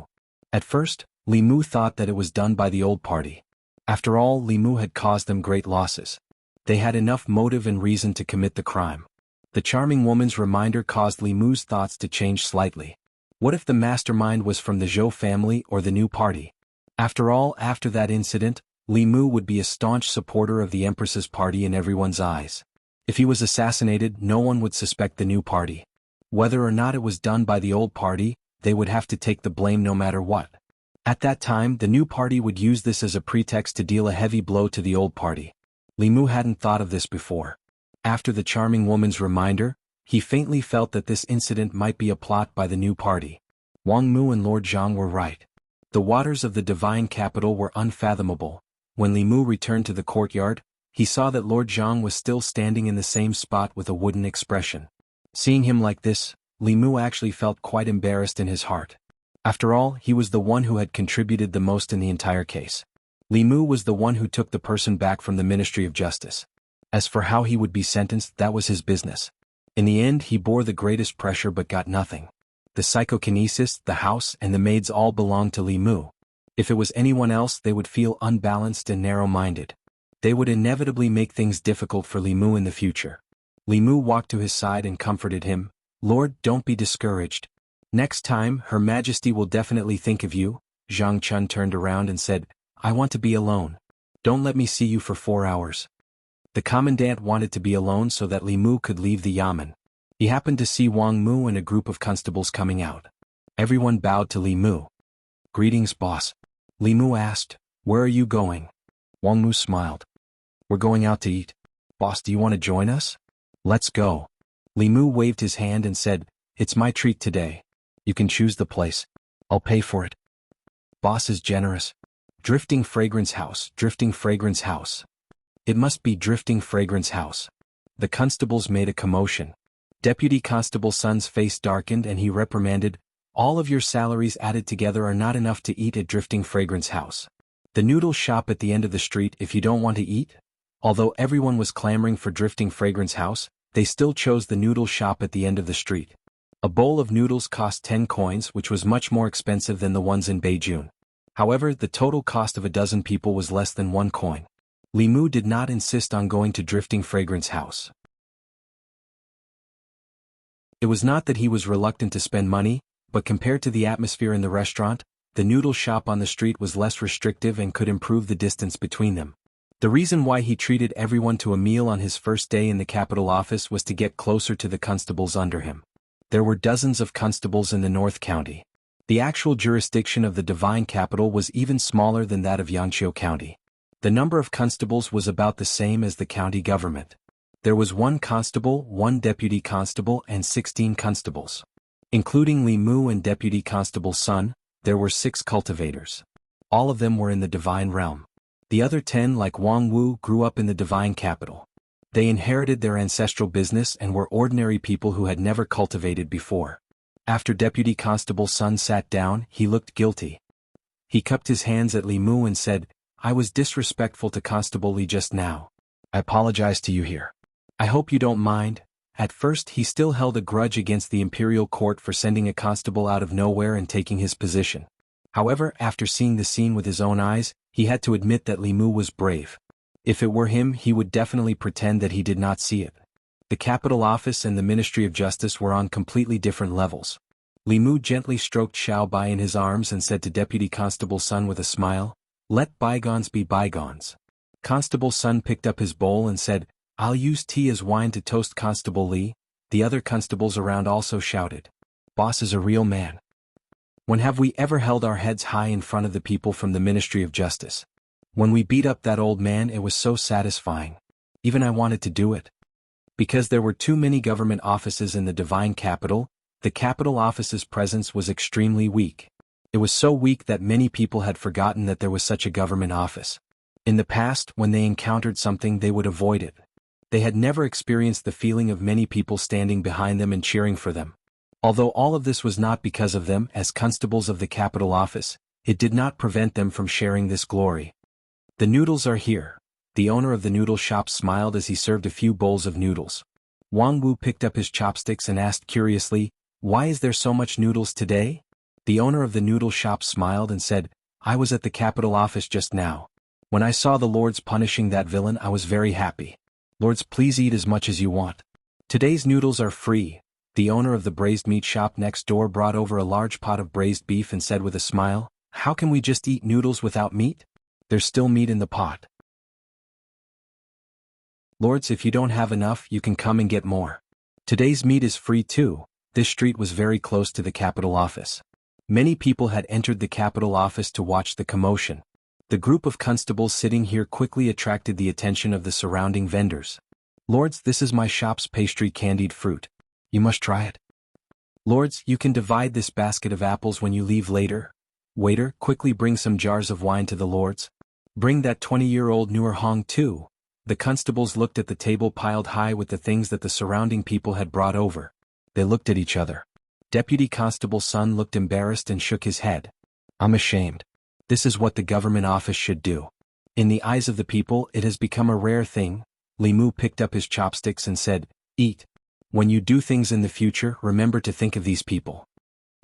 At first, Li Mu thought that it was done by the old party. After all, Li Mu had caused them great losses. They had enough motive and reason to commit the crime. The charming woman's reminder caused Li Mu's thoughts to change slightly. What if the mastermind was from the Zhou family or the new party? After all, after that incident, Li Mu would be a staunch supporter of the Empress's party in everyone's eyes. If he was assassinated, no one would suspect the new party. Whether or not it was done by the old party, they would have to take the blame no matter what. At that time, the new party would use this as a pretext to deal a heavy blow to the old party. Li Mu hadn't thought of this before. After the charming woman's reminder, he faintly felt that this incident might be a plot by the new party. Wang Mu and Lord Zhang were right. The waters of the divine capital were unfathomable. When Li Mu returned to the courtyard, he saw that Lord Zhang was still standing in the same spot with a wooden expression. Seeing him like this, Li Mu actually felt quite embarrassed in his heart. After all, he was the one who had contributed the most in the entire case. Li Mu was the one who took the person back from the Ministry of Justice. As for how he would be sentenced, that was his business. In the end, he bore the greatest pressure but got nothing. The psychokinesis, the house, and the maids all belonged to Li Mu. If it was anyone else, they would feel unbalanced and narrow-minded. They would inevitably make things difficult for Li Mu in the future. Li Mu walked to his side and comforted him. "Lord, don't be discouraged. Next time, Her Majesty will definitely think of you." Zhang Chun turned around and said, "I want to be alone. Don't let me see you for 4 hours." The commandant wanted to be alone so that Li Mu could leave the yamen. He happened to see Wang Mu and a group of constables coming out. Everyone bowed to Li Mu. "Greetings, boss." Li Mu asked, "Where are you going?" Wang Mu smiled. "We're going out to eat. Boss, do you want to join us?" "Let's go." Li Mu waved his hand and said, "It's my treat today. You can choose the place. I'll pay for it." Boss is generous. Drifting Fragrance House, Drifting Fragrance House. It must be Drifting Fragrance House. The constables made a commotion. Deputy Constable Sun's face darkened and he reprimanded, "All of your salaries added together are not enough to eat at Drifting Fragrance House. The noodle shop at the end of the street if you don't want to eat?" Although everyone was clamoring for Drifting Fragrance House, they still chose the noodle shop at the end of the street. A bowl of noodles cost 10 coins, which was much more expensive than the ones in Beijing. However, the total cost of a dozen people was less than 1 coin. Li Mu did not insist on going to Drifting Fragrance House. It was not that he was reluctant to spend money, but compared to the atmosphere in the restaurant, the noodle shop on the street was less restrictive and could improve the distance between them. The reason why he treated everyone to a meal on his first day in the capital office was to get closer to the constables under him. There were dozens of constables in the North County. The actual jurisdiction of the Divine Capital was even smaller than that of Yangqiu County. The number of constables was about the same as the county government. There was 1 constable, 1 deputy constable and 16 constables. Including Li Mu and Deputy Constable Sun, there were 6 cultivators. All of them were in the Divine Realm. The other 10, like Wang Wu, grew up in the Divine Capital. They inherited their ancestral business and were ordinary people who had never cultivated before. After Deputy Constable Sun sat down, he looked guilty. He cupped his hands at Li Mu and said, "I was disrespectful to Constable Li just now. I apologize to you here. I hope you don't mind." At first he still held a grudge against the imperial court for sending a constable out of nowhere and taking his position. However, after seeing the scene with his own eyes, he had to admit that Li Mu was brave. If it were him, he would definitely pretend that he did not see it. The capital office and the Ministry of Justice were on completely different levels. Li Mu gently stroked Xiao Bai in his arms and said to Deputy Constable Sun with a smile, "Let bygones be bygones." Constable Sun picked up his bowl and said, "I'll use tea as wine to toast Constable Li." The other constables around also shouted, "Boss is a real man." When have we ever held our heads high in front of the people from the Ministry of Justice? When we beat up that old man, it was so satisfying. Even I wanted to do it. Because there were too many government offices in the Divine Capital, the capital office's presence was extremely weak. It was so weak that many people had forgotten that there was such a government office. In the past, when they encountered something, they would avoid it. They had never experienced the feeling of many people standing behind them and cheering for them. Although all of this was not because of them as constables of the capital office, it did not prevent them from sharing this glory. "The noodles are here." The owner of the noodle shop smiled as he served a few bowls of noodles. Wang Wu picked up his chopsticks and asked curiously, "Why is there so much noodles today?" The owner of the noodle shop smiled and said, "I was at the capital office just now. When I saw the lords punishing that villain, I was very happy. Lords, please eat as much as you want. Today's noodles are free. The owner of the braised meat shop next door brought over a large pot of braised beef and said with a smile, "How can we just eat noodles without meat? There's still meat in the pot. Lords, if you don't have enough, you can come and get more. Today's meat is free too." This street was very close to the capital office. Many people had entered the capital office to watch the commotion. The group of constables sitting here quickly attracted the attention of the surrounding vendors. "Lords, this is my shop's pastry candied fruit. You must try it. Lords, you can divide this basket of apples when you leave later. Waiter, quickly bring some jars of wine to the lords. Bring that 20-year-old newer Hong too." The constables looked at the table piled high with the things that the surrounding people had brought over. They looked at each other. Deputy Constable's son looked embarrassed and shook his head. "I'm ashamed. This is what the government office should do." In the eyes of the people, it has become a rare thing. Li Mu picked up his chopsticks and said, "Eat. When you do things in the future, remember to think of these people."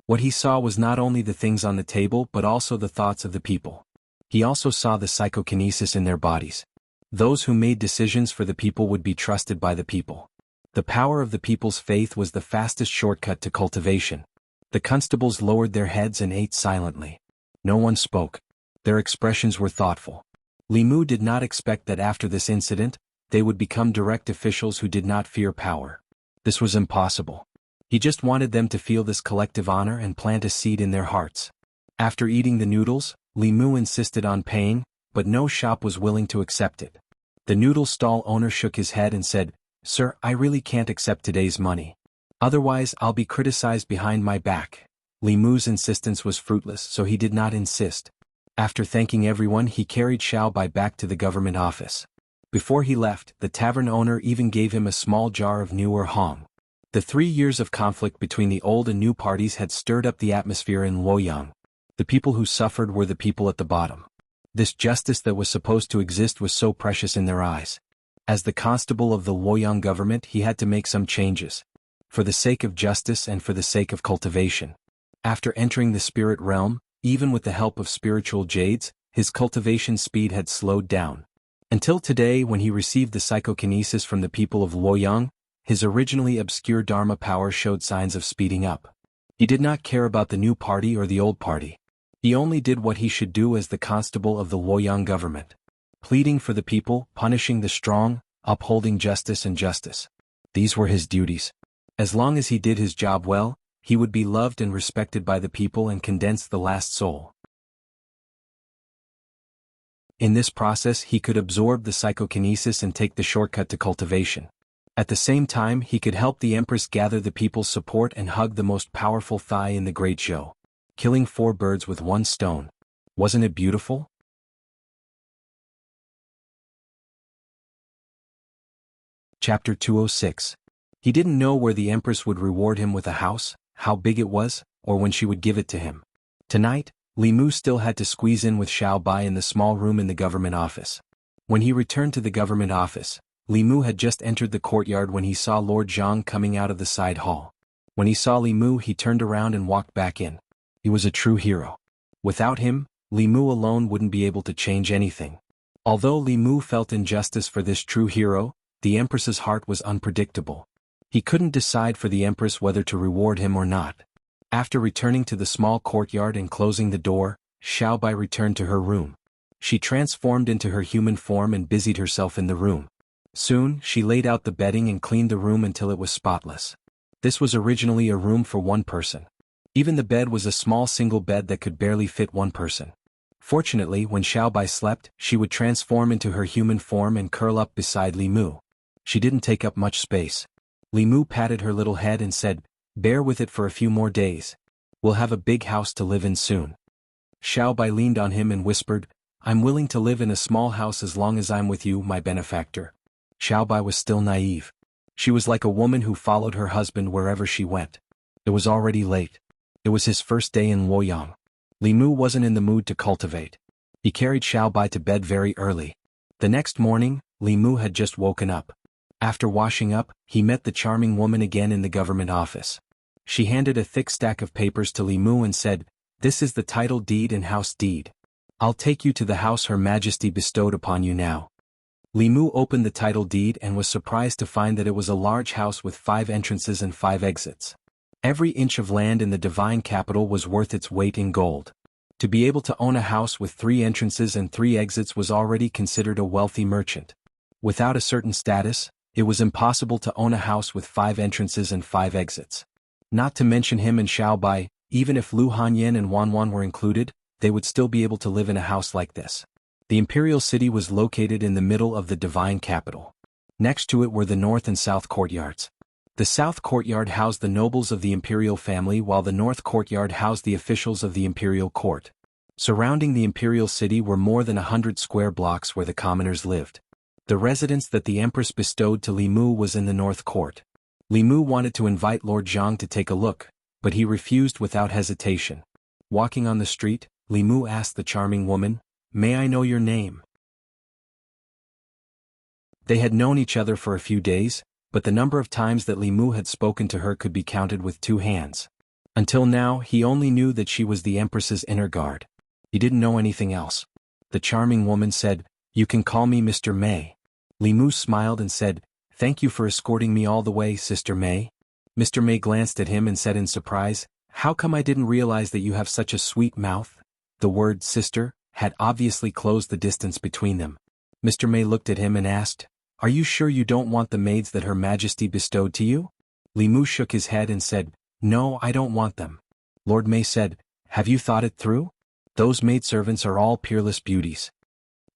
What he saw was not only the things on the table but also the thoughts of the people. He also saw the psychokinesis in their bodies. Those who made decisions for the people would be trusted by the people. The power of the people's faith was the fastest shortcut to cultivation. The constables lowered their heads and ate silently. No one spoke. Their expressions were thoughtful. Li Mu did not expect that after this incident, they would become direct officials who did not fear power. This was impossible. He just wanted them to feel this collective honor and plant a seed in their hearts. After eating the noodles, Li Mu insisted on paying, but no shop was willing to accept it. The noodle stall owner shook his head and said, "Sir, I really can't accept today's money. Otherwise I'll be criticized behind my back." Li Mu's insistence was fruitless, so he did not insist. After thanking everyone, he carried Xiao Bai back to the government office. Before he left, the tavern owner even gave him a small jar of newer Hong. The 3 years of conflict between the old and new parties had stirred up the atmosphere in Luoyang. The people who suffered were the people at the bottom. This justice that was supposed to exist was so precious in their eyes. As the constable of the Luoyang government, he had to make some changes. For the sake of justice and for the sake of cultivation. After entering the spirit realm, even with the help of spiritual jades, his cultivation speed had slowed down. Until today, when he received the psychokinesis from the people of Luoyang, his originally obscure Dharma power showed signs of speeding up. He did not care about the new party or the old party. He only did what he should do as the constable of the Luoyang government. Pleading for the people, punishing the strong, upholding justice and justice. These were his duties. As long as he did his job well, he would be loved and respected by the people and condense the last soul. In this process, he could absorb the psychokinesis and take the shortcut to cultivation. At the same time, he could help the Empress gather the people's support and hug the most powerful thigh in the Great Zhou. Killing 4 birds with 1 stone. Wasn't it beautiful? Chapter 206. He didn't know where the Empress would reward him with a house, how big it was, or when she would give it to him. Tonight, Li Mu still had to squeeze in with Xiao Bai in the small room in the government office. When he returned to the government office, Li Mu had just entered the courtyard when he saw Lord Zhang coming out of the side hall. When he saw Li Mu, he turned around and walked back in. He was a true hero. Without him, Li Mu alone wouldn't be able to change anything. Although Li Mu felt injustice for this true hero, the Empress's heart was unpredictable. He couldn't decide for the Empress whether to reward him or not. After returning to the small courtyard and closing the door, Xiao Bai returned to her room. She transformed into her human form and busied herself in the room. Soon, she laid out the bedding and cleaned the room until it was spotless. This was originally a room for 1 person. Even the bed was a small single bed that could barely fit 1 person. Fortunately, when Xiao Bai slept, she would transform into her human form and curl up beside Li Mu. She didn't take up much space. Li Mu patted her little head and said, "Bear with it for a few more days. We'll have a big house to live in soon." Xiao Bai leaned on him and whispered, "I'm willing to live in a small house as long as I'm with you, my benefactor." Xiao Bai was still naive. She was like a woman who followed her husband wherever she went. It was already late. It was his first day in Luoyang. Li Mu wasn't in the mood to cultivate. He carried Xiao Bai to bed very early. The next morning, Li Mu had just woken up. After washing up, he met the charming woman again in the government office. She handed a thick stack of papers to Li Mu and said, "This is the title deed and house deed. I'll take you to the house Her Majesty bestowed upon you now." Li Mu opened the title deed and was surprised to find that it was a large house with 5 entrances and 5 exits. Every inch of land in the divine capital was worth its weight in gold. To be able to own a house with 3 entrances and 3 exits was already considered a wealthy merchant. Without a certain status, it was impossible to own a house with 5 entrances and 5 exits. Not to mention him and Xiaobai, even if Lu Hanyan and Wanwan were included, they would still be able to live in a house like this. The imperial city was located in the middle of the divine capital. Next to it were the north and south courtyards. The south courtyard housed the nobles of the imperial family while the north courtyard housed the officials of the imperial court. Surrounding the imperial city were more than 100 square blocks where the commoners lived. The residence that the empress bestowed to Li Mu was in the north court. Li Mu wanted to invite Lord Zhang to take a look, but he refused without hesitation. Walking on the street, Li Mu asked the charming woman, "May I know your name?" They had known each other for a few days, but the number of times that Li Mu had spoken to her could be counted with 2 hands. Until now, he only knew that she was the Empress's inner guard. He didn't know anything else. The charming woman said, "You can call me Mr. Mei." Li Mu smiled and said, "Thank you for escorting me all the way, Sister Mei." Mr. Mei glanced at him and said in surprise, "How come I didn't realize that you have such a sweet mouth?" The word sister had obviously closed the distance between them. Mr. Mei looked at him and asked, "Are you sure you don't want the maids that Her Majesty bestowed to you?" Li Mu shook his head and said, "No, I don't want them." Lord Mei said, "Have you thought it through? Those maidservants are all peerless beauties."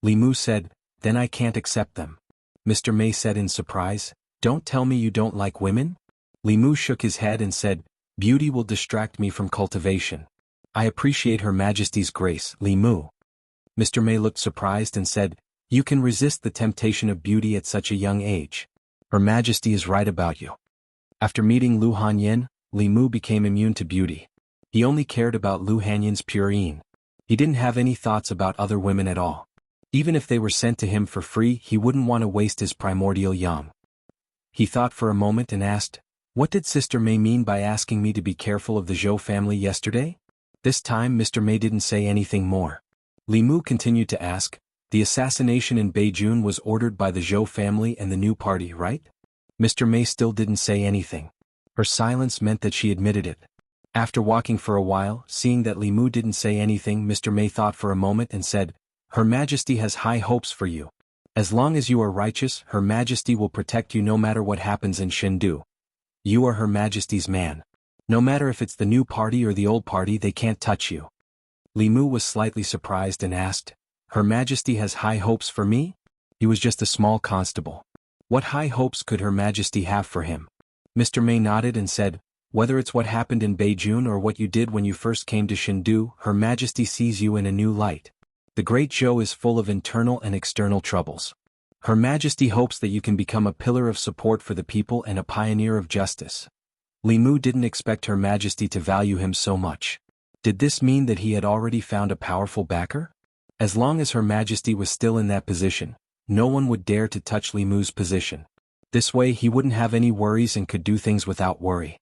Li Mu said, "Then I can't accept them." Mr. Mei said in surprise, "Don't tell me you don't like women?" Li Mu shook his head and said, "Beauty will distract me from cultivation. I appreciate Her Majesty's grace, Li Mu." Mr. Mei looked surprised and said, "You can resist the temptation of beauty at such a young age. Her Majesty is right about you." After meeting Lu Hanyan, Li Mu became immune to beauty. He only cared about Lu Hanyan's purine. He didn't have any thoughts about other women at all. Even if they were sent to him for free, he wouldn't want to waste his primordial yang. He thought for a moment and asked, "What did Sister Mei mean by asking me to be careful of the Zhou family yesterday?" This time Mr. Mei didn't say anything more. Li Mu continued to ask, "The assassination in Beijing was ordered by the Zhou family and the new party, right?" Mr. Mei still didn't say anything. Her silence meant that she admitted it. After walking for a while, seeing that Li Mu didn't say anything, Mr. Mei thought for a moment and said, "Her Majesty has high hopes for you. As long as you are righteous, Her Majesty will protect you no matter what happens in Shendu. You are Her Majesty's man. No matter if it's the new party or the old party, they can't touch you." Li Mu was slightly surprised and asked, "Her Majesty has high hopes for me?" He was just a small constable. What high hopes could Her Majesty have for him? Mr. Mei nodded and said, "Whether it's what happened in Beijing or what you did when you first came to Shendu, Her Majesty sees you in a new light. The Great Zhou is full of internal and external troubles. Her Majesty hopes that you can become a pillar of support for the people and a pioneer of justice." Li Mu didn't expect Her Majesty to value him so much. Did this mean that he had already found a powerful backer? As long as Her Majesty was still in that position, no one would dare to touch Li Mu's position. This way he wouldn't have any worries and could do things without worry.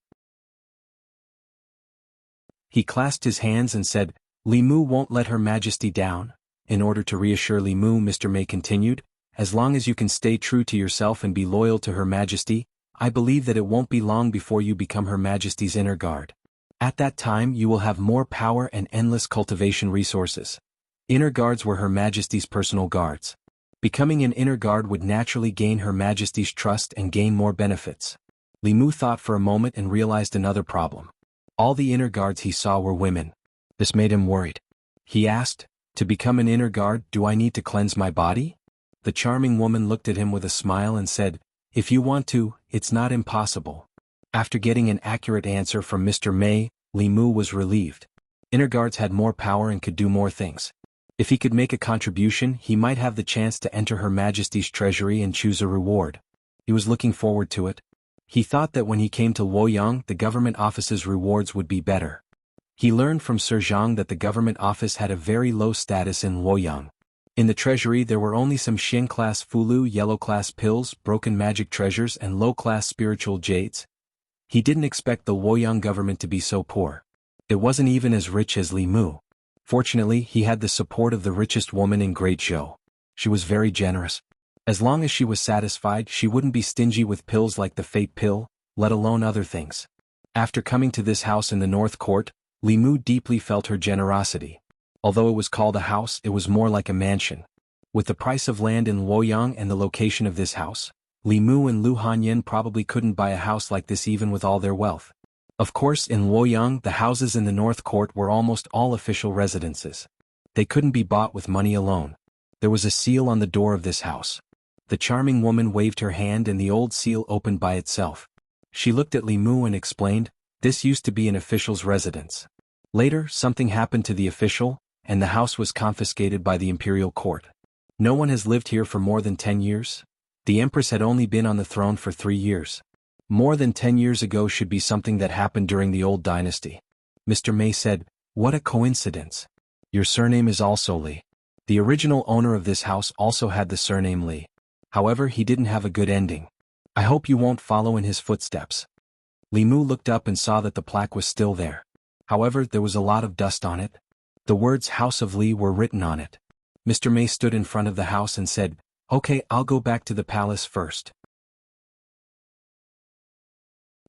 He clasped his hands and said, "Li Mu won't let Her Majesty down." In order to reassure Li Mu, Mr. Mei continued, "As long as you can stay true to yourself and be loyal to Her Majesty, I believe that it won't be long before you become Her Majesty's inner guard. At that time you will have more power and endless cultivation resources." Inner guards were Her Majesty's personal guards. Becoming an inner guard would naturally gain Her Majesty's trust and gain more benefits. Li Mu thought for a moment and realized another problem. All the inner guards he saw were women. This made him worried. He asked, "To become an inner guard, do I need to cleanse my body?" The charming woman looked at him with a smile and said, "If you want to, it's not impossible." After getting an accurate answer from Mr. Mei, Li Mu was relieved. Inner guards had more power and could do more things. If he could make a contribution, he might have the chance to enter Her Majesty's treasury and choose a reward. He was looking forward to it. He thought that when he came to Luoyang, the government office's rewards would be better. He learned from Sir Zhang that the government office had a very low status in Luoyang. In the treasury there were only some Xin-class Fulu yellow-class pills, broken magic treasures and low-class spiritual jades. He didn't expect the Luoyang government to be so poor. It wasn't even as rich as Li Mu. Fortunately, he had the support of the richest woman in Great Zhou. She was very generous. As long as she was satisfied, she wouldn't be stingy with pills like the fate pill, let alone other things. After coming to this house in the North Court, Li Mu deeply felt her generosity. Although it was called a house, it was more like a mansion. With the price of land in Luoyang and the location of this house, Li Mu and Lu Hanyin probably couldn't buy a house like this even with all their wealth. Of course, in Luoyang, the houses in the North Court were almost all official residences. They couldn't be bought with money alone. There was a seal on the door of this house. The charming woman waved her hand and the old seal opened by itself. She looked at Li Mu and explained, "This used to be an official's residence. Later, something happened to the official, and the house was confiscated by the imperial court. No one has lived here for more than 10 years. The empress had only been on the throne for 3 years. More than 10 years ago should be something that happened during the old dynasty." Mr. May said, "What a coincidence. Your surname is also Li." The original owner of this house also had the surname Li. However, he didn't have a good ending. "I hope you won't follow in his footsteps." Li Mu looked up and saw that the plaque was still there. However, there was a lot of dust on it. The words House of Li were written on it. Mr. May stood in front of the house and said, "Okay, I'll go back to the palace first.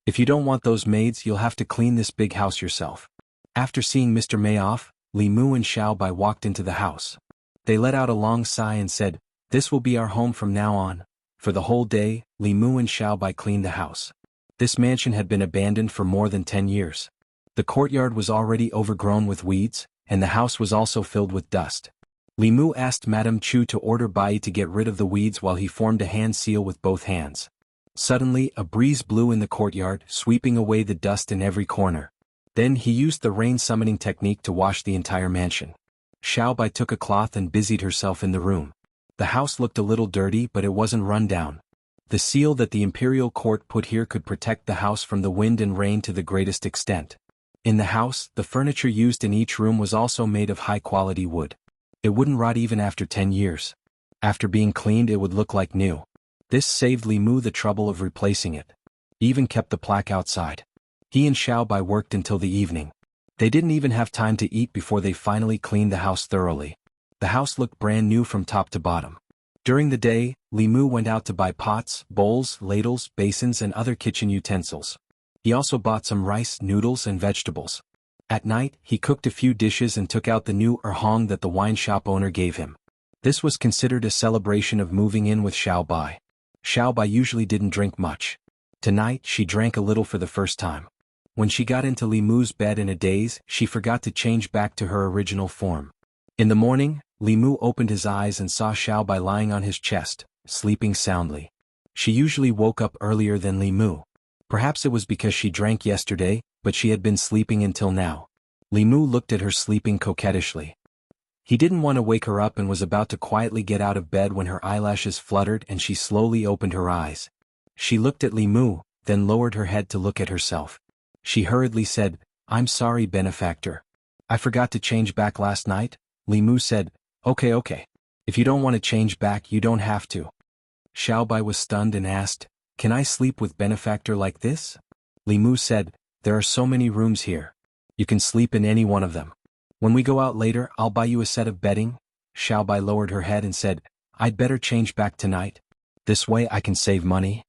If you don't want those maids, you'll have to clean this big house yourself." After seeing Mr. May off, Li Mu and Xiao Bai walked into the house. They let out a long sigh and said, "This will be our home from now on." For the whole day, Li Mu and Xiao Bai cleaned the house. This mansion had been abandoned for more than 10 years. The courtyard was already overgrown with weeds, and the house was also filled with dust. Li Mu asked Madame Chu to order Bai to get rid of the weeds while he formed a hand seal with both hands. Suddenly, a breeze blew in the courtyard, sweeping away the dust in every corner. Then he used the rain-summoning technique to wash the entire mansion. Xiao Bai took a cloth and busied herself in the room. The house looked a little dirty, but it wasn't run down. The seal that the imperial court put here could protect the house from the wind and rain to the greatest extent. In the house, the furniture used in each room was also made of high-quality wood. It wouldn't rot even after 10 years. After being cleaned, it would look like new. This saved Li Mu the trouble of replacing it. He even kept the plaque outside. He and Xiao Bai worked until the evening. They didn't even have time to eat before they finally cleaned the house thoroughly. The house looked brand new from top to bottom. During the day, Li Mu went out to buy pots, bowls, ladles, basins and other kitchen utensils. He also bought some rice, noodles and vegetables. At night, he cooked a few dishes and took out the new erhong that the wine shop owner gave him. This was considered a celebration of moving in with Xiao Bai. Xiao Bai usually didn't drink much. Tonight, she drank a little for the first time. When she got into Li Mu's bed in a daze, she forgot to change back to her original form. In the morning, Li Mu opened his eyes and saw Xiao Bai lying on his chest, sleeping soundly. She usually woke up earlier than Li Mu. Perhaps it was because she drank yesterday, but she had been sleeping until now. Li Mu looked at her sleeping coquettishly. He didn't want to wake her up and was about to quietly get out of bed when her eyelashes fluttered and she slowly opened her eyes. She looked at Li Mu, then lowered her head to look at herself. She hurriedly said, "I'm sorry, benefactor. I forgot to change back last night." Li Mu said, Okay. If you don't want to change back, you don't have to." Xiao Bai was stunned and asked, "Can I sleep with benefactor like this?" Li Mu said, "There are so many rooms here. You can sleep in any one of them. When we go out later, I'll buy you a set of bedding." Xiao Bai lowered her head and said, "I'd better change back tonight. This way I can save money."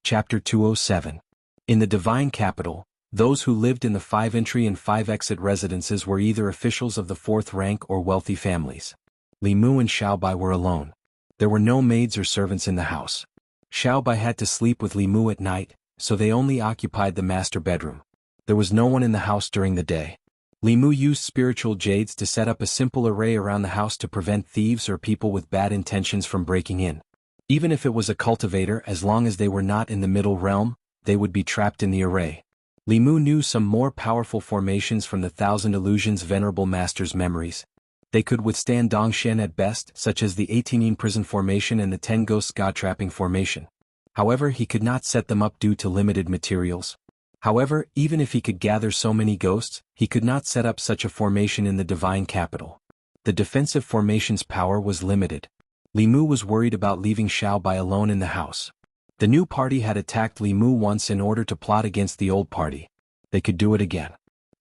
Chapter 207. In the divine capital, those who lived in the 5-entry and 5-exit residences were either officials of the 4th rank or wealthy families. Li Mu and Xiao Bai were alone. There were no maids or servants in the house. Xiao Bai had to sleep with Li Mu at night, so they only occupied the master bedroom. There was no one in the house during the day. Li Mu used spiritual jades to set up a simple array around the house to prevent thieves or people with bad intentions from breaking in. Even if it was a cultivator, as long as they were not in the middle realm, they would be trapped in the array. Li Mu knew some more powerful formations from the 1,000 Illusions Venerable Master's memories. They could withstand Dongshen at best, such as the 18 Prison Formation and the 10 Ghosts God-Trapping Formation. However, he could not set them up due to limited materials. However, even if he could gather so many ghosts, he could not set up such a formation in the divine capital. The defensive formation's power was limited. Li Mu was worried about leaving Xiao Bai alone in the house. The new party had attacked Li Mu once in order to plot against the old party. They could do it again.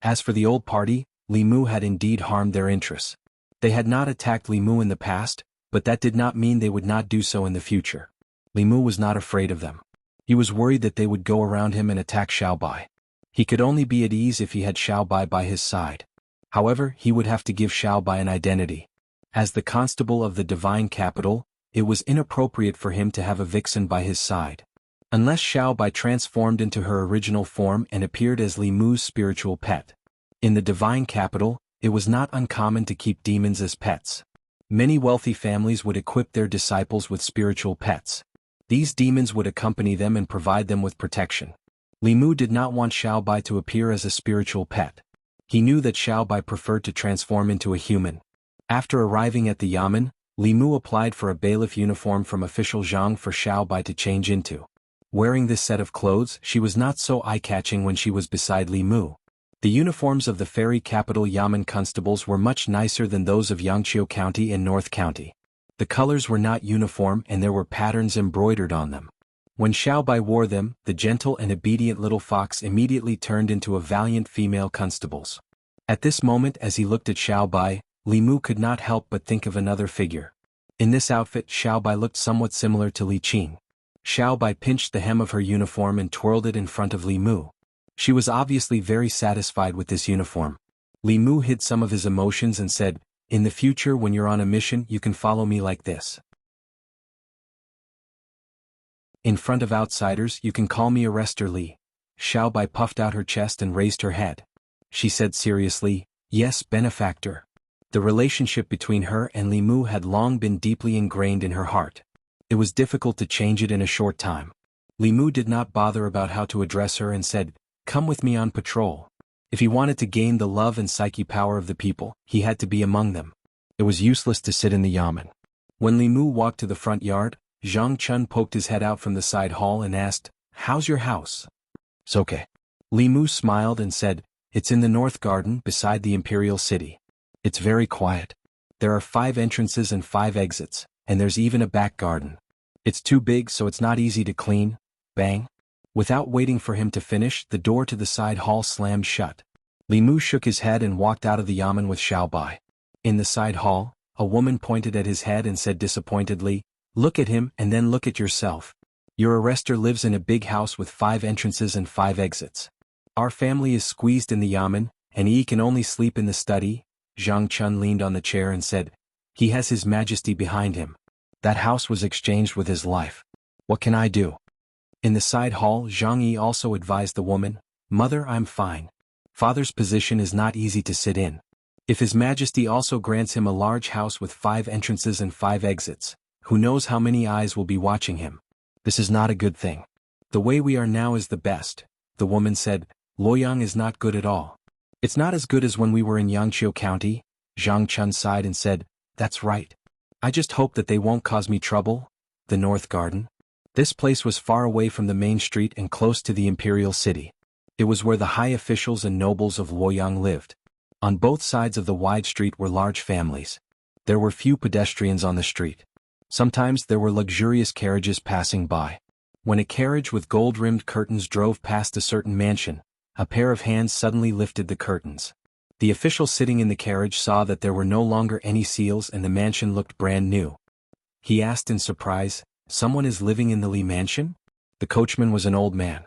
As for the old party, Li Mu had indeed harmed their interests. They had not attacked Li Mu in the past, but that did not mean they would not do so in the future. Li Mu was not afraid of them. He was worried that they would go around him and attack Xiaobai. He could only be at ease if he had Xiaobai by his side. However, he would have to give Xiaobai an identity. As the constable of the divine capital, it was inappropriate for him to have a vixen by his side. Unless Xiaobai transformed into her original form and appeared as Li Mu's spiritual pet. In the divine capital, it was not uncommon to keep demons as pets. Many wealthy families would equip their disciples with spiritual pets. These demons would accompany them and provide them with protection. Li Mu did not want Xiaobai to appear as a spiritual pet. He knew that Xiaobai preferred to transform into a human. After arriving at the yamen, Li Mu applied for a bailiff uniform from official Zhang for Xiaobai to change into. Wearing this set of clothes, she was not so eye-catching when she was beside Li Mu. The uniforms of the fairy capital yamen constables were much nicer than those of Yangqiu County and North County. The colors were not uniform and there were patterns embroidered on them. When Xiaobai wore them, the gentle and obedient little fox immediately turned into a valiant female constables. At this moment, as he looked at Xiaobai, Li Mu could not help but think of another figure. In this outfit, Xiaobai looked somewhat similar to Li Qing. Xiaobai pinched the hem of her uniform and twirled it in front of Li Mu. She was obviously very satisfied with this uniform. Li Mu hid some of his emotions and said, "In the future when you're on a mission you can follow me like this. In front of outsiders you can call me Arrestor Li." Xiaobai puffed out her chest and raised her head. She said seriously, "Yes, benefactor." The relationship between her and Li Mu had long been deeply ingrained in her heart. It was difficult to change it in a short time. Li Mu did not bother about how to address her and said, "Come with me on patrol." If he wanted to gain the love and psyche power of the people, he had to be among them. It was useless to sit in the yamen. When Li Mu walked to the front yard, Zhang Chun poked his head out from the side hall and asked, "How's your house?" "It's okay." Li Mu smiled and said, "It's in the north garden beside the imperial city. It's very quiet. There are 5 entrances and 5 exits, and there's even a back garden. It's too big so it's not easy to clean." Bang. Without waiting for him to finish, the door to the side hall slammed shut. Li Mu shook his head and walked out of the yamen with Xiaobai. In the side hall, a woman pointed at his head and said disappointedly, "Look at him and then look at yourself. Your arrestor lives in a big house with 5 entrances and 5 exits. Our family is squeezed in the yamen, and he can only sleep in the study." Zhang Chun leaned on the chair and said, "He has His Majesty behind him. That house was exchanged with his life. What can I do?" In the side hall, Zhang Yi also advised the woman, "Mother, I'm fine. Father's position is not easy to sit in. If His Majesty also grants him a large house with 5 entrances and 5 exits, who knows how many eyes will be watching him? This is not a good thing. The way we are now is the best." The woman said, "Luoyang is not good at all. It's not as good as when we were in Yangqiu County." Zhang Chun sighed and said, "That's right. I just hope that they won't cause me trouble." The North Garden. This place was far away from the main street and close to the imperial city. It was where the high officials and nobles of Luoyang lived. On both sides of the wide street were large families. There were few pedestrians on the street. Sometimes there were luxurious carriages passing by. When a carriage with gold-rimmed curtains drove past a certain mansion, a pair of hands suddenly lifted the curtains. The official sitting in the carriage saw that there were no longer any seals and the mansion looked brand new. He asked in surprise, "Someone is living in the Li mansion?" The coachman was an old man.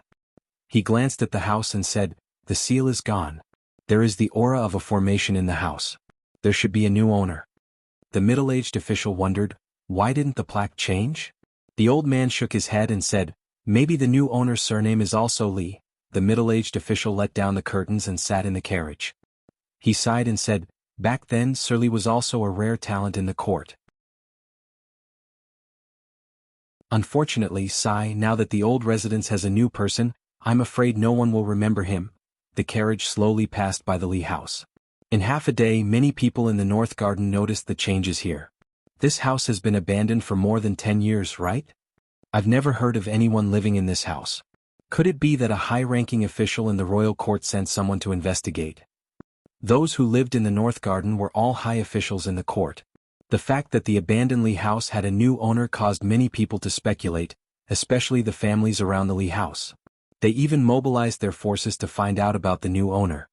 He glanced at the house and said, "The seal is gone. There is the aura of a formation in the house. There should be a new owner." The middle-aged official wondered, why didn't the plaque change? The old man shook his head and said, "Maybe the new owner's surname is also Li." The middle-aged official let down the curtains and sat in the carriage. He sighed and said, "Back then Sir Li was also a rare talent in the court. Unfortunately, now that the old residence has a new person, I'm afraid no one will remember him." The carriage slowly passed by the Li house. In half a day many people in the North Garden noticed the changes here. "This house has been abandoned for more than 10 years, right? I've never heard of anyone living in this house. Could it be that a high-ranking official in the royal court sent someone to investigate?" Those who lived in the North Garden were all high officials in the court. The fact that the abandoned Li house had a new owner caused many people to speculate, especially the families around the Li house. They even mobilized their forces to find out about the new owner.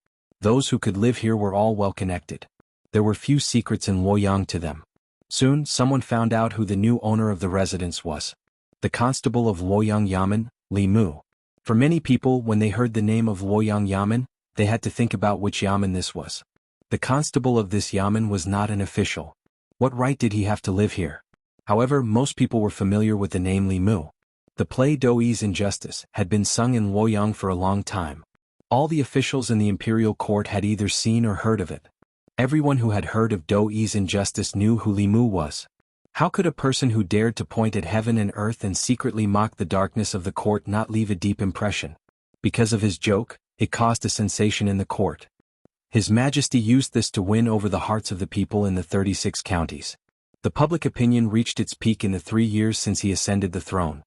Those who could live here were all well connected. There were few secrets in Luoyang to them. Soon, someone found out who the new owner of the residence was. The constable of Luoyang Yamen, Li Mu. For many people, when they heard the name of Luoyang Yamen, they had to think about which yamen this was. The constable of this yamen was not an official. What right did he have to live here? However, most people were familiar with the name Li Mu. The play Douyi's Injustice had been sung in Luoyang for a long time. All the officials in the imperial court had either seen or heard of it. Everyone who had heard of Douyi's Injustice knew who Li Mu was. How could a person who dared to point at heaven and earth and secretly mock the darkness of the court not leave a deep impression? Because of his joke, it caused a sensation in the court. His Majesty used this to win over the hearts of the people in the 36 counties. The public opinion reached its peak in the 3 years since he ascended the throne.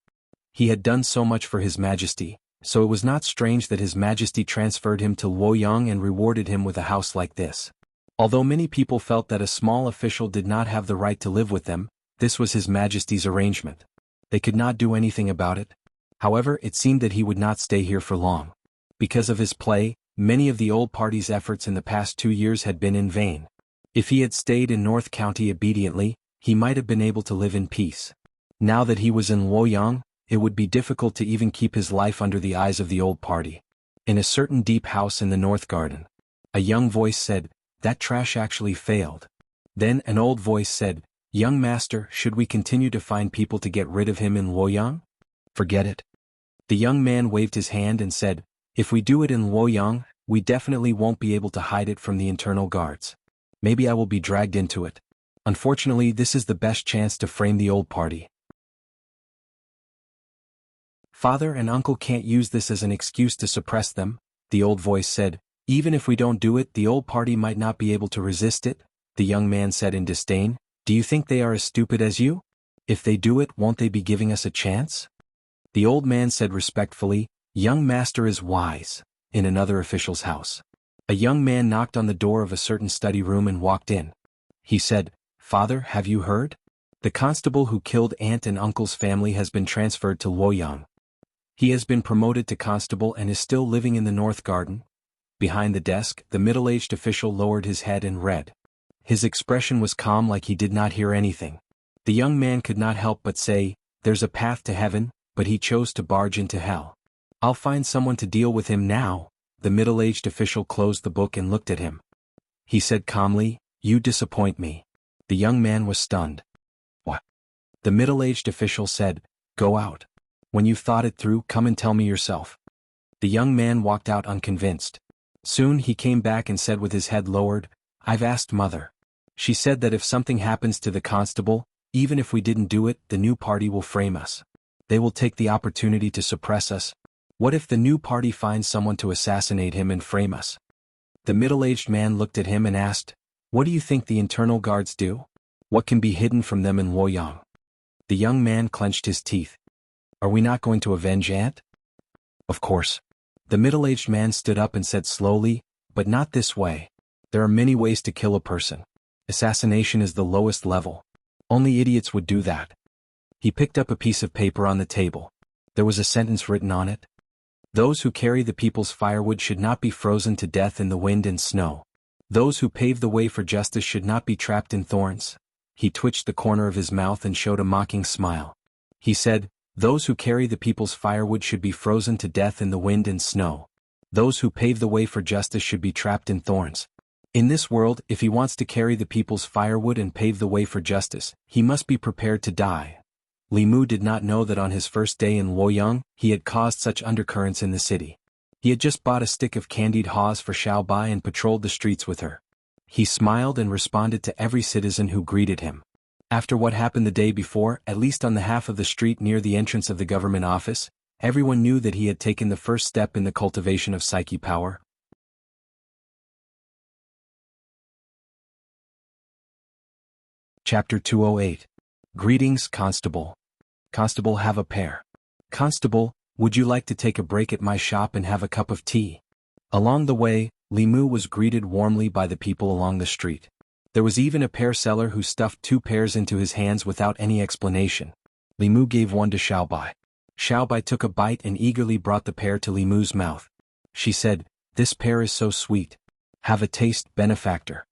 He had done so much for His Majesty, so it was not strange that His Majesty transferred him to Luoyang and rewarded him with a house like this. Although many people felt that a small official did not have the right to live with them, this was His Majesty's arrangement. They could not do anything about it. However, it seemed that he would not stay here for long. Because of his play, many of the old party's efforts in the past 2 years had been in vain. If he had stayed in North County obediently, he might have been able to live in peace. Now that he was in Luoyang, it would be difficult to even keep his life under the eyes of the old party. In a certain deep house in the North Garden, a young voice said, "That trash actually failed." Then an old voice said, "Young master, should we continue to find people to get rid of him in Luoyang? Forget it." The young man waved his hand and said, "If we do it in Luoyang, we definitely won't be able to hide it from the internal guards. Maybe I will be dragged into it. Unfortunately, this is the best chance to frame the old party. Father and uncle can't use this as an excuse to suppress them," the old voice said. "Even if we don't do it, the old party might not be able to resist it," the young man said in disdain. "Do you think they are as stupid as you? If they do it, won't they be giving us a chance?" The old man said respectfully, "Young master is wise." In another official's house, a young man knocked on the door of a certain study room and walked in. He said, "Father, have you heard? The constable who killed aunt and uncle's family has been transferred to Luoyang. He has been promoted to constable and is still living in the North Garden." Behind the desk, the middle-aged official lowered his head and read. His expression was calm, like he did not hear anything. The young man could not help but say, "There's a path to heaven, but he chose to barge into hell. I'll find someone to deal with him now." The middle-aged official closed the book and looked at him. He said calmly, "You disappoint me." The young man was stunned. "What?" The middle-aged official said, "Go out. When you've thought it through, come and tell me yourself." The young man walked out unconvinced. Soon he came back and said with his head lowered, "I've asked Mother. She said that if something happens to the constable, even if we didn't do it, the new party will frame us. They will take the opportunity to suppress us. What if the new party finds someone to assassinate him and frame us?" The middle-aged man looked at him and asked, "What do you think the internal guards do? What can be hidden from them in Luoyang?" The young man clenched his teeth. "Are we not going to avenge Aunt?" "Of course." The middle-aged man stood up and said slowly, "But not this way. There are many ways to kill a person. Assassination is the lowest level. Only idiots would do that." He picked up a piece of paper on the table. There was a sentence written on it. "Those who carry the people's firewood should not be frozen to death in the wind and snow. Those who pave the way for justice should not be trapped in thorns." He twitched the corner of his mouth and showed a mocking smile. He said, "Those who carry the people's firewood should be frozen to death in the wind and snow. Those who pave the way for justice should be trapped in thorns." In this world, if he wants to carry the people's firewood and pave the way for justice, he must be prepared to die. Li Mu did not know that on his first day in Luoyang, he had caused such undercurrents in the city. He had just bought a stick of candied haws for Xiao Bai and patrolled the streets with her. He smiled and responded to every citizen who greeted him. After what happened the day before, at least on the half of the street near the entrance of the government office, everyone knew that he had taken the first step in the cultivation of psyche power. Chapter 208. Greetings, Constable. Constable, have a pair. Constable, would you like to take a break at my shop and have a cup of tea? Along the way, Li Mu was greeted warmly by the people along the street. There was even a pear seller who stuffed 2 pears into his hands without any explanation. Li Mu gave one to Xiao Bai. Xiao Bai took a bite and eagerly brought the pear to Li Mu's mouth. She said, "This pear is so sweet. Have a taste, benefactor.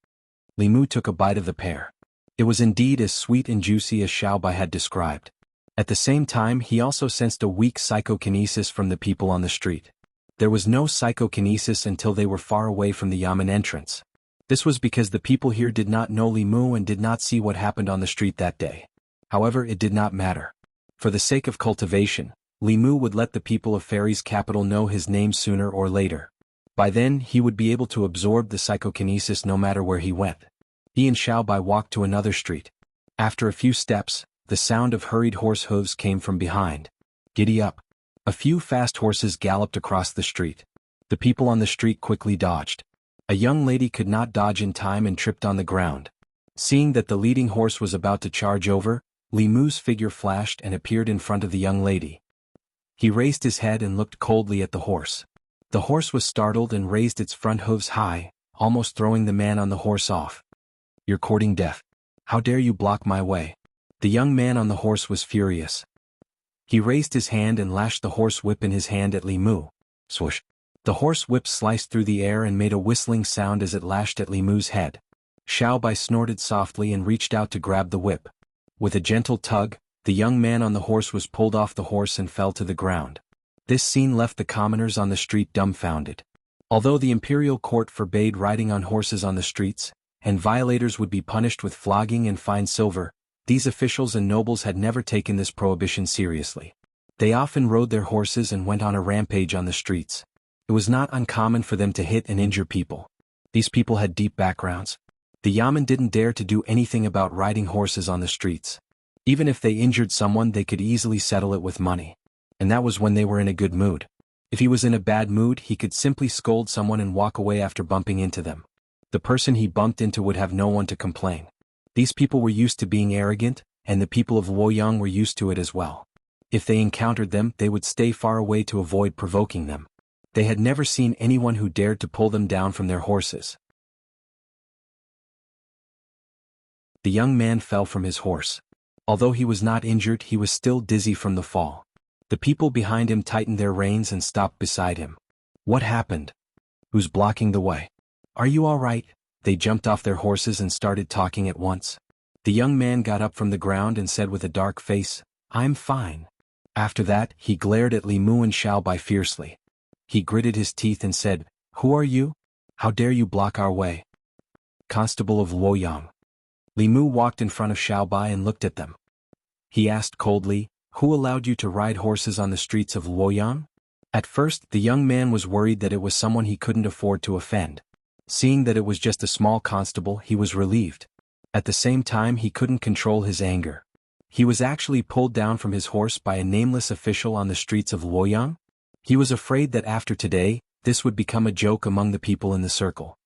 Li Mu took a bite of the pear. It was indeed as sweet and juicy as Xiaobai had described. At the same time, he also sensed a weak psychokinesis from the people on the street. There was no psychokinesis until they were far away from the yamen entrance. This was because the people here did not know Li Mu and did not see what happened on the street that day. However, it did not matter. For the sake of cultivation, Li Mu would let the people of Fairy's capital know his name sooner or later. By then, he would be able to absorb the psychokinesis no matter where he went. He and Xiaobai walked to another street. After a few steps, the sound of hurried horse hooves came from behind. Giddy up. A few fast horses galloped across the street. The people on the street quickly dodged. A young lady could not dodge in time and tripped on the ground. Seeing that the leading horse was about to charge over, Li Mu's figure flashed and appeared in front of the young lady. He raised his head and looked coldly at the horse. The horse was startled and raised its front hooves high, almost throwing the man on the horse off. You're courting death. How dare you block my way? The young man on the horse was furious. He raised his hand and lashed the horse whip in his hand at Li Mu. Swoosh. The horse whip sliced through the air and made a whistling sound as it lashed at Li Mu's head. Xiaobai snorted softly and reached out to grab the whip. With a gentle tug, the young man on the horse was pulled off the horse and fell to the ground. This scene left the commoners on the street dumbfounded. Although the imperial court forbade riding on horses on the streets, and violators would be punished with flogging and fine silver, these officials and nobles had never taken this prohibition seriously. They often rode their horses and went on a rampage on the streets. It was not uncommon for them to hit and injure people. These people had deep backgrounds. The yamen didn't dare to do anything about riding horses on the streets. Even if they injured someone, they could easily settle it with money. And that was when they were in a good mood. If he was in a bad mood, he could simply scold someone and walk away after bumping into them. The person he bumped into would have no one to complain. These people were used to being arrogant, and the people of Luoyang were used to it as well. If they encountered them, they would stay far away to avoid provoking them. They had never seen anyone who dared to pull them down from their horses. The young man fell from his horse. Although he was not injured, he was still dizzy from the fall. The people behind him tightened their reins and stopped beside him. What happened? Who's blocking the way? Are you all right? They jumped off their horses and started talking at once. The young man got up from the ground and said with a dark face, I'm fine. After that, he glared at Li Mu and Xiaobai fiercely. He gritted his teeth and said, Who are you? How dare you block our way? Constable of Luoyang. Li Mu walked in front of Xiaobai and looked at them. He asked coldly, Who allowed you to ride horses on the streets of Luoyang? At first, the young man was worried that it was someone he couldn't afford to offend. Seeing that it was just a small constable, he was relieved. At the same time, he couldn't control his anger. He was actually pulled down from his horse by a nameless official on the streets of Luoyang. He was afraid that after today, this would become a joke among the people in the circle.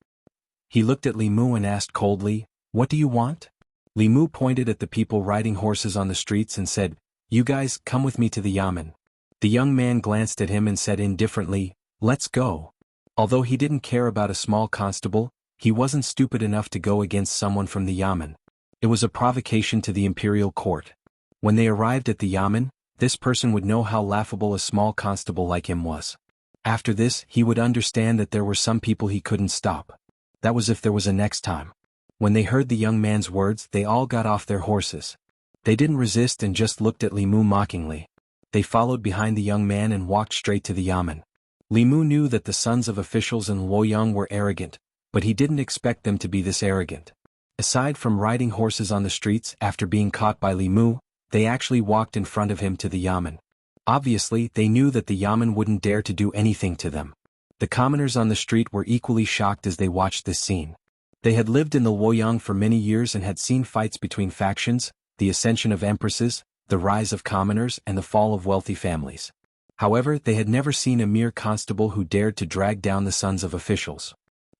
He looked at Li Mu and asked coldly, What do you want? Li Mu pointed at the people riding horses on the streets and said, You guys, come with me to the yamen. The young man glanced at him and said indifferently, Let's go. Although he didn't care about a small constable, he wasn't stupid enough to go against someone from the yamen. It was a provocation to the imperial court. When they arrived at the yamen, this person would know how laughable a small constable like him was. After this, he would understand that there were some people he couldn't stop. That was if there was a next time. When they heard the young man's words, they all got off their horses. They didn't resist and just looked at Li Mu mockingly. They followed behind the young man and walked straight to the yamen. Li Mu knew that the sons of officials in Luoyang were arrogant, but he didn't expect them to be this arrogant. Aside from riding horses on the streets after being caught by Li Mu, they actually walked in front of him to the yamen. Obviously, they knew that the yamen wouldn't dare to do anything to them. The commoners on the street were equally shocked as they watched this scene. They had lived in the Luoyang for many years and had seen fights between factions, the ascension of empresses, the rise of commoners, and the fall of wealthy families. However, they had never seen a mere constable who dared to drag down the sons of officials.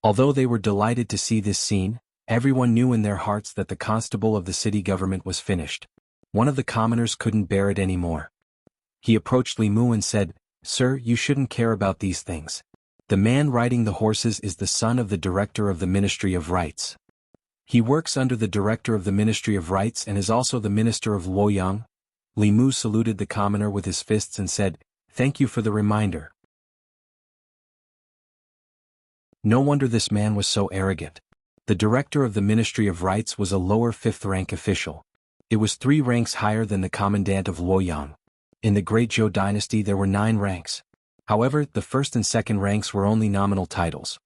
Although they were delighted to see this scene, everyone knew in their hearts that the constable of the city government was finished. One of the commoners couldn't bear it anymore. He approached Li Mu and said, Sir, you shouldn't care about these things. The man riding the horses is the son of the director of the Ministry of Rights. He works under the director of the Ministry of Rights and is also the minister of Luoyang. Li Mu saluted the commoner with his fists and said, Thank you for the reminder. No wonder this man was so arrogant. The director of the Ministry of Rites was a lower 5th rank official. It was 3 ranks higher than the commandant of Luoyang. In the Great Zhou dynasty there were 9 ranks. However, the 1st and 2nd ranks were only nominal titles.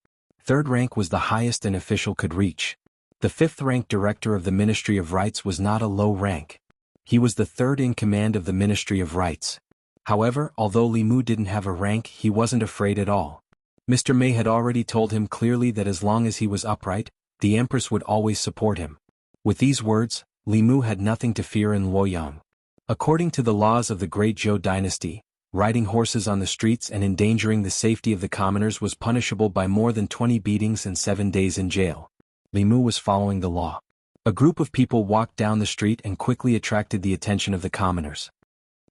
3rd rank was the highest an official could reach. The 5th rank director of the Ministry of Rites was not a low rank. He was the 3rd in command of the Ministry of Rites. However, although Li Mu didn't have a rank, he wasn't afraid at all. Mr. Mei had already told him clearly that as long as he was upright, the Empress would always support him. With these words, Li Mu had nothing to fear in Luoyang. According to the laws of the Great Zhou dynasty, riding horses on the streets and endangering the safety of the commoners was punishable by more than 20 beatings and 7 days in jail. Li Mu was following the law. A group of people walked down the street and quickly attracted the attention of the commoners.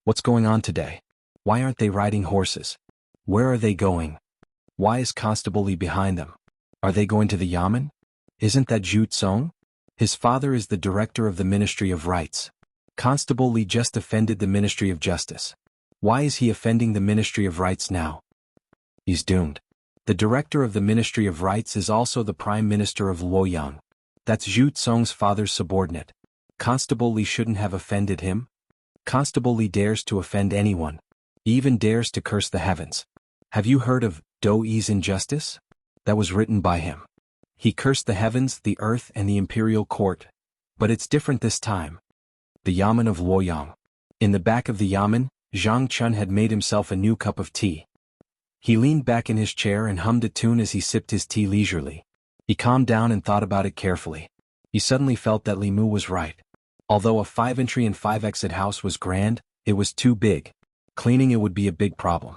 What's going on today? Why aren't they riding horses? Where are they going? Why is Constable Li behind them? Are they going to the Yamen? Isn't that Zhu Tsong? His father is the director of the Ministry of Rites. Constable Li just offended the Ministry of Justice. Why is he offending the Ministry of Rites now? He's doomed. The director of the Ministry of Rites is also the Prime Minister of Luoyang. That's Zhu Tsong's father's subordinate. Constable Li shouldn't have offended him. Constable Li dares to offend anyone. He even dares to curse the heavens. Have you heard of Do Yi's injustice? That was written by him. He cursed the heavens, the earth, and the imperial court. But it's different this time. The Yamen of Luoyang. In the back of the Yamen, Zhang Chun had made himself a new cup of tea. He leaned back in his chair and hummed a tune as he sipped his tea leisurely. He calmed down and thought about it carefully. He suddenly felt that Li Mu was right. Although a 5-entry and 5-exit house was grand, it was too big. Cleaning it would be a big problem.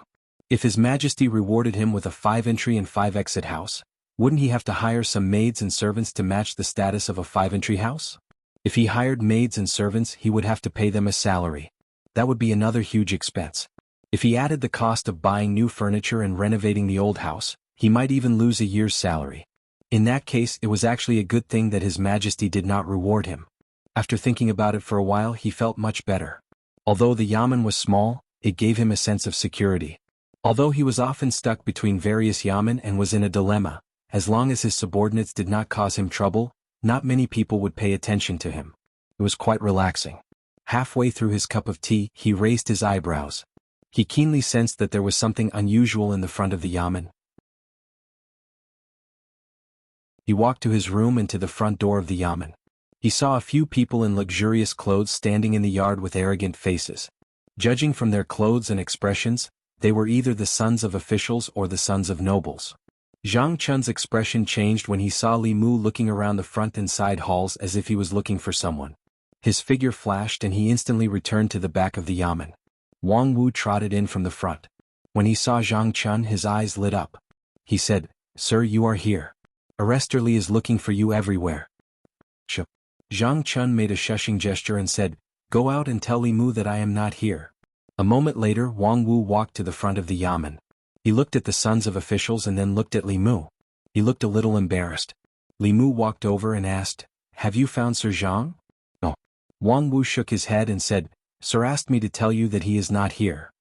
If His Majesty rewarded him with a 5-entry and 5-exit house, wouldn't he have to hire some maids and servants to match the status of a 5-entry house? If he hired maids and servants, he would have to pay them a salary. That would be another huge expense. If he added the cost of buying new furniture and renovating the old house, he might even lose a year's salary. In that case, it was actually a good thing that His Majesty did not reward him. After thinking about it for a while, he felt much better. Although the Yamen was small, it gave him a sense of security. Although he was often stuck between various Yamen and was in a dilemma, as long as his subordinates did not cause him trouble, not many people would pay attention to him. It was quite relaxing. Halfway through his cup of tea, he raised his eyebrows. He keenly sensed that there was something unusual in the front of the Yamen. He walked to his room and to the front door of the Yamen. He saw a few people in luxurious clothes standing in the yard with arrogant faces. Judging from their clothes and expressions, they were either the sons of officials or the sons of nobles. Zhang Chun's expression changed when he saw Li Mu looking around the front and side halls as if he was looking for someone. His figure flashed and he instantly returned to the back of the Yamen. Wang Wu trotted in from the front. When he saw Zhang Chun, his eyes lit up. He said, "Sir, you are here. Arrestor Li is looking for you everywhere." Zhang Chun made a shushing gesture and said, "Go out and tell Li Mu that I am not here." A moment later, Wang Wu walked to the front of the Yamen. He looked at the sons of officials and then looked at Li Mu. He looked a little embarrassed. Li Mu walked over and asked, "Have you found Sir Zhang?" "No." Wang Wu shook his head and said, "Sir asked me to tell you that he is not here."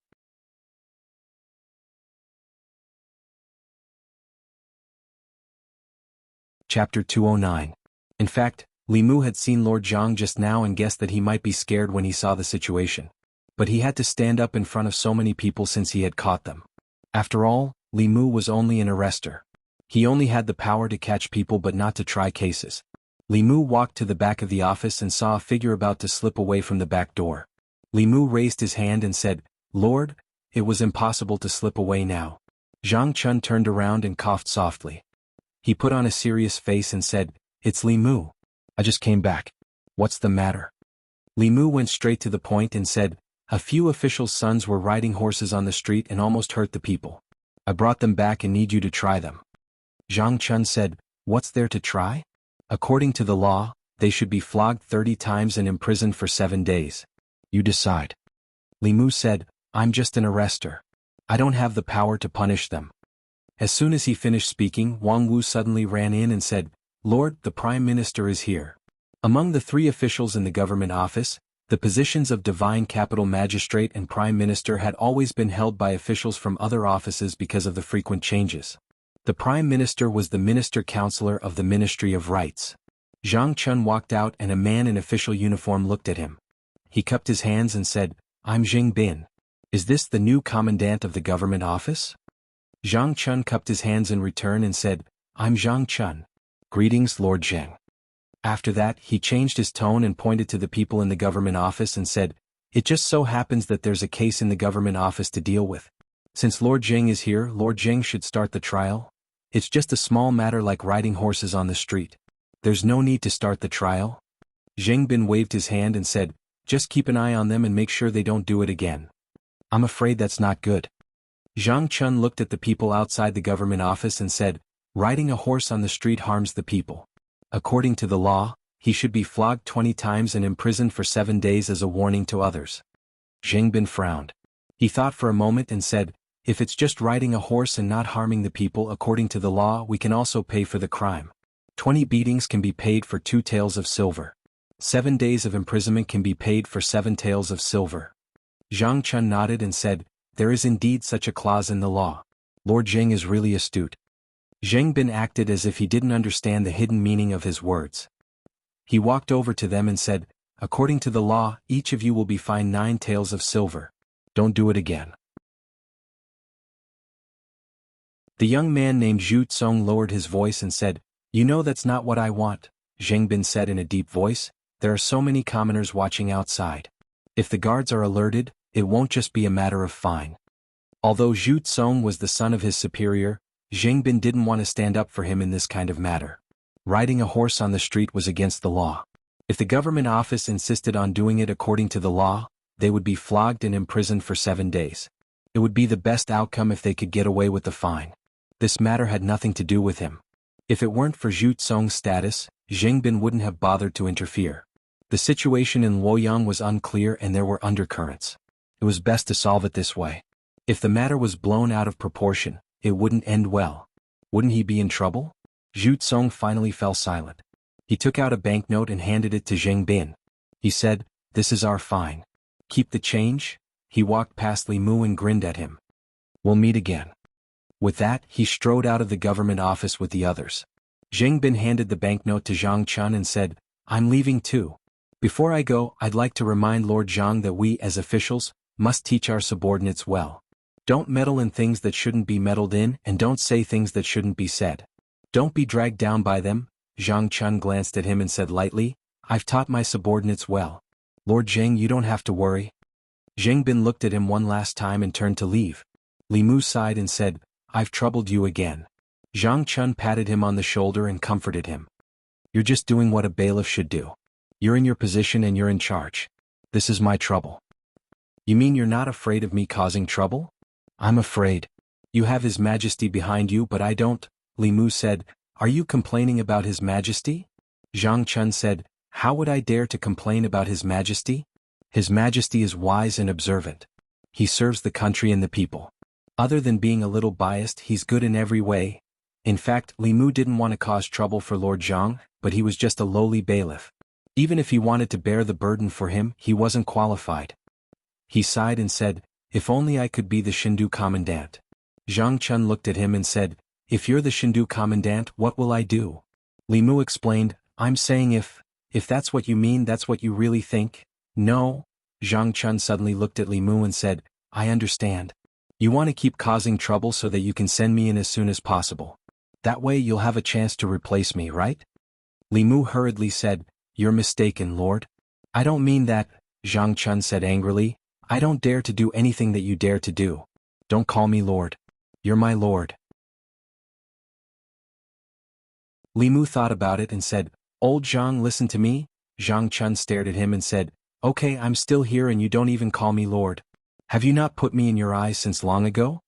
Chapter 209. In fact, Li Mu had seen Lord Zhang just now and guessed that he might be scared when he saw the situation. But he had to stand up in front of so many people since he had caught them. After all, Li Mu was only an arrestor. He only had the power to catch people but not to try cases. Li Mu walked to the back of the office and saw a figure about to slip away from the back door. Li Mu raised his hand and said, "Lord, it was impossible to slip away now." Zhang Chun turned around and coughed softly. He put on a serious face and said, "It's Li Mu. I just came back. What's the matter?" Li Mu went straight to the point and said, "A few officials' sons were riding horses on the street and almost hurt the people. I brought them back and need you to try them." Zhang Chun said, "What's there to try?" "According to the law, they should be flogged 30 times and imprisoned for 7 days. You decide." Li Mu said, "I'm just an arrestor. I don't have the power to punish them." As soon as he finished speaking, Wang Wu suddenly ran in and said, "Lord, the Prime Minister is here." Among the 3 officials in the government office, the positions of Divine Capital Magistrate and Prime Minister had always been held by officials from other offices because of the frequent changes. The Prime Minister was the Minister Counselor of the Ministry of Rights. Zhang Chun walked out and a man in official uniform looked at him. He cupped his hands and said, "I'm Jing Bin. Is this the new commandant of the government office?" Zhang Chun cupped his hands in return and said, "I'm Zhang Chun. Greetings, Lord Zheng." After that, he changed his tone and pointed to the people in the government office and said, "It just so happens that there's a case in the government office to deal with. Since Lord Zheng is here, Lord Zheng should start the trial. It's just a small matter like riding horses on the street. There's no need to start the trial." Zheng Bin waved his hand and said, "Just keep an eye on them and make sure they don't do it again." "I'm afraid that's not good." Zhang Chun looked at the people outside the government office and said, "Riding a horse on the street harms the people. According to the law, he should be flogged 20 times and imprisoned for 7 days as a warning to others." Zheng Bin frowned. He thought for a moment and said, "If it's just riding a horse and not harming the people according to the law, we can also pay for the crime. 20 beatings can be paid for 2 taels of silver. 7 days of imprisonment can be paid for 7 taels of silver." Zhang Chun nodded and said, "There is indeed such a clause in the law. Lord Zheng is really astute." Zheng Bin acted as if he didn't understand the hidden meaning of his words. He walked over to them and said, "According to the law, each of you will be fined 9 taels of silver. Don't do it again." The young man named Zhu Tsong lowered his voice and said, "You know that's not what I want," Zheng Bin said in a deep voice. "There are so many commoners watching outside. If the guards are alerted, it won't just be a matter of fine." Although Zhu Tsong was the son of his superior, Zheng Bin didn't want to stand up for him in this kind of matter. Riding a horse on the street was against the law. If the government office insisted on doing it according to the law, they would be flogged and imprisoned for 7 days. It would be the best outcome if they could get away with the fine. This matter had nothing to do with him. If it weren't for Zhu Tsong's status, Zheng Bin wouldn't have bothered to interfere. The situation in Luoyang was unclear and there were undercurrents. It was best to solve it this way. If the matter was blown out of proportion, it wouldn't end well. Wouldn't he be in trouble? Zhu Tsong finally fell silent. He took out a banknote and handed it to Zheng Bin. He said, "This is our fine. Keep the change." He walked past Li Mu and grinned at him. "We'll meet again." With that, he strode out of the government office with the others. Zheng Bin handed the banknote to Zhang Chun and said, "I'm leaving too. Before I go, I'd like to remind Lord Zhang that we, as officials, must teach our subordinates well. Don't meddle in things that shouldn't be meddled in and don't say things that shouldn't be said. Don't be dragged down by them." Zhang Chun glanced at him and said lightly, "I've taught my subordinates well. Lord Zheng, you don't have to worry." Zheng Bin looked at him one last time and turned to leave. Li Mu sighed and said, "I've troubled you again." Zhang Chun patted him on the shoulder and comforted him. "You're just doing what a bailiff should do. You're in your position and you're in charge. This is my trouble." "You mean you're not afraid of me causing trouble?" "I'm afraid. You have His Majesty behind you but I don't," Li Mu said. "Are you complaining about His Majesty?" Zhang Chun said, "How would I dare to complain about His Majesty? His Majesty is wise and observant. He serves the country and the people. Other than being a little biased, he's good in every way." In fact, Li Mu didn't want to cause trouble for Lord Zhang, but he was just a lowly bailiff. Even if he wanted to bear the burden for him, he wasn't qualified. He sighed and said, "If only I could be the Shindu commandant." Zhang Chun looked at him and said, "If you're the Shindu commandant, what will I do?" Li Mu explained, "I'm saying if that's what you mean, that's what you really think." "No." Zhang Chun suddenly looked at Li Mu and said, "I understand. You want to keep causing trouble so that you can send me in as soon as possible. That way you'll have a chance to replace me, right?" Li Mu hurriedly said, "You're mistaken, Lord. I don't mean that," Zhang Chun said angrily. "I don't dare to do anything that you dare to do. Don't call me Lord. You're my Lord." Li Mu thought about it and said, "Old Zhang, listen to me." Zhang Chun stared at him and said, "Okay, I'm still here and you don't even call me Lord. Have you not put me in your eyes since long ago?"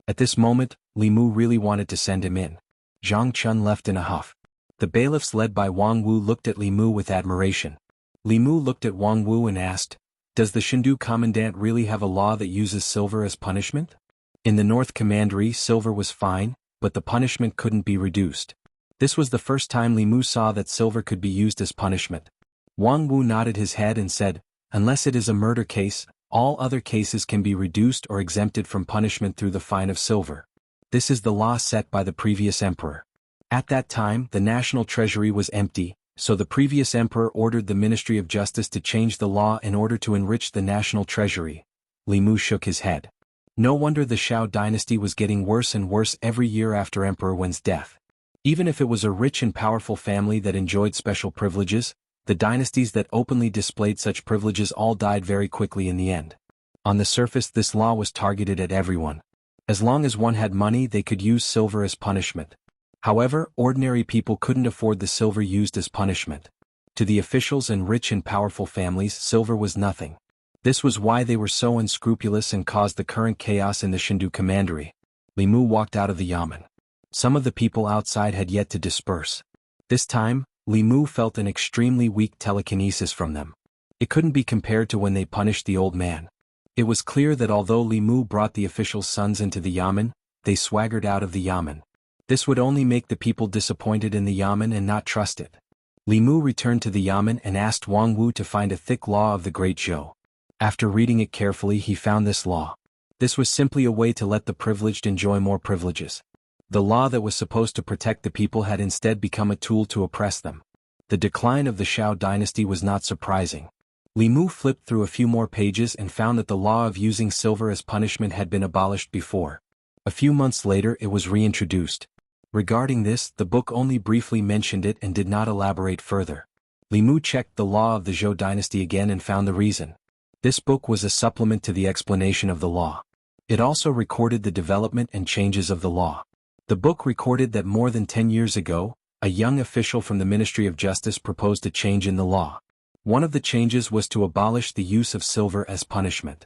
At this moment, Li Mu really wanted to send him in. Zhang Chun left in a huff. The bailiffs led by Wang Wu looked at Li Mu with admiration. Li Mu looked at Wang Wu and asked, "Does the Shindu commandant really have a law that uses silver as punishment?" In the North Commandery, silver was fine, but the punishment couldn't be reduced. This was the first time Li Mu saw that silver could be used as punishment. Wang Wu nodded his head and said, "Unless it is a murder case, all other cases can be reduced or exempted from punishment through the fine of silver." This is the law set by the previous emperor. At that time, the national treasury was empty, so the previous emperor ordered the Ministry of Justice to change the law in order to enrich the national treasury. Li Mu shook his head. No wonder the Shao dynasty was getting worse and worse every year after Emperor Wen's death. Even if it was a rich and powerful family that enjoyed special privileges, the dynasties that openly displayed such privileges all died very quickly in the end. On the surface, this law was targeted at everyone. As long as one had money, they could use silver as punishment. However, ordinary people couldn't afford the silver used as punishment. To the officials and rich and powerful families, silver was nothing. This was why they were so unscrupulous and caused the current chaos in the Shindu commandery. Li Mu walked out of the yamen. Some of the people outside had yet to disperse. This time, Li Mu felt an extremely weak telekinesis from them. It couldn't be compared to when they punished the old man. It was clear that although Li Mu brought the officials' sons into the yamen, they swaggered out of the yamen. This would only make the people disappointed in the yamen and not trust it. Li Mu returned to the yamen and asked Wang Wu to find a thick law of the Great Zhou. After reading it carefully, he found this law. This was simply a way to let the privileged enjoy more privileges. The law that was supposed to protect the people had instead become a tool to oppress them. The decline of the Shao dynasty was not surprising. Li Mu flipped through a few more pages and found that the law of using silver as punishment had been abolished before. A few months later it was reintroduced. Regarding this, the book only briefly mentioned it and did not elaborate further. Li Mu checked the law of the Zhou dynasty again and found the reason. This book was a supplement to the explanation of the law. It also recorded the development and changes of the law. The book recorded that more than 10 years ago, a young official from the Ministry of Justice proposed a change in the law. One of the changes was to abolish the use of silver as punishment.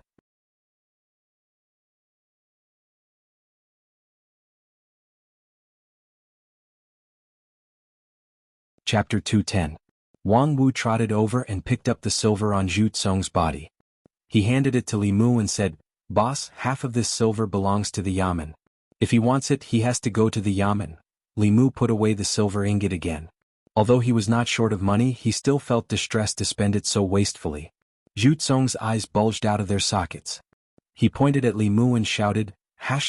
Chapter 210. Wang Wu trotted over and picked up the silver on Zhu Tsong's body. He handed it to Li Mu and said, "Boss, half of this silver belongs to the yamen. If he wants it, he has to go to the yamen." Li Mu put away the silver ingot again. Although he was not short of money, he still felt distressed to spend it so wastefully. Zhu Tsong's eyes bulged out of their sockets. He pointed at Li Mu and shouted, **@**.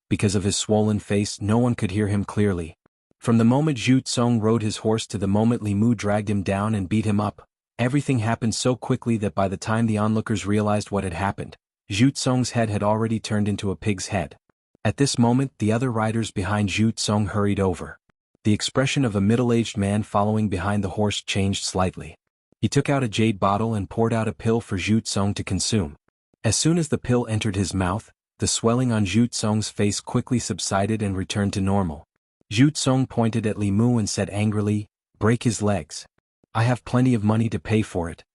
Because of his swollen face, no one could hear him clearly. From the moment Zhu Tsong rode his horse to the moment Li Mu dragged him down and beat him up, everything happened so quickly that by the time the onlookers realized what had happened, Zhu Tsong's head had already turned into a pig's head. At this moment, the other riders behind Zhu Tsong hurried over. The expression of a middle-aged man following behind the horse changed slightly. He took out a jade bottle and poured out a pill for Zhu Tsong to consume. As soon as the pill entered his mouth, the swelling on Zhu Tsong's face quickly subsided and returned to normal. Zhu Tsong pointed at Li Mu and said angrily, "Break his legs. I have plenty of money to pay for it."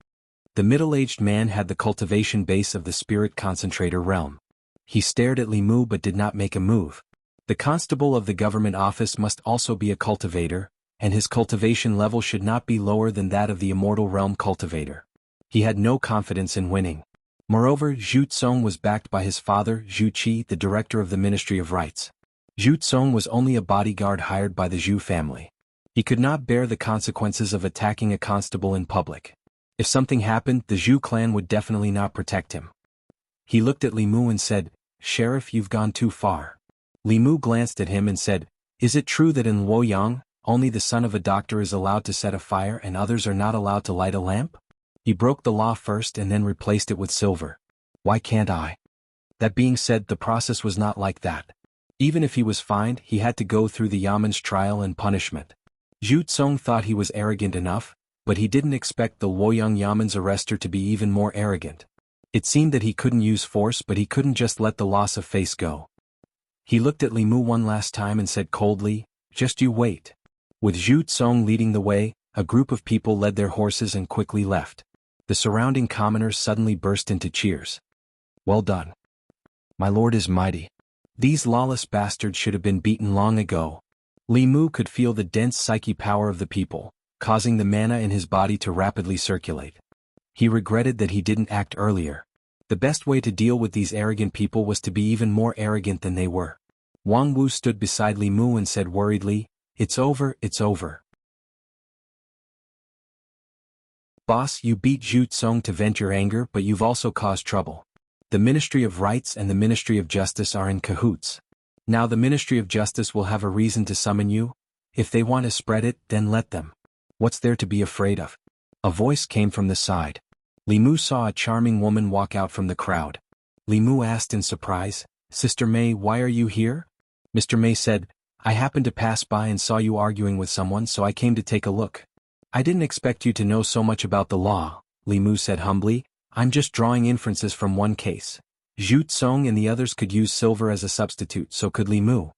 The middle-aged man had the cultivation base of the spirit concentrator realm. He stared at Li Mu but did not make a move. The constable of the government office must also be a cultivator, and his cultivation level should not be lower than that of the immortal realm cultivator. He had no confidence in winning. Moreover, Zhu Tsong was backed by his father, Zhu Qi, the director of the Ministry of Rights. Zhu Tsong was only a bodyguard hired by the Zhu family. He could not bear the consequences of attacking a constable in public. If something happened, the Zhu clan would definitely not protect him. He looked at Li Mu and said, "Sheriff, you've gone too far." Li Mu glanced at him and said, "Is it true that in Luoyang, only the son of a doctor is allowed to set a fire and others are not allowed to light a lamp? He broke the law first and then replaced it with silver. Why can't I?" That being said, the process was not like that. Even if he was fined, he had to go through the yamen's trial and punishment. Zhu Tsong thought he was arrogant enough, but he didn't expect the Luoyang yamen's arrestor to be even more arrogant. It seemed that he couldn't use force, but he couldn't just let the loss of face go. He looked at Li Mu one last time and said coldly, "Just you wait." With Zhu Tsong leading the way, a group of people led their horses and quickly left. The surrounding commoners suddenly burst into cheers. "Well done. My lord is mighty. These lawless bastards should have been beaten long ago." Li Mu could feel the dense psyche power of the people, causing the mana in his body to rapidly circulate. He regretted that he didn't act earlier. The best way to deal with these arrogant people was to be even more arrogant than they were. Wang Wu stood beside Li Mu and said worriedly, "It's over, it's over." "Boss, you beat Zhu Tsong to vent your anger, but you've also caused trouble. The Ministry of Rights and the Ministry of Justice are in cahoots. Now the Ministry of Justice will have a reason to summon you. If they want to spread it, then let them. What's there to be afraid of? A voice came from the side. Li Mu saw a charming woman walk out from the crowd. Li Mu asked in surprise, "Sister May, why are you here?" Mr. May said, "I happened to pass by and saw you arguing with someone, so I came to take a look." "I didn't expect you to know so much about the law," Li Mu said humbly. "I'm just drawing inferences from one case. Zhu Tsong and the others could use silver as a substitute, so could Li Mu.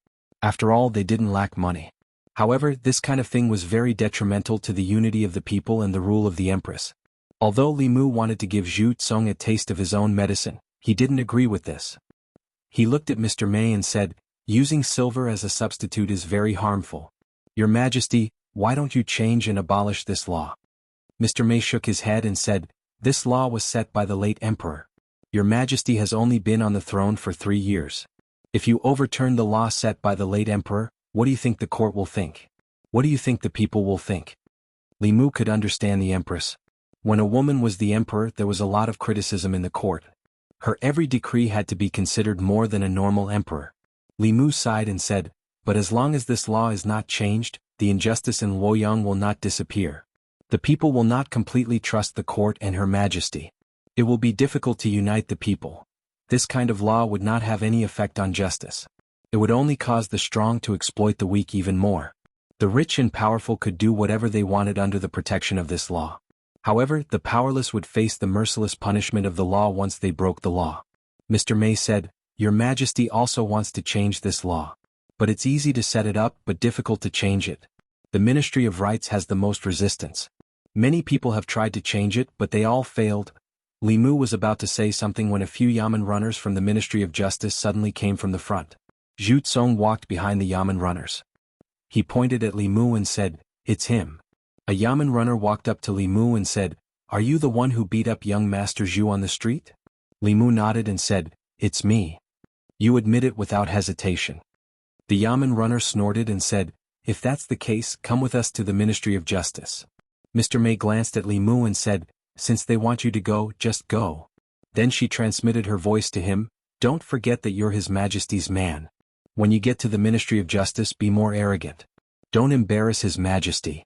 After all, they didn't lack money. However, this kind of thing was very detrimental to the unity of the people and the rule of the Empress. Although Li Mu wanted to give Zhu Tsong a taste of his own medicine, he didn't agree with this. He looked at Mr. May and said, "Using silver as a substitute is very harmful. Your Majesty, why don't you change and abolish this law?" Mr. May shook his head and said, "This law was set by the late Emperor. Your Majesty has only been on the throne for 3 years. If you overturn the law set by the late Emperor, what do you think the court will think? What do you think the people will think?" Li Mu could understand the Empress. When a woman was the Emperor, there was a lot of criticism in the court. Her every decree had to be considered more than a normal emperor. Li Mu sighed and said, "But as long as this law is not changed, the injustice in Luoyang will not disappear. The people will not completely trust the court and Her Majesty. It will be difficult to unite the people. This kind of law would not have any effect on justice. It would only cause the strong to exploit the weak even more. The rich and powerful could do whatever they wanted under the protection of this law. However, the powerless would face the merciless punishment of the law once they broke the law." Mr. May said, "Your Majesty also wants to change this law. But it's easy to set it up but difficult to change it. The Ministry of Rights has the most resistance. Many people have tried to change it but they all failed." Li Mu was about to say something when a few Yamen runners from the Ministry of Justice suddenly came from the front. Zhu Tsong walked behind the Yamen runners. He pointed at Li Mu and said, "It's him." A Yamen runner walked up to Li Mu and said, "Are you the one who beat up young Master Zhu on the street?" Li Mu nodded and said, "It's me." "You admit it without hesitation." The Yamen runner snorted and said, "If that's the case, come with us to the Ministry of Justice." Mr. May glanced at Li Mu and said, "Since they want you to go, just go." Then she transmitted her voice to him, "Don't forget that you're His Majesty's man. When you get to the Ministry of Justice, be more arrogant. Don't embarrass His Majesty.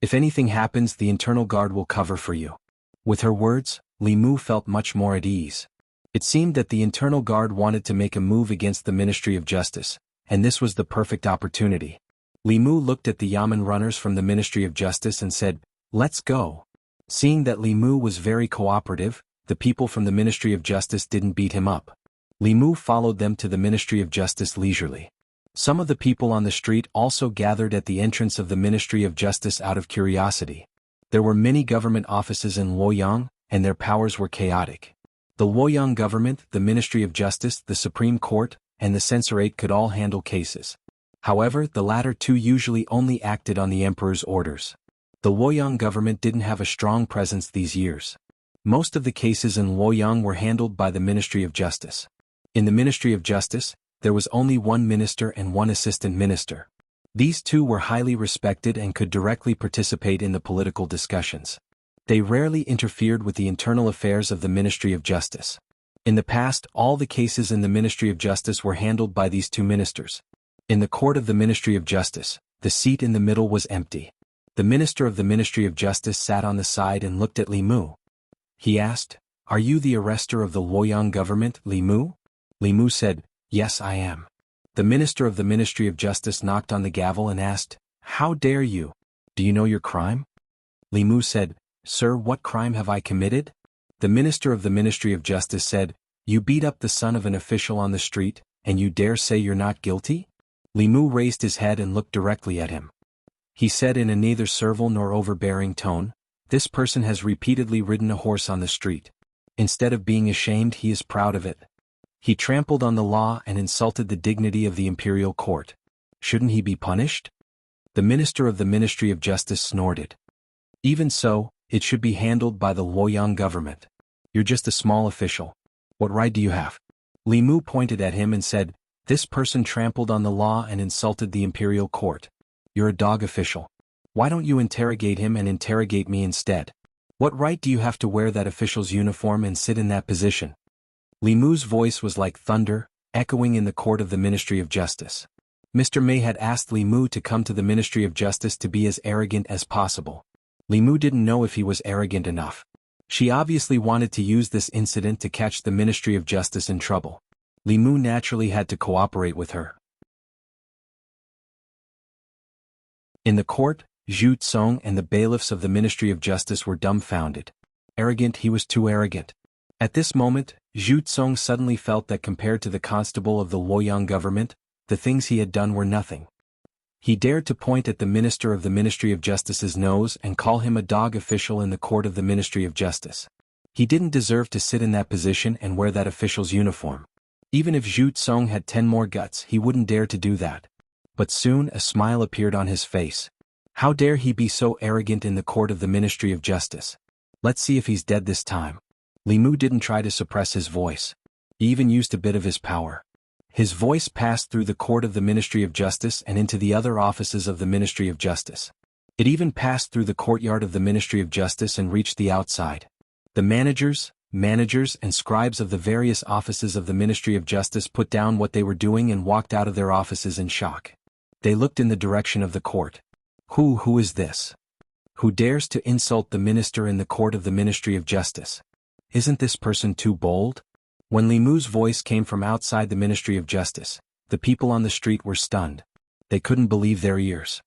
If anything happens, the internal guard will cover for you." With her words, Li Mu felt much more at ease. It seemed that the internal guard wanted to make a move against the Ministry of Justice, and this was the perfect opportunity. Li Mu looked at the Yamen runners from the Ministry of Justice and said, "Let's go." Seeing that Li Mu was very cooperative, the people from the Ministry of Justice didn't beat him up. Li Mu followed them to the Ministry of Justice leisurely. Some of the people on the street also gathered at the entrance of the Ministry of Justice out of curiosity. There were many government offices in Luoyang, and their powers were chaotic. The Luoyang government, the Ministry of Justice, the Supreme Court, and the Censorate could all handle cases. However, the latter two usually only acted on the emperor's orders. The Luoyang government didn't have a strong presence these years. Most of the cases in Luoyang were handled by the Ministry of Justice. In the Ministry of Justice, there was only one minister and one assistant minister. These two were highly respected and could directly participate in the political discussions. They rarely interfered with the internal affairs of the Ministry of Justice. In the past, all the cases in the Ministry of Justice were handled by these two ministers. In the court of the Ministry of Justice, the seat in the middle was empty. The minister of the Ministry of Justice sat on the side and looked at Li Mu. He asked, "Are you the arrestor of the Luoyang government, Li Mu?" Li Mu said, "Yes, I am." The minister of the Ministry of Justice knocked on the gavel and asked, "How dare you? Do you know your crime?" Li Mu said, "Sir, what crime have I committed?" The minister of the Ministry of Justice said, "You beat up the son of an official on the street, and you dare say you're not guilty?" Li Mu raised his head and looked directly at him. He said in a neither servile nor overbearing tone, "This person has repeatedly ridden a horse on the street. Instead of being ashamed, he is proud of it. He trampled on the law and insulted the dignity of the imperial court. Shouldn't he be punished?" The minister of the Ministry of Justice snorted. "Even so, it should be handled by the Luoyang government. You're just a small official. What right do you have?" Li Mu pointed at him and said, "This person trampled on the law and insulted the imperial court. You're a dog official. Why don't you interrogate him and interrogate me instead?" What right do you have to wear that official's uniform and sit in that position? Li Mu's voice was like thunder, echoing in the court of the Ministry of Justice. Mr. May had asked Li Mu to come to the Ministry of Justice to be as arrogant as possible. Li Mu didn't know if he was arrogant enough. She obviously wanted to use this incident to catch the Ministry of Justice in trouble. Li Mu naturally had to cooperate with her. In the court, Zhu Tsong and the bailiffs of the Ministry of Justice were dumbfounded. Arrogant, he was too arrogant. At this moment, Zhu Tsong suddenly felt that compared to the constable of the Luoyang government, the things he had done were nothing. He dared to point at the minister of the Ministry of Justice's nose and call him a dog official in the court of the Ministry of Justice. He didn't deserve to sit in that position and wear that official's uniform. Even if Zhu Tsong had 10 more guts, he wouldn't dare to do that. But soon a smile appeared on his face. How dare he be so arrogant in the court of the Ministry of Justice? Let's see if he's dead this time. Li Mu didn't try to suppress his voice. He even used a bit of his power. His voice passed through the court of the Ministry of Justice and into the other offices of the Ministry of Justice. It even passed through the courtyard of the Ministry of Justice and reached the outside. The managers, and scribes of the various offices of the Ministry of Justice put down what they were doing and walked out of their offices in shock. They looked in the direction of the court. Who is this? Who dares to insult the minister in the court of the Ministry of Justice? Isn't this person too bold? When Li Mu's voice came from outside the Ministry of Justice, the people on the street were stunned. They couldn't believe their ears.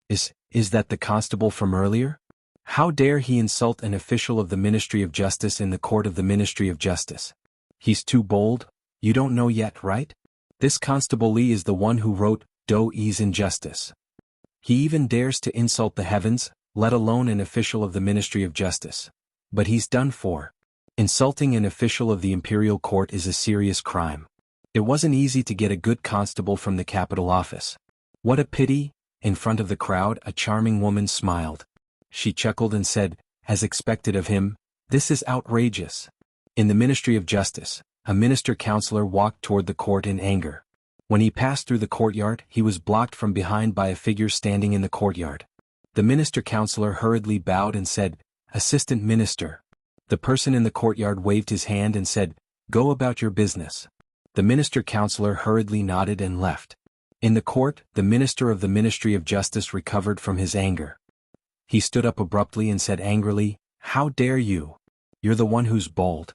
Is that the constable from earlier? How dare he insult an official of the Ministry of Justice in the court of the Ministry of Justice? He's too bold? You don't know yet, right? This Constable Li is the one who wrote Do Yi's Injustice. He even dares to insult the heavens, let alone an official of the Ministry of Justice. But he's done for. Insulting an official of the imperial court is a serious crime. It wasn't easy to get a good constable from the capital office. What a pity. In front of the crowd, a charming woman smiled. She chuckled and said, as expected of him, this is outrageous. In the Ministry of Justice, a minister-counselor walked toward the court in anger. When he passed through the courtyard, he was blocked from behind by a figure standing in the courtyard. The minister-counselor hurriedly bowed and said, Assistant Minister. The person in the courtyard waved his hand and said, Go about your business. The minister-counselor hurriedly nodded and left. In the court, the minister of the Ministry of Justice recovered from his anger. He stood up abruptly and said angrily, How dare you? You're the one who's bold.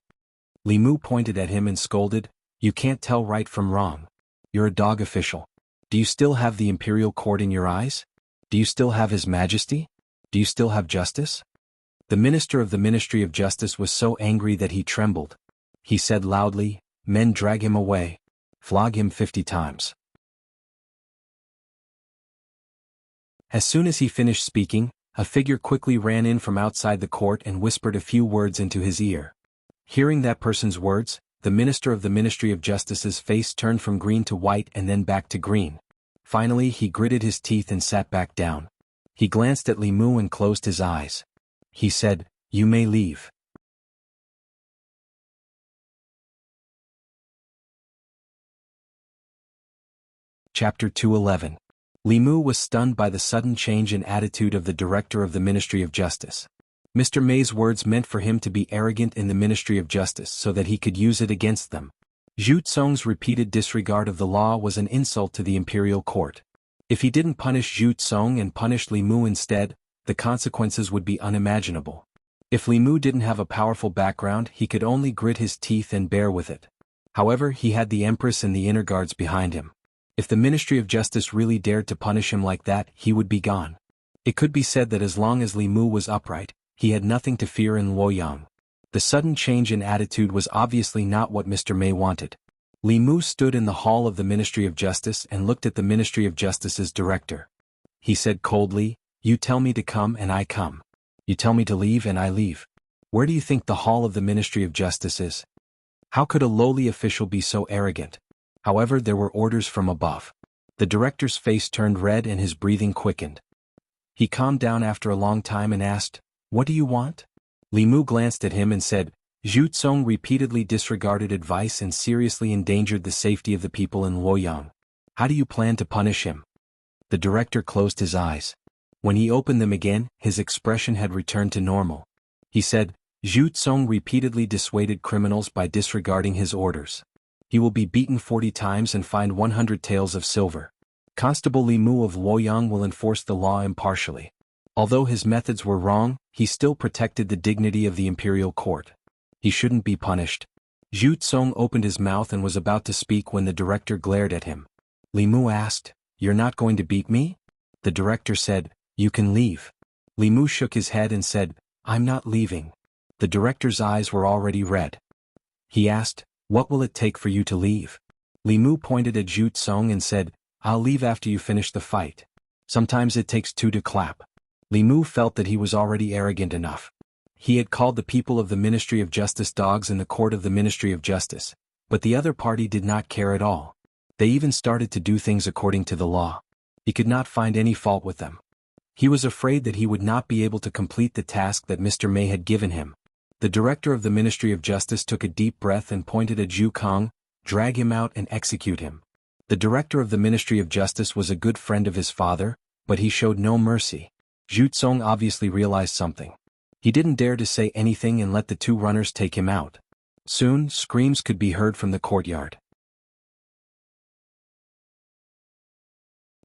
Li Mu pointed at him and scolded, You can't tell right from wrong. You're a dog official. Do you still have the imperial court in your eyes? Do you still have His Majesty? Do you still have justice? The minister of the Ministry of Justice was so angry that he trembled. He said loudly, Men, drag him away. Flog him 50 times. As soon as he finished speaking, a figure quickly ran in from outside the court and whispered a few words into his ear. Hearing that person's words, the minister of the Ministry of Justice's face turned from green to white and then back to green. Finally, he gritted his teeth and sat back down. He glanced at Li Mu and closed his eyes. He said, You may leave. Chapter 211. Li Mu was stunned by the sudden change in attitude of the director of the Ministry of Justice. Mr. May's words meant for him to be arrogant in the Ministry of Justice so that he could use it against them. Zhu Tsong's repeated disregard of the law was an insult to the imperial court. If he didn't punish Zhu Tsong and punished Li Mu instead, the consequences would be unimaginable. If Li Mu didn't have a powerful background, he could only grit his teeth and bear with it. However, he had the Empress and the inner guards behind him. If the Ministry of Justice really dared to punish him like that, he would be gone. It could be said that as long as Li Mu was upright, he had nothing to fear in Luoyang. The sudden change in attitude was obviously not what Mr. May wanted. Li Mu stood in the hall of the Ministry of Justice and looked at the Ministry of Justice's director. He said coldly, You tell me to come and I come. You tell me to leave and I leave. Where do you think the hall of the Ministry of Justice is? How could a lowly official be so arrogant? However, there were orders from above. The director's face turned red and his breathing quickened. He calmed down after a long time and asked, What do you want? Li Mu glanced at him and said, Zhu Tsong repeatedly disregarded advice and seriously endangered the safety of the people in Luoyang. How do you plan to punish him? The director closed his eyes. When he opened them again, his expression had returned to normal. He said, Zhu Tsong repeatedly dissuaded criminals by disregarding his orders. He will be beaten 40 times and fined 100 taels of silver. Constable Li Mu of Luoyang will enforce the law impartially. Although his methods were wrong, he still protected the dignity of the imperial court. He shouldn't be punished. Zhu Tsong opened his mouth and was about to speak when the director glared at him. Li Mu asked, "You're not going to beat me?" The director said, "You can leave." Li Mu shook his head and said, "I'm not leaving." The director's eyes were already red. He asked, "What will it take for you to leave?" Li Mu pointed at Zhu Tsong and said, "I'll leave after you finish the fight. Sometimes it takes two to clap." Li Mu felt that he was already arrogant enough. He had called the people of the Ministry of Justice dogs in the court of the Ministry of Justice, but the other party did not care at all. They even started to do things according to the law. He could not find any fault with them. He was afraid that he would not be able to complete the task that Mr. May had given him. The director of the Ministry of Justice took a deep breath and pointed at Zhu Kong, "Drag him out and execute him." The director of the Ministry of Justice was a good friend of his father, but he showed no mercy. Zhu Tsong obviously realized something. He didn't dare to say anything and let the two runners take him out. Soon, screams could be heard from the courtyard.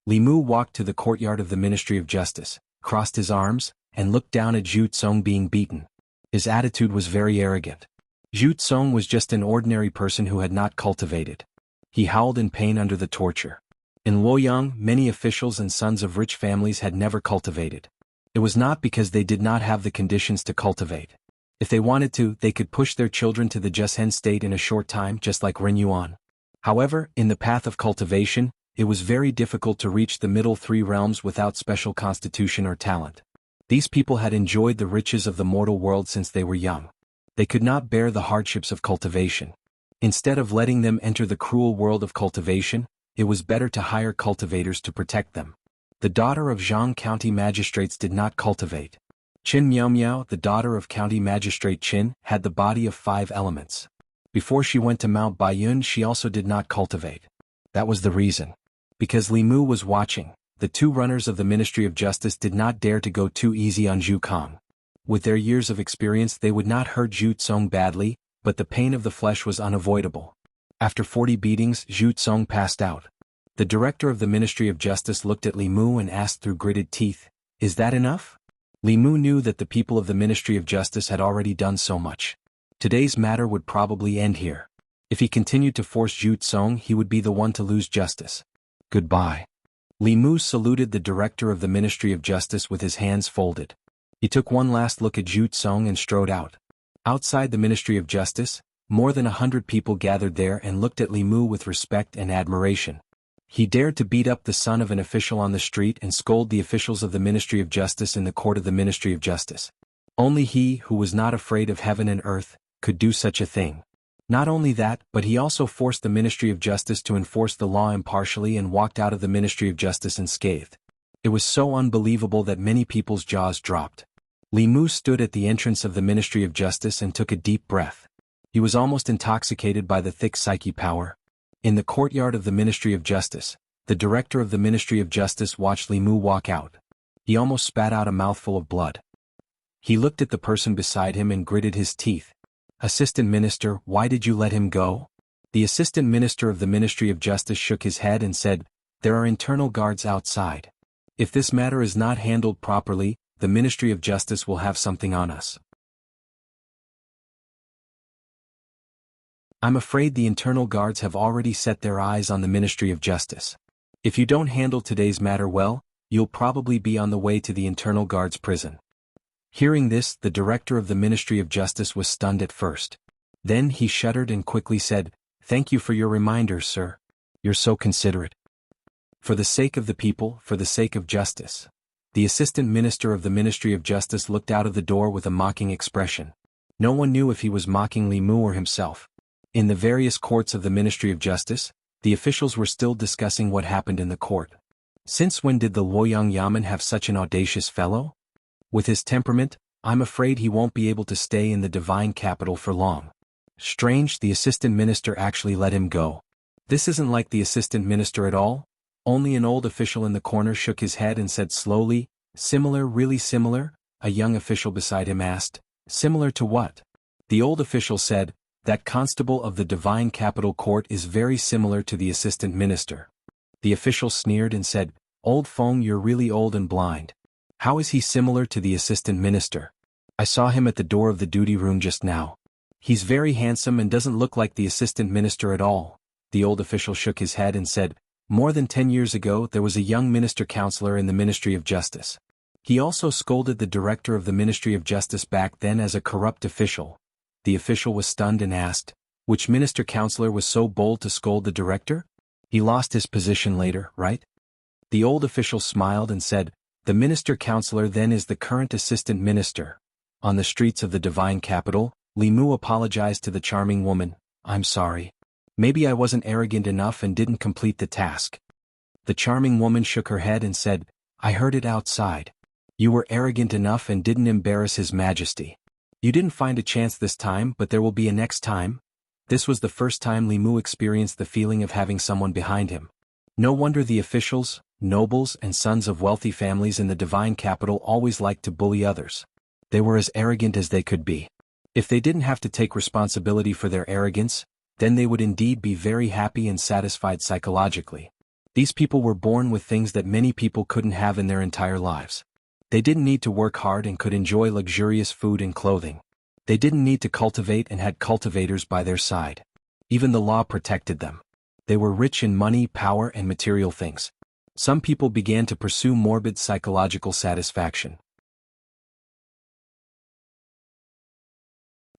Li Mu walked to the courtyard of the Ministry of Justice, crossed his arms, and looked down at Zhu Tsong being beaten. His attitude was very arrogant. Zhu Tsong was just an ordinary person who had not cultivated. He howled in pain under the torture. In Luoyang, many officials and sons of rich families had never cultivated. It was not because they did not have the conditions to cultivate. If they wanted to, they could push their children to the Jushen state in a short time, just like Ren Yuan. However, in the path of cultivation, it was very difficult to reach the middle three realms without special constitution or talent. These people had enjoyed the riches of the mortal world since they were young. They could not bear the hardships of cultivation. Instead of letting them enter the cruel world of cultivation, it was better to hire cultivators to protect them. The daughter of Zhang County magistrates did not cultivate. Qin Miao Miao, the daughter of County Magistrate Qin, had the body of 5 elements. Before she went to Mount Baiyun, she also did not cultivate. That was the reason. Because Li Mu was watching, the two runners of the Ministry of Justice did not dare to go too easy on Zhu Kong. With their years of experience, they would not hurt Zhu Tsong badly, but the pain of the flesh was unavoidable. After 40 beatings, Zhu Tsong passed out. The director of the Ministry of Justice looked at Li Mu and asked through gritted teeth, "Is that enough?" Li Mu knew that the people of the Ministry of Justice had already done so much. Today's matter would probably end here. If he continued to force Zhu Tsong, he would be the one to lose justice. Goodbye. Li Mu saluted the director of the Ministry of Justice with his hands folded. He took one last look at Zhu Tsong and strode out. Outside the Ministry of Justice, more than 100 people gathered there and looked at Li Mu with respect and admiration. He dared to beat up the son of an official on the street and scold the officials of the Ministry of Justice in the court of the Ministry of Justice. Only he, who was not afraid of heaven and earth, could do such a thing. Not only that, but he also forced the Ministry of Justice to enforce the law impartially and walked out of the Ministry of Justice unscathed. It was so unbelievable that many people's jaws dropped. Li Mu stood at the entrance of the Ministry of Justice and took a deep breath. He was almost intoxicated by the thick psyche power. In the courtyard of the Ministry of Justice, the director of the Ministry of Justice watched Li Mu walk out. He almost spat out a mouthful of blood. He looked at the person beside him and gritted his teeth. "Assistant Minister, why did you let him go?" The Assistant Minister of the Ministry of Justice shook his head and said, "There are internal guards outside. If this matter is not handled properly, the Ministry of Justice will have something on us. I'm afraid the internal guards have already set their eyes on the Ministry of Justice. If you don't handle today's matter well, you'll probably be on the way to the internal guards' prison." Hearing this, the director of the Ministry of Justice was stunned at first. Then he shuddered and quickly said, "Thank you for your reminder, sir. You're so considerate. For the sake of the people, for the sake of justice." The Assistant Minister of the Ministry of Justice looked out of the door with a mocking expression. No one knew if he was mocking Li Mu or himself. In the various courts of the Ministry of Justice, the officials were still discussing what happened in the court. Since when did the Luoyang Yamen have such an audacious fellow? With his temperament, I'm afraid he won't be able to stay in the divine capital for long. Strange, the Assistant Minister actually let him go. This isn't like the Assistant Minister at all. Only an old official in the corner shook his head and said slowly, "Similar, really similar?" A young official beside him asked, Similar to what? The old official said, that constable of the Divine Capital Court is very similar to the assistant minister. The official sneered and said, Old Feng, you're really old and blind. How is he similar to the assistant minister? I saw him at the door of the duty room just now. He's very handsome and doesn't look like the assistant minister at all. The old official shook his head and said, More than 10 years ago there was a young minister counselor in the Ministry of Justice. He also scolded the director of the Ministry of Justice back then as a corrupt official. The official was stunned and asked, Which minister counselor was so bold to scold the director? He lost his position later, right? The old official smiled and said, The minister counselor then is the current assistant minister. On the streets of the Divine Capital, Li Mu apologized to the charming woman, I'm sorry. Maybe I wasn't arrogant enough and didn't complete the task. The charming woman shook her head and said, I heard it outside. You were arrogant enough and didn't embarrass His Majesty. You didn't find a chance this time, but there will be a next time. This was the first time Li Mu experienced the feeling of having someone behind him. No wonder the officials, nobles and sons of wealthy families in the Divine Capital always liked to bully others. They were as arrogant as they could be. If they didn't have to take responsibility for their arrogance, then they would indeed be very happy and satisfied psychologically. These people were born with things that many people couldn't have in their entire lives. They didn't need to work hard and could enjoy luxurious food and clothing. They didn't need to cultivate and had cultivators by their side. Even the law protected them. They were rich in money, power, and material things. Some people began to pursue morbid psychological satisfaction.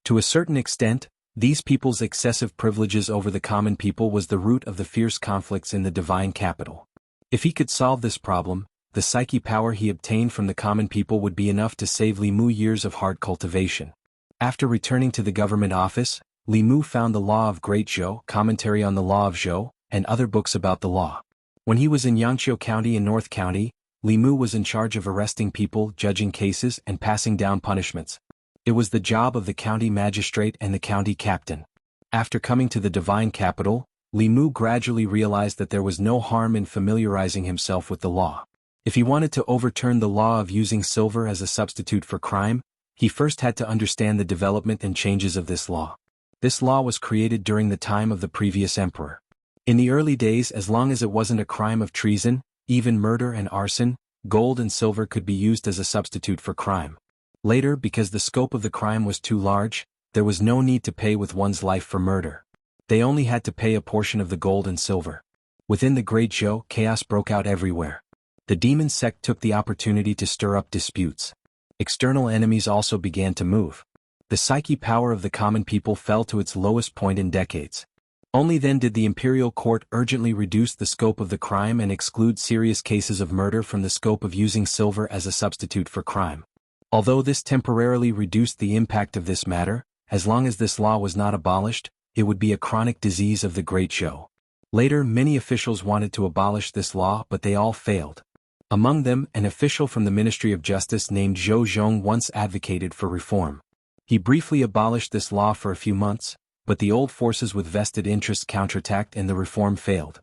To a certain extent, these people's excessive privileges over the common people was the root of the fierce conflicts in the Divine Capital. If he could solve this problem, the psyche power he obtained from the common people would be enough to save Li Mu years of hard cultivation. After returning to the government office, Li Mu found the Law of Great Zhou, Commentary on the Law of Zhou, and other books about the law. When he was in Yangqiu County and North County, Li Mu was in charge of arresting people, judging cases, and passing down punishments. It was the job of the county magistrate and the county captain. After coming to the Divine Capital, Li Mu gradually realized that there was no harm in familiarizing himself with the law. If he wanted to overturn the law of using silver as a substitute for crime, he first had to understand the development and changes of this law. This law was created during the time of the previous emperor. In the early days, as long as it wasn't a crime of treason, even murder and arson, gold and silver could be used as a substitute for crime. Later, because the scope of the crime was too large, there was no need to pay with one's life for murder. They only had to pay a portion of the gold and silver. Within the Great Zhou, chaos broke out everywhere. The demon sect took the opportunity to stir up disputes. External enemies also began to move. The psyche power of the common people fell to its lowest point in decades. Only then did the imperial court urgently reduce the scope of the crime and exclude serious cases of murder from the scope of using silver as a substitute for crime. Although this temporarily reduced the impact of this matter, as long as this law was not abolished, it would be a chronic disease of the Great Zhou. Later, many officials wanted to abolish this law, but they all failed. Among them, an official from the Ministry of Justice named Zhou Zhong once advocated for reform. He briefly abolished this law for a few months, but the old forces with vested interests counterattacked and the reform failed.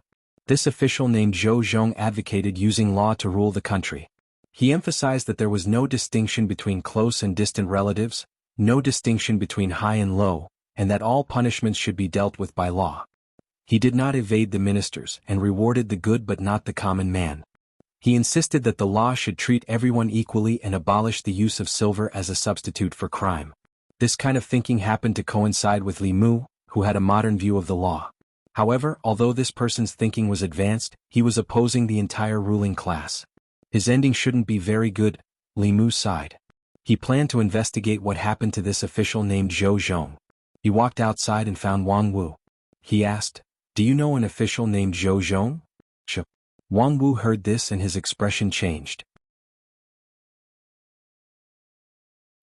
This official named Zhou Zhong advocated using law to rule the country. He emphasized that there was no distinction between close and distant relatives, no distinction between high and low, and that all punishments should be dealt with by law. He did not evade the ministers and rewarded the good but not the common man. He insisted that the law should treat everyone equally and abolish the use of silver as a substitute for crime. This kind of thinking happened to coincide with Li Mu, who had a modern view of the law. However, although this person's thinking was advanced, he was opposing the entire ruling class. His ending shouldn't be very good, Li Mu sighed. He planned to investigate what happened to this official named Zhou Zhong. He walked outside and found Wang Wu. He asked, "Do you know an official named Zhou Zhong?" Wang Wu heard this and his expression changed.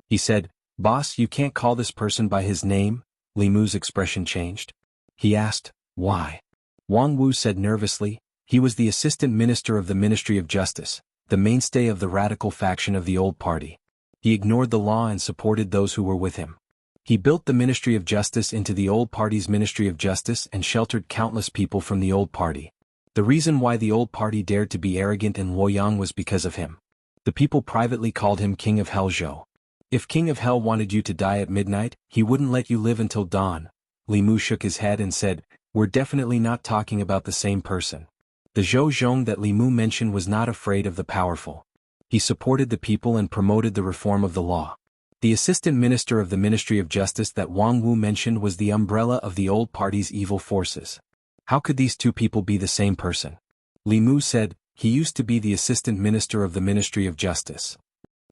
He said, "Boss, you can't call this person by his name." Li Mu's expression changed. He asked, "Why?" Wang Wu said nervously, "He was the assistant minister of the Ministry of Justice, the mainstay of the radical faction of the old party. He ignored the law and supported those who were with him. He built the Ministry of Justice into the old party's Ministry of Justice and sheltered countless people from the old party. The reason why the old party dared to be arrogant in Luoyang was because of him. The people privately called him King of Hell Zhou. If King of Hell wanted you to die at midnight, he wouldn't let you live until dawn. Li Mu shook his head and said, we're definitely not talking about the same person. The Zhou Zhong that Li Mu mentioned was not afraid of the powerful. He supported the people and promoted the reform of the law. The assistant minister of the Ministry of Justice that Wang Wu mentioned was the umbrella of the old party's evil forces. How could these two people be the same person? Li Mu said, he used to be the assistant minister of the Ministry of Justice.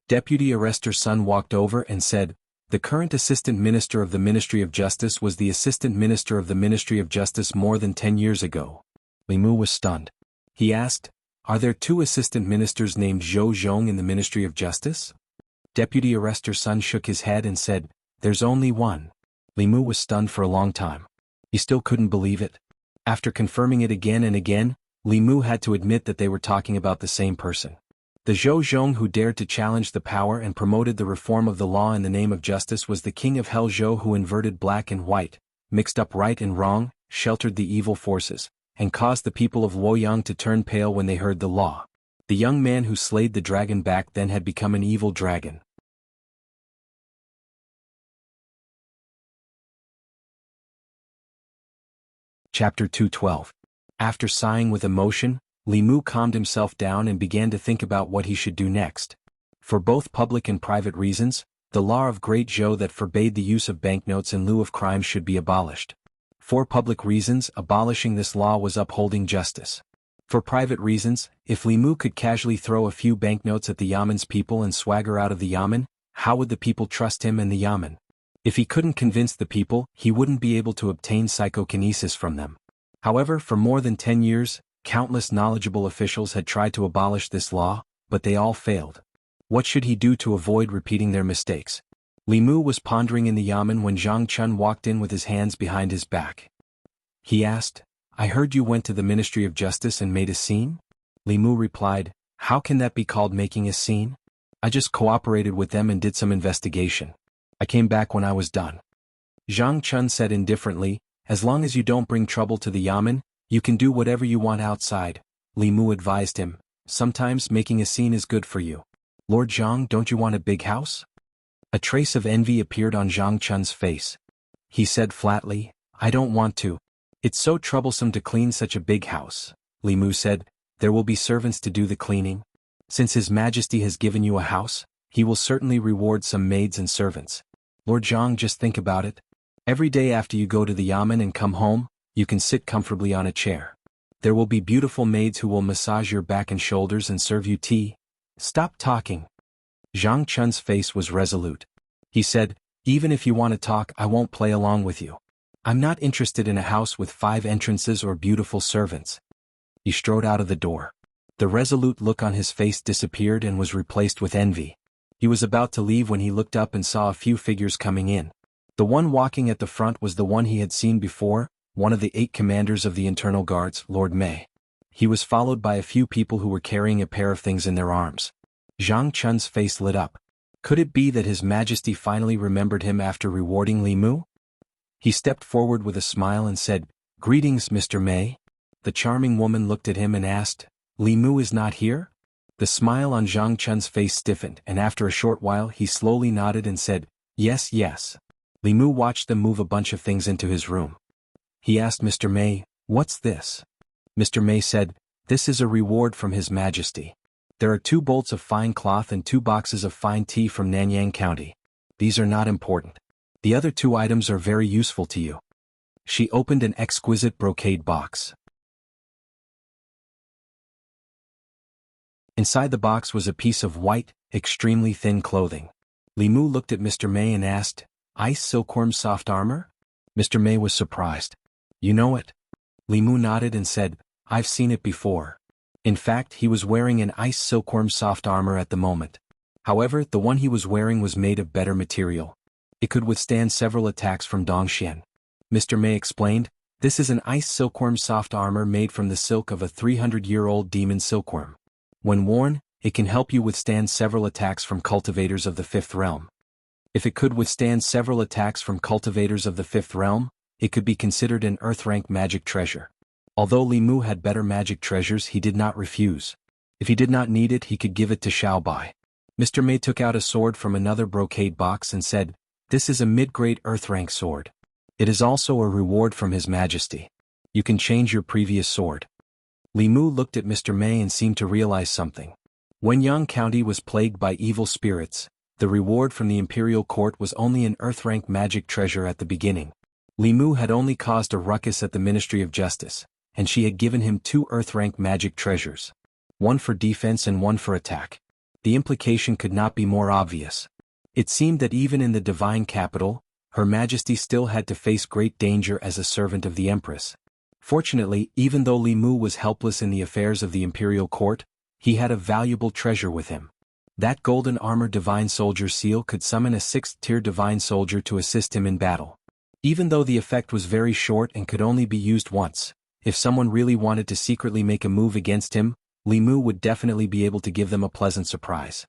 Deputy Arrestor Sun walked over and said, the current assistant minister of the Ministry of Justice was the assistant minister of the Ministry of Justice more than 10 years ago. Li Mu was stunned. He asked, are there two assistant ministers named Zhou Zhong in the Ministry of Justice? Deputy Arrestor Sun shook his head and said, there's only one. Li Mu was stunned for a long time. He still couldn't believe it. After confirming it again and again, Li Mu had to admit that they were talking about the same person. The Zhou Zhong who dared to challenge the power and promoted the reform of the law in the name of justice was the King of Hell Zhou who inverted black and white, mixed up right and wrong, sheltered the evil forces, and caused the people of Luoyang to turn pale when they heard the law. The young man who slayed the dragon back then had become an evil dragon. Chapter 212. After sighing with emotion, Li Mu calmed himself down and began to think about what he should do next. For both public and private reasons, the law of Great Zhou that forbade the use of banknotes in lieu of crime should be abolished. For public reasons, abolishing this law was upholding justice. For private reasons, if Li Mu could casually throw a few banknotes at the Yamen's people and swagger out of the Yamen, how would the people trust him and the Yamen? If he couldn't convince the people, he wouldn't be able to obtain psychokinesis from them. However, for more than 10 years, countless knowledgeable officials had tried to abolish this law, but they all failed. What should he do to avoid repeating their mistakes? Li Mu was pondering in the Yamen when Zhang Chun walked in with his hands behind his back. He asked, I heard you went to the Ministry of Justice and made a scene? Li Mu replied, how can that be called making a scene? I just cooperated with them and did some investigation. I came back when I was done. Zhang Chun said indifferently, as long as you don't bring trouble to the Yamen, you can do whatever you want outside. Li Mu advised him, sometimes making a scene is good for you. Lord Zhang, don't you want a big house? A trace of envy appeared on Zhang Chun's face. He said flatly, I don't want to. It's so troublesome to clean such a big house. Li Mu said, there will be servants to do the cleaning. Since His Majesty has given you a house, he will certainly reward some maids and servants. Lord Zhang, just think about it. Every day after you go to the Yamen and come home, you can sit comfortably on a chair. There will be beautiful maids who will massage your back and shoulders and serve you tea. Stop talking. Zhang Chun's face was resolute. He said, even if you want to talk, I won't play along with you. I'm not interested in a house with 5 entrances or beautiful servants. He strode out of the door. The resolute look on his face disappeared and was replaced with envy. He was about to leave when he looked up and saw a few figures coming in. The one walking at the front was the one he had seen before, one of the 8 commanders of the internal guards, Lord Mei. He was followed by a few people who were carrying a pair of things in their arms. Zhang Chun's face lit up. Could it be that His Majesty finally remembered him after rewarding Li Mu? He stepped forward with a smile and said, Greetings, Mr. Mei. The charming woman looked at him and asked, Li Mu is not here? The smile on Zhang Chun's face stiffened, and after a short while he slowly nodded and said, Yes, yes. Li Mu watched them move a bunch of things into his room. He asked Mr. Mei, What's this? Mr. Mei said, This is a reward from His Majesty. There are 2 bolts of fine cloth and 2 boxes of fine tea from Nanyang County. These are not important. The other 2 items are very useful to you. She opened an exquisite brocade box. Inside the box was a piece of white, extremely thin clothing. Li Mu looked at Mr. Mei and asked, Ice silkworm soft armor? Mr. Mei was surprised. You know it? Li Mu nodded and said, I've seen it before. In fact, he was wearing an ice silkworm soft armor at the moment. However, the one he was wearing was made of better material. It could withstand several attacks from Dongxian. Mr. Mei explained, This is an ice silkworm soft armor made from the silk of a 300-year-old demon silkworm. When worn, it can help you withstand several attacks from cultivators of the 5th realm. If it could withstand several attacks from cultivators of the 5th realm, it could be considered an earth-rank magic treasure. Although Li Mu had better magic treasures, he did not refuse. If he did not need it, he could give it to Xiao Bai. Mr. May took out a sword from another brocade box and said, "This is a mid-grade earth-rank sword. It is also a reward from His Majesty. You can change your previous sword." Li Mu looked at Mr. May and seemed to realize something. When Yang County was plagued by evil spirits, the reward from the imperial court was only an earth-rank magic treasure at the beginning. Li Mu had only caused a ruckus at the Ministry of Justice, and she had given him 2 earth-rank magic treasures. One for defense and one for attack. The implication could not be more obvious. It seemed that even in the divine capital, Her Majesty still had to face great danger as a servant of the Empress. Fortunately, even though Li Mu was helpless in the affairs of the imperial court, he had a valuable treasure with him. That golden armor divine soldier seal could summon a 6th-tier divine soldier to assist him in battle. Even though the effect was very short and could only be used once, if someone really wanted to secretly make a move against him, Li Mu would definitely be able to give them a pleasant surprise.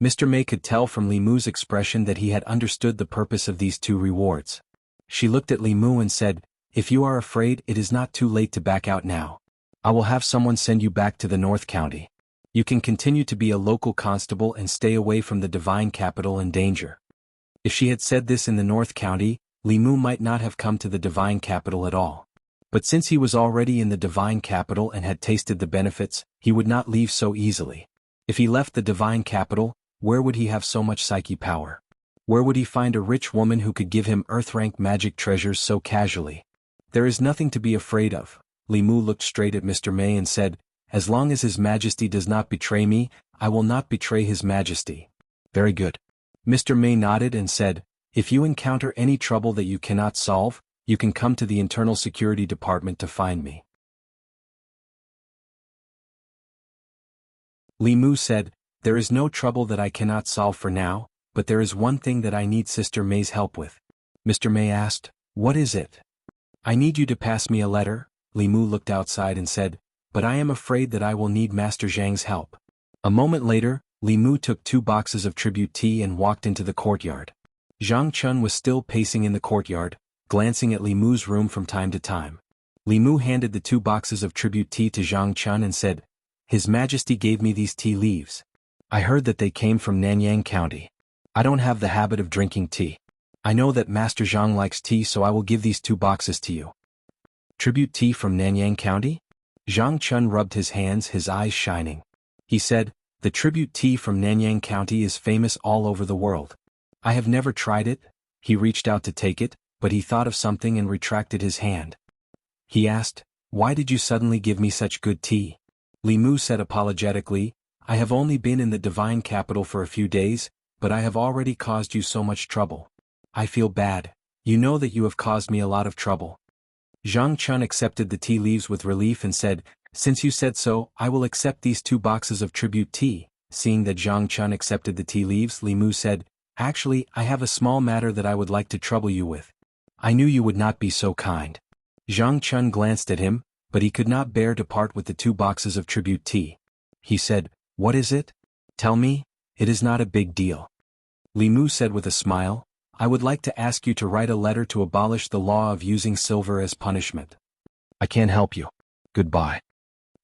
Mr. May could tell from Li Mu's expression that he had understood the purpose of these 2 rewards. She looked at Li Mu and said, "If you are afraid, it is not too late to back out now. I will have someone send you back to the North County. You can continue to be a local constable and stay away from the divine capital and danger." If she had said this in the North County, Li Mu might not have come to the divine capital at all. But since he was already in the divine capital and had tasted the benefits, he would not leave so easily. If he left the divine capital, where would he have so much psyche power? Where would he find a rich woman who could give him earth-rank magic treasures so casually? There is nothing to be afraid of. Li Mu looked straight at Mr. May and said, "As long as His Majesty does not betray me, I will not betray His Majesty." "Very good." Mr. May nodded and said, "If you encounter any trouble that you cannot solve, you can come to the Internal Security Department to find me." Li Mu said, "There is no trouble that I cannot solve for now, but there is one thing that I need Sister May's help with." Mr. May asked, "What is it?" "I need you to pass me a letter." Li Mu looked outside and said, "But I am afraid that I will need Master Zhang's help." A moment later, Li Mu took 2 boxes of tribute tea and walked into the courtyard. Zhang Chun was still pacing in the courtyard, glancing at Li Mu's room from time to time. Li Mu handed the 2 boxes of tribute tea to Zhang Chun and said, "His Majesty gave me these tea leaves. I heard that they came from Nanyang County. I don't have the habit of drinking tea. I know that Master Zhang likes tea, so I will give these 2 boxes to you." "Tribute tea from Nanyang County?" Zhang Chun rubbed his hands, his eyes shining. He said, "The tribute tea from Nanyang County is famous all over the world. I have never tried it." He reached out to take it, but he thought of something and retracted his hand. He asked, "Why did you suddenly give me such good tea?" Li Mu said apologetically, "I have only been in the divine capital for a few days, but I have already caused you so much trouble. I feel bad. You know that you have caused me a lot of trouble." Zhang Chun accepted the tea leaves with relief and said, "Since you said so, I will accept these 2 boxes of tribute tea." Seeing that Zhang Chun accepted the tea leaves, Li Mu said, "Actually, I have a small matter that I would like to trouble you with. I knew you would not be so kind." Zhang Chun glanced at him, but he could not bear to part with the 2 boxes of tribute tea. He said, "What is it? Tell me, it is not a big deal." Li Mu said with a smile, "I would like to ask you to write a letter to abolish the law of using silver as punishment." "I can't help you. Goodbye."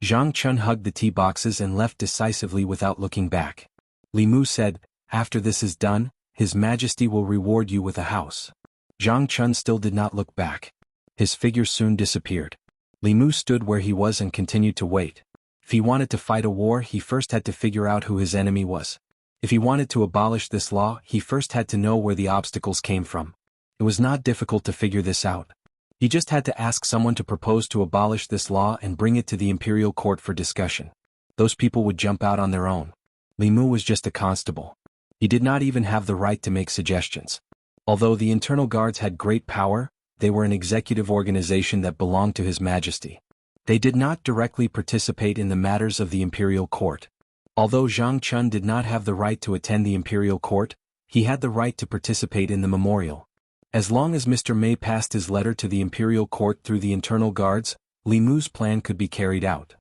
Zhang Chun hugged the tea boxes and left decisively without looking back. Li Mu said, "After this is done, His Majesty will reward you with a house." Zhang Chun still did not look back. His figure soon disappeared. Li Mu stood where he was and continued to wait. If he wanted to fight a war, he first had to figure out who his enemy was. If he wanted to abolish this law, he first had to know where the obstacles came from. It was not difficult to figure this out. He just had to ask someone to propose to abolish this law and bring it to the imperial court for discussion. Those people would jump out on their own. Li Mu was just a constable. He did not even have the right to make suggestions. Although the internal guards had great power, they were an executive organization that belonged to His Majesty. They did not directly participate in the matters of the imperial court. Although Zhang Chun did not have the right to attend the imperial court, he had the right to participate in the memorial. As long as Mr. May passed his letter to the imperial court through the internal guards, Li Mu's plan could be carried out.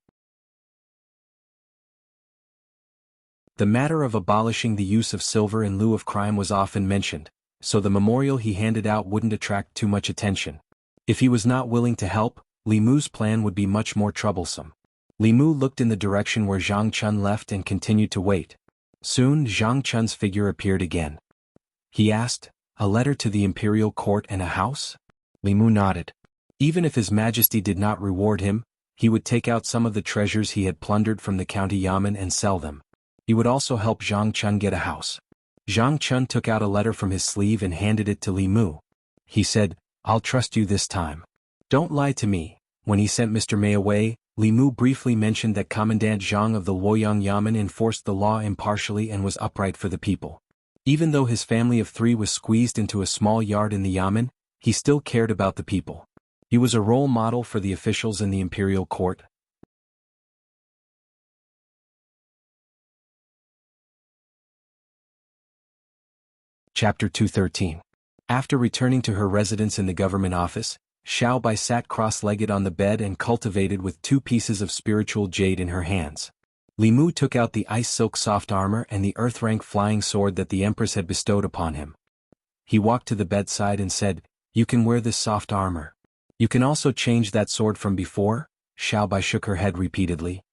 The matter of abolishing the use of silver in lieu of crime was often mentioned, so the memorial he handed out wouldn't attract too much attention. If he was not willing to help, Li Mu's plan would be much more troublesome. Li Mu looked in the direction where Zhang Chun left and continued to wait. Soon Zhang Chun's figure appeared again. He asked, "A letter to the imperial court and a house?" Li Mu nodded. Even if His Majesty did not reward him, he would take out some of the treasures he had plundered from the county yamen and sell them. He would also help Zhang Chun get a house. Zhang Chun took out a letter from his sleeve and handed it to Li Mu. He said, "I'll trust you this time. Don't lie to me." When he sent Mr. Mei away, Li Mu briefly mentioned that Commandant Zhang of the Luoyang Yamen enforced the law impartially and was upright for the people. Even though his family of 3 was squeezed into a small yard in the yamen, he still cared about the people. He was a role model for the officials in the imperial court. Chapter 213. After returning to her residence in the government office, Xiao Bai sat cross-legged on the bed and cultivated with 2 pieces of spiritual jade in her hands. Li Mu took out the ice silk soft armor and the earth-rank flying sword that the Empress had bestowed upon him. He walked to the bedside and said, "You can wear this soft armor. You can also change that sword from before." Xiao Bai shook her head repeatedly.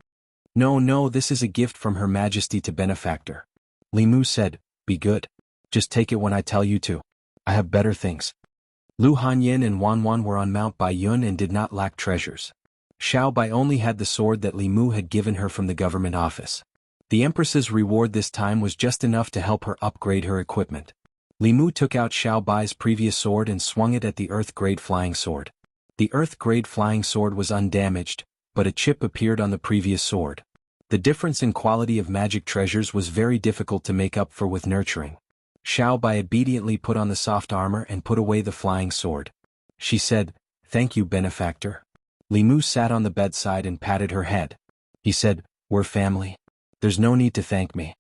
No, this is a gift from Her Majesty to benefactor." Li Mu said, "Be good. Just take it when I tell you to. I have better things." Lu Hanyin and Wan Wan were on Mount Baiyun and did not lack treasures. Xiao Bai only had the sword that Li Mu had given her from the government office. The Empress's reward this time was just enough to help her upgrade her equipment. Li Mu took out Xiao Bai's previous sword and swung it at the Earth-grade flying sword. The Earth-grade flying sword was undamaged, but a chip appeared on the previous sword. The difference in quality of magic treasures was very difficult to make up for with nurturing. Xiao Bai obediently put on the soft armor and put away the flying sword. She said, "Thank you, benefactor." Li Mu sat on the bedside and patted her head. He said, "We're family. There's no need to thank me."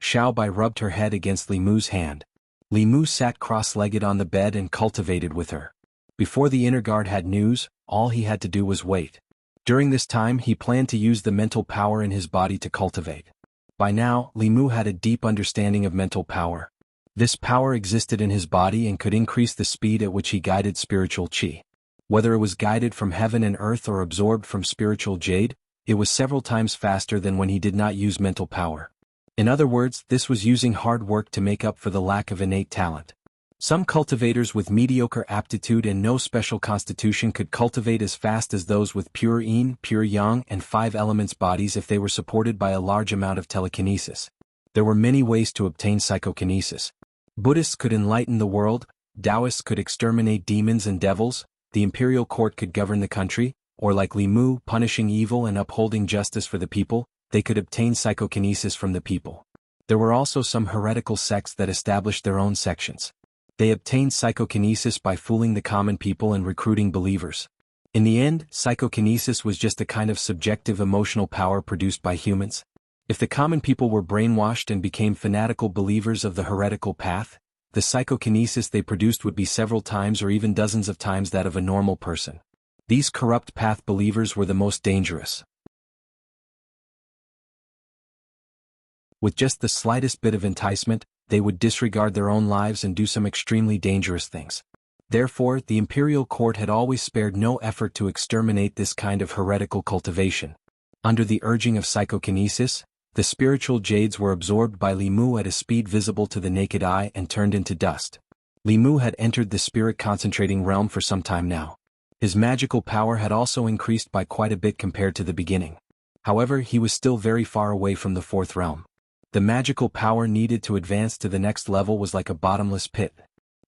Xiao Bai rubbed her head against Li Mu's hand. Li Mu sat cross-legged on the bed and cultivated with her. Before the inner guard had news, all he had to do was wait. During this time he planned to use the mental power in his body to cultivate. By now, Li Mu had a deep understanding of mental power. This power existed in his body and could increase the speed at which he guided spiritual qi. Whether it was guided from heaven and earth or absorbed from spiritual jade, it was several times faster than when he did not use mental power. In other words, this was using hard work to make up for the lack of innate talent. Some cultivators with mediocre aptitude and no special constitution could cultivate as fast as those with pure yin, pure yang, and 5 elements bodies if they were supported by a large amount of telekinesis. There were many ways to obtain psychokinesis. Buddhists could enlighten the world, Taoists could exterminate demons and devils, the imperial court could govern the country, or like Li Mu, punishing evil and upholding justice for the people, they could obtain psychokinesis from the people. There were also some heretical sects that established their own sections. They obtained psychokinesis by fooling the common people and recruiting believers. In the end, psychokinesis was just a kind of subjective emotional power produced by humans. If the common people were brainwashed and became fanatical believers of the heretical path, the psychokinesis they produced would be several times or even dozens of times that of a normal person. These corrupt path believers were the most dangerous. With just the slightest bit of enticement, they would disregard their own lives and do some extremely dangerous things. Therefore, the imperial court had always spared no effort to exterminate this kind of heretical cultivation. Under the urging of psychokinesis, the spiritual jades were absorbed by Li Mu at a speed visible to the naked eye and turned into dust. Li Mu had entered the spirit concentrating realm for some time now. His magical power had also increased by quite a bit compared to the beginning. However, he was still very far away from the 4th realm. The magical power needed to advance to the next level was like a bottomless pit.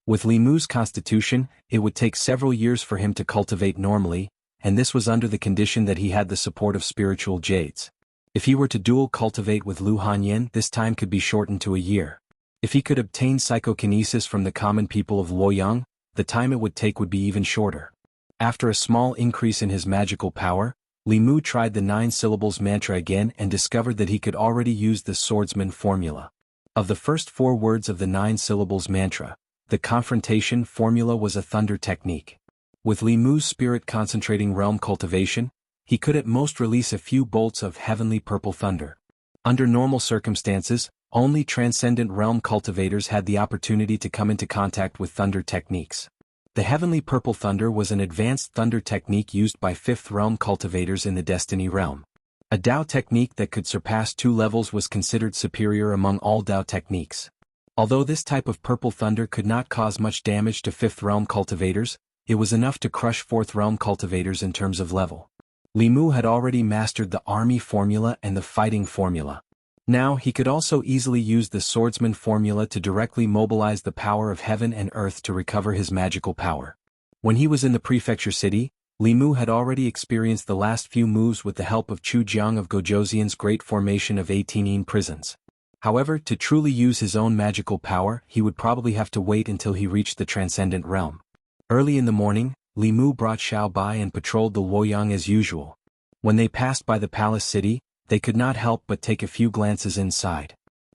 With Li Mu's constitution, it would take several years for him to cultivate normally, and this was under the condition that he had the support of spiritual jades. If he were to dual cultivate with Lu Hanyin, this time could be shortened to a year. If he could obtain psychokinesis from the common people of Luoyang, the time it would take would be even shorter. After a small increase in his magical power, Li Mu tried the 9 syllables mantra again and discovered that he could already use the swordsman formula. Of the first 4 words of the 9 syllables mantra, the confrontation formula was a thunder technique. With Li Mu's spirit concentrating realm cultivation, he could at most release a few bolts of heavenly purple thunder. Under normal circumstances, only transcendent realm cultivators had the opportunity to come into contact with thunder techniques. The heavenly purple thunder was an advanced thunder technique used by 5th realm cultivators in the destiny realm. A Dao technique that could surpass 2 levels was considered superior among all Dao techniques. Although this type of purple thunder could not cause much damage to 5th realm cultivators, it was enough to crush 4th realm cultivators in terms of level. Li Mu had already mastered the army formula and the fighting formula. Now he could also easily use the swordsman formula to directly mobilize the power of heaven and earth to recover his magical power. When he was in the prefecture city, Li Mu had already experienced the last few moves with the help of Chu Jiang of Gojoseon's great formation of 18 prisons. However, to truly use his own magical power, he would probably have to wait until he reached the transcendent realm. Early in the morning, Li Mu brought Xiao Bai and patrolled the Luoyang as usual. When they passed by the palace city, they could not help but take a few glances inside.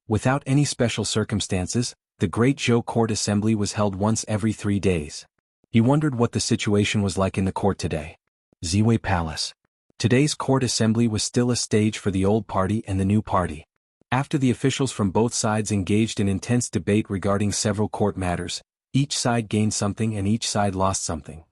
Without any special circumstances, the Great Zhou Court Assembly was held once every 3 days. He wondered what the situation was like in the court today. Ziwei Palace. Today's court assembly was still a stage for the old party and the new party. After the officials from both sides engaged in intense debate regarding several court matters, each side gained something and each side lost something.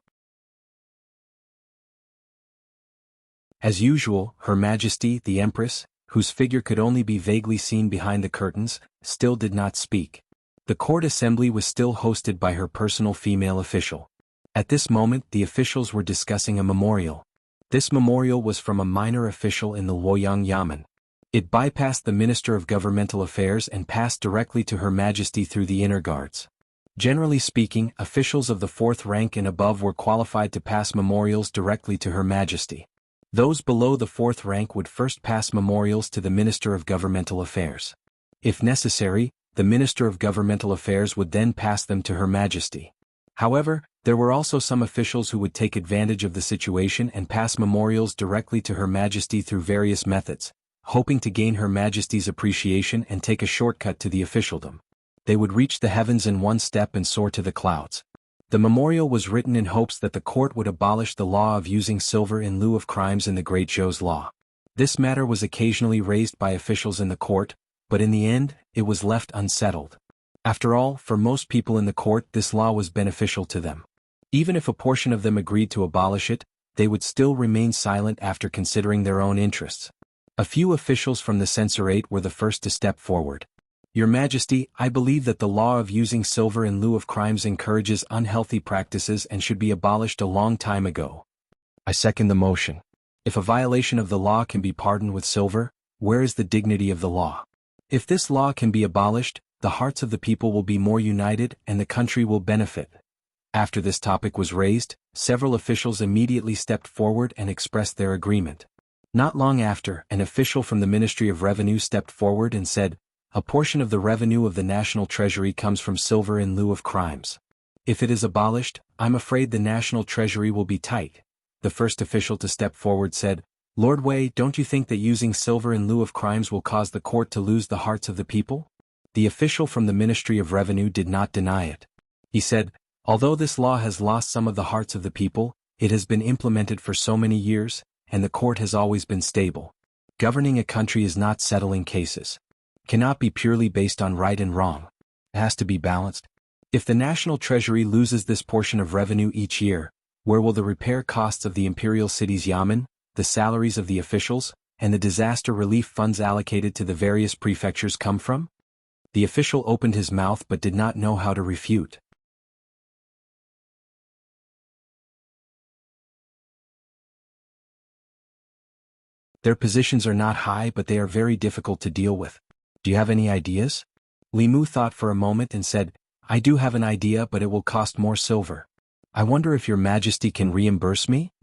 As usual, Her Majesty, the Empress, whose figure could only be vaguely seen behind the curtains, still did not speak. The court assembly was still hosted by her personal female official. At this moment the officials were discussing a memorial. This memorial was from a minor official in the Luoyang Yamen. It bypassed the Minister of Governmental Affairs and passed directly to Her Majesty through the inner guards. Generally speaking, officials of the 4th rank and above were qualified to pass memorials directly to Her Majesty. Those below the 4th rank would first pass memorials to the Minister of Governmental Affairs. If necessary, the Minister of Governmental Affairs would then pass them to Her Majesty. However, there were also some officials who would take advantage of the situation and pass memorials directly to Her Majesty through various methods, hoping to gain Her Majesty's appreciation and take a shortcut to the officialdom. They would reach the heavens in one step and soar to the clouds. The memorial was written in hopes that the court would abolish the law of using silver in lieu of crimes in the Great Zhou's law. This matter was occasionally raised by officials in the court, but in the end, it was left unsettled. After all, for most people in the court this law was beneficial to them. Even if a portion of them agreed to abolish it, they would still remain silent after considering their own interests. A few officials from the censorate were the first to step forward. Your Majesty, I believe that the law of using silver in lieu of crimes encourages unhealthy practices and should be abolished a long time ago. I second the motion. If a violation of the law can be pardoned with silver, where is the dignity of the law? If this law can be abolished, the hearts of the people will be more united and the country will benefit. After this topic was raised, several officials immediately stepped forward and expressed their agreement. Not long after, an official from the Ministry of Revenue stepped forward and said, "A portion of the revenue of the national treasury comes from silver in lieu of crimes. If it is abolished, I'm afraid the national treasury will be tight." The first official to step forward said, "Lord Wei, don't you think that using silver in lieu of crimes will cause the court to lose the hearts of the people?" The official from the Ministry of Revenue did not deny it. He said, "Although this law has lost some of the hearts of the people, it has been implemented for so many years, and the court has always been stable. Governing a country is not settling cases. Cannot be purely based on right and wrong. It has to be balanced. If the national treasury loses this portion of revenue each year, where will the repair costs of the imperial city's yamen, the salaries of the officials, and the disaster relief funds allocated to the various prefectures come from?" The official opened his mouth but did not know how to refute. Their positions are not high but they are very difficult to deal with. Do you have any ideas? Li Mu thought for a moment and said, "I do have an idea but it will cost more silver. I wonder if your Majesty can reimburse me?"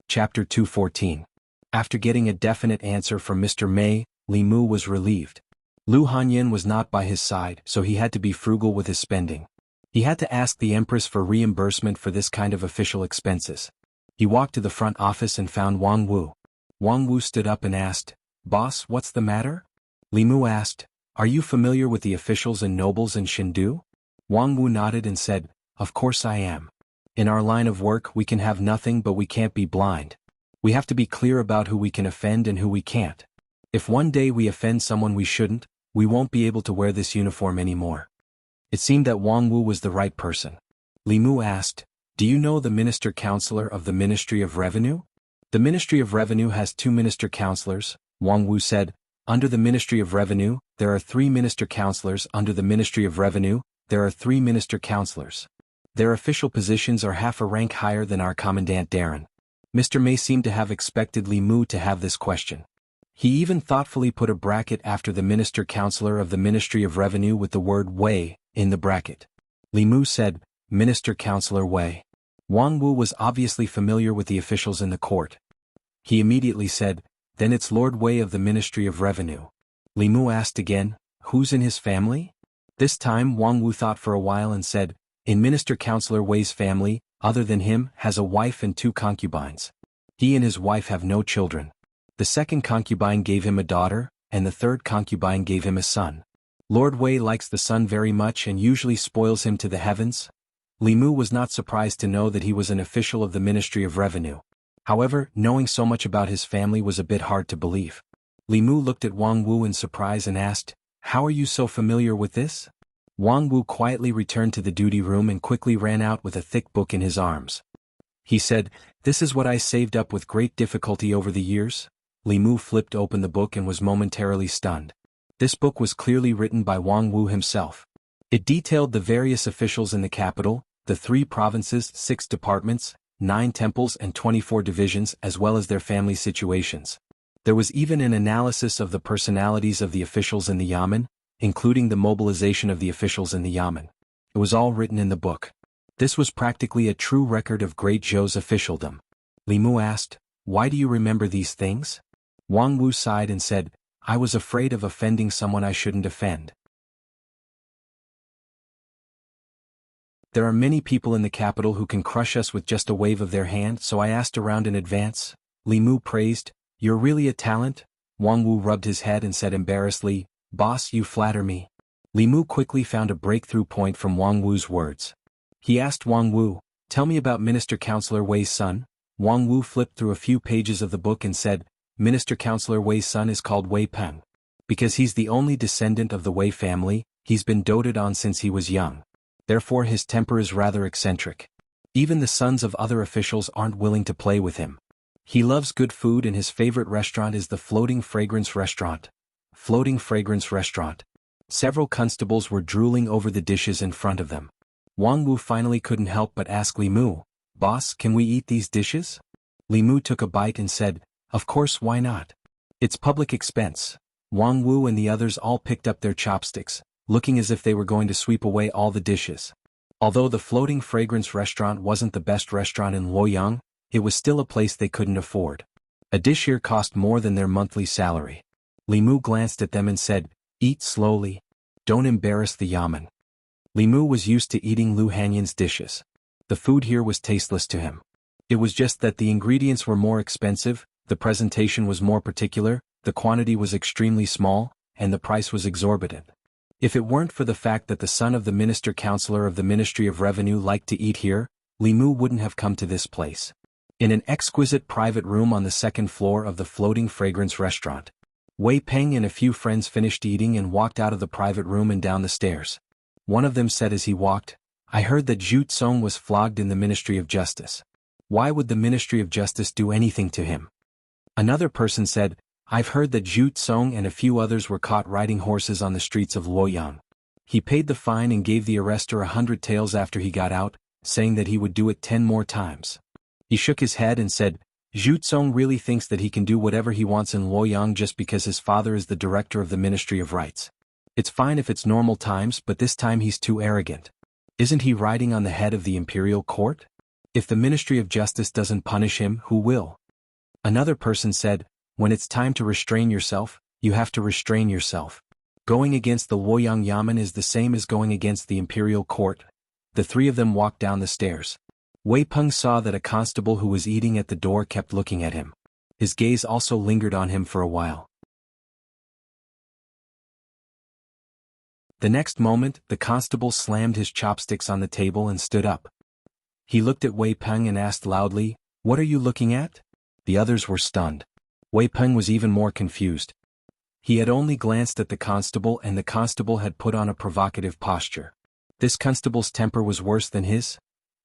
Chapter 214. After getting a definite answer from Mr. Mei, Li Mu was relieved. Lu Hanyin was not by his side, so he had to be frugal with his spending. He had to ask the Empress for reimbursement for this kind of official expenses. He walked to the front office and found Wang Wu. Wang Wu stood up and asked, "Boss, what's the matter?" Li Mu asked, "Are you familiar with the officials and nobles in Shindu?" Wang Wu nodded and said, "Of course I am. In our line of work we can have nothing but we can't be blind. We have to be clear about who we can offend and who we can't. If one day we offend someone we shouldn't, we won't be able to wear this uniform anymore." It seemed that Wang Wu was the right person. Li Mu asked, "Do you know the minister-counselor of the Ministry of Revenue?" "The Ministry of Revenue has 2 minister-counselors," Wang Wu said. "Under the Ministry of Revenue, there are 3 minister-counselors. Under the Ministry of Revenue, there are 3 minister-counselors. Their official positions are half a rank higher than our Commandant Darren." Mr. May seemed to have expected Li Mu to have this question. He even thoughtfully put a bracket after the minister-counselor of the Ministry of Revenue with the word Wei in the bracket. Li Mu said, "Minister-counselor Wei." Wang Wu was obviously familiar with the officials in the court. He immediately said, "Then it's Lord Wei of the Ministry of Revenue." Li Mu asked again, "Who's in his family?" This time Wang Wu thought for a while and said, "In Minister-Counselor Wei's family, other than him, has a wife and 2 concubines. He and his wife have no children. The second concubine gave him a daughter, and the third concubine gave him a son. Lord Wei likes the son very much and usually spoils him to the heavens." Li Mu was not surprised to know that he was an official of the Ministry of Revenue. However, knowing so much about his family was a bit hard to believe. Li Mu looked at Wang Wu in surprise and asked, "How are you so familiar with this?" Wang Wu quietly returned to the duty room and quickly ran out with a thick book in his arms. He said, "This is what I saved up with great difficulty over the years." Li Mu flipped open the book and was momentarily stunned. This book was clearly written by Wang Wu himself. It detailed the various officials in the capital, the 3 provinces, 6 departments, 9 temples and 24 divisions, as well as their family situations. There was even an analysis of the personalities of the officials in the yamen, including the mobilization of the officials in the yamen. It was all written in the book. This was practically a true record of Great Zhou's officialdom. Li Mu asked, "Why do you remember these things?" Wang Wu sighed and said, "I was afraid of offending someone I shouldn't offend. There are many people in the capital who can crush us with just a wave of their hand, so I asked around in advance." Li Mu praised, "You're really a talent?" Wang Wu rubbed his head and said embarrassedly, "Boss, you flatter me." Li Mu quickly found a breakthrough point from Wang Wu's words. He asked Wang Wu, "Tell me about Minister-Counselor Wei's son." Wang Wu flipped through a few pages of the book and said, "Minister-Counselor Wei's son is called Wei Peng. Because he's the only descendant of the Wei family, he's been doted on since he was young. Therefore his temper is rather eccentric. Even the sons of other officials aren't willing to play with him. He loves good food and his favorite restaurant is the Floating Fragrance Restaurant." Floating Fragrance Restaurant. Several constables were drooling over the dishes in front of them. Wang Wu finally couldn't help but ask Li Mu, "Boss, can we eat these dishes?" Li Mu took a bite and said, "Of course, why not? It's public expense." Wang Wu and the others all picked up their chopsticks, looking as if they were going to sweep away all the dishes. Although the Floating Fragrance Restaurant wasn't the best restaurant in Luoyang, it was still a place they couldn't afford. A dish here cost more than their monthly salary. Li Mu glanced at them and said, "Eat slowly. Don't embarrass the yamen." Li Mu was used to eating Lu Hanyan's dishes. The food here was tasteless to him. It was just that the ingredients were more expensive, the presentation was more particular, the quantity was extremely small, and the price was exorbitant. If it weren't for the fact that the son of the minister-counselor of the Ministry of Revenue liked to eat here, Li Mu wouldn't have come to this place. In an exquisite private room on the 2nd floor of the Floating Fragrance Restaurant, Wei Peng and a few friends finished eating and walked out of the private room and down the stairs. One of them said as he walked, "I heard that Zhu Tsong was flogged in the Ministry of Justice. Why would the Ministry of Justice do anything to him?" Another person said, "I've heard that Zhu Tsong and a few others were caught riding horses on the streets of Luoyang. He paid the fine and gave the arrestor 100 taels after he got out, saying that he would do it 10 more times." He shook his head and said, "Zhu Tsong really thinks that he can do whatever he wants in Luoyang just because his father is the director of the Ministry of Rights. It's fine if it's normal times, but this time he's too arrogant. Isn't he riding on the head of the imperial court? If the Ministry of Justice doesn't punish him, who will?" Another person said, "When it's time to restrain yourself, you have to restrain yourself. Going against the Luoyang Yamen is the same as going against the imperial court." The 3 of them walked down the stairs. Wei Peng saw that a constable who was eating at the door kept looking at him. His gaze also lingered on him for a while. The next moment, the constable slammed his chopsticks on the table and stood up. He looked at Wei Peng and asked loudly, "What are you looking at?" The others were stunned. Wei Peng was even more confused. He had only glanced at the constable and the constable had put on a provocative posture. This constable's temper was worse than his.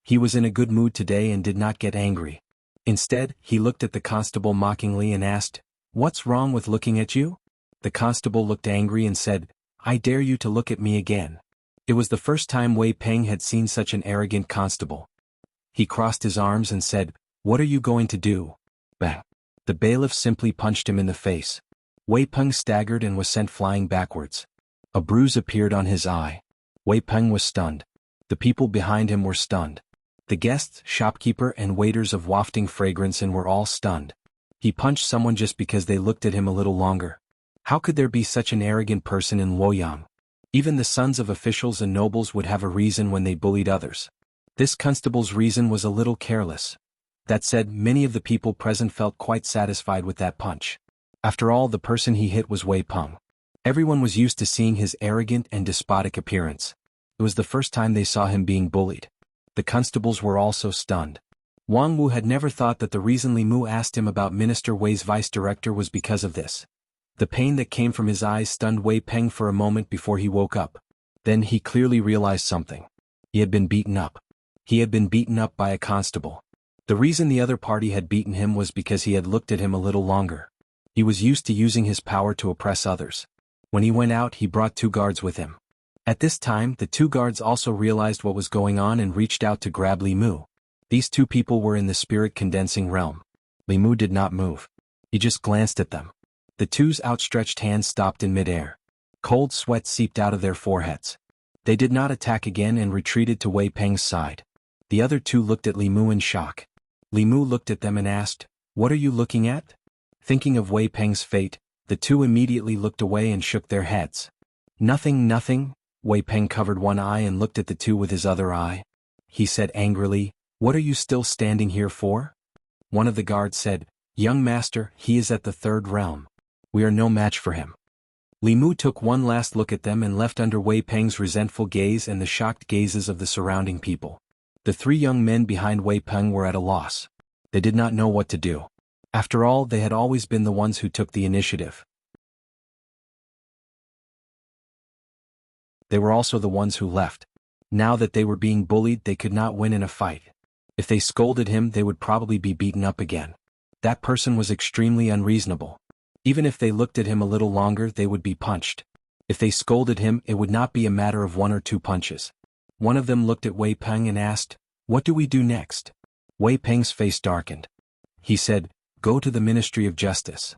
He was in a good mood today and did not get angry. Instead, he looked at the constable mockingly and asked, "What's wrong with looking at you?" The constable looked angry and said, "I dare you to look at me again." It was the first time Wei Peng had seen such an arrogant constable. He crossed his arms and said, "What are you going to do?" Bang! The bailiff simply punched him in the face. Wei Peng staggered and was sent flying backwards. A bruise appeared on his eye. Wei Peng was stunned. The people behind him were stunned. The guests, shopkeeper and waiters of wafting fragrance and were all stunned. He punched someone just because they looked at him a little longer. How could there be such an arrogant person in Luoyang? Even the sons of officials and nobles would have a reason when they bullied others. This constable's reason was a little careless. That said, many of the people present felt quite satisfied with that punch. After all, the person he hit was Wei Peng. Everyone was used to seeing his arrogant and despotic appearance. It was the first time they saw him being bullied. The constables were also stunned. Wang Wu had never thought that the reason Li Mu asked him about Minister Wei's vice-director was because of this. The pain that came from his eyes stunned Wei Peng for a moment before he woke up. Then he clearly realized something. He had been beaten up. He had been beaten up by a constable. The reason the other party had beaten him was because he had looked at him a little longer. He was used to using his power to oppress others. When he went out, he brought 2 guards with him. At this time, the 2 guards also realized what was going on and reached out to grab Li Mu. These 2 people were in the spirit-condensing realm. Li Mu did not move. He just glanced at them. The 2's outstretched hands stopped in midair. Cold sweat seeped out of their foreheads. They did not attack again and retreated to Wei Peng's side. The other 2 looked at Li Mu in shock. Li Mu looked at them and asked, "What are you looking at?" Thinking of Wei Peng's fate, the 2 immediately looked away and shook their heads. "Nothing, nothing." Wei Peng covered one eye and looked at the 2 with his other eye. He said angrily, "What are you still standing here for?" One of the guards said, "Young master, he is at the 3rd realm. We are no match for him." Li Mu took one last look at them and left under Wei Peng's resentful gaze and the shocked gazes of the surrounding people. The 3 young men behind Wei Peng were at a loss. They did not know what to do. After all, they had always been the ones who took the initiative. They were also the ones who left. Now that they were being bullied, they could not win in a fight. If they scolded him, they would probably be beaten up again. That person was extremely unreasonable. Even if they looked at him a little longer, they would be punched. If they scolded him, it would not be a matter of 1 or 2 punches. One of them looked at Wei Peng and asked, "What do we do next?" Wei Peng's face darkened. He said, "Go to the Ministry of Justice."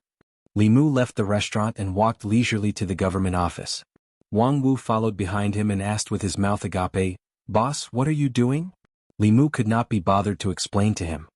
Li Mu left the restaurant and walked leisurely to the government office. Wang Wu followed behind him and asked with his mouth agape, "Boss, what are you doing?" Li Mu could not be bothered to explain to him.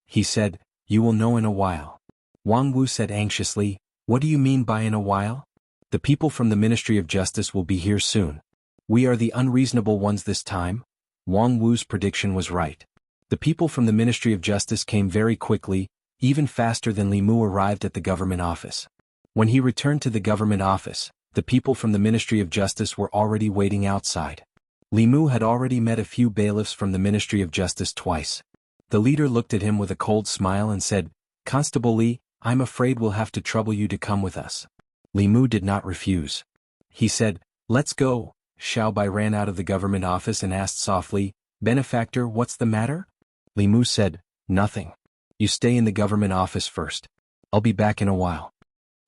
He said, "You will know in a while." Wang Wu said anxiously, "What do you mean by in a while?" "The people from the Ministry of Justice will be here soon. We are the unreasonable ones this time." Wang Wu's prediction was right. The people from the Ministry of Justice came very quickly, even faster than Li Mu arrived at the government office. When he returned to the government office, the people from the Ministry of Justice were already waiting outside. Li Mu had already met a few bailiffs from the Ministry of Justice twice. The leader looked at him with a cold smile and said, "Constable Li, I'm afraid we'll have to trouble you to come with us." Li Mu did not refuse. He said, "Let's go." Xiao Bai ran out of the government office and asked softly, "Benefactor, what's the matter?" Li Mu said, "Nothing. You stay in the government office first. I'll be back in a while."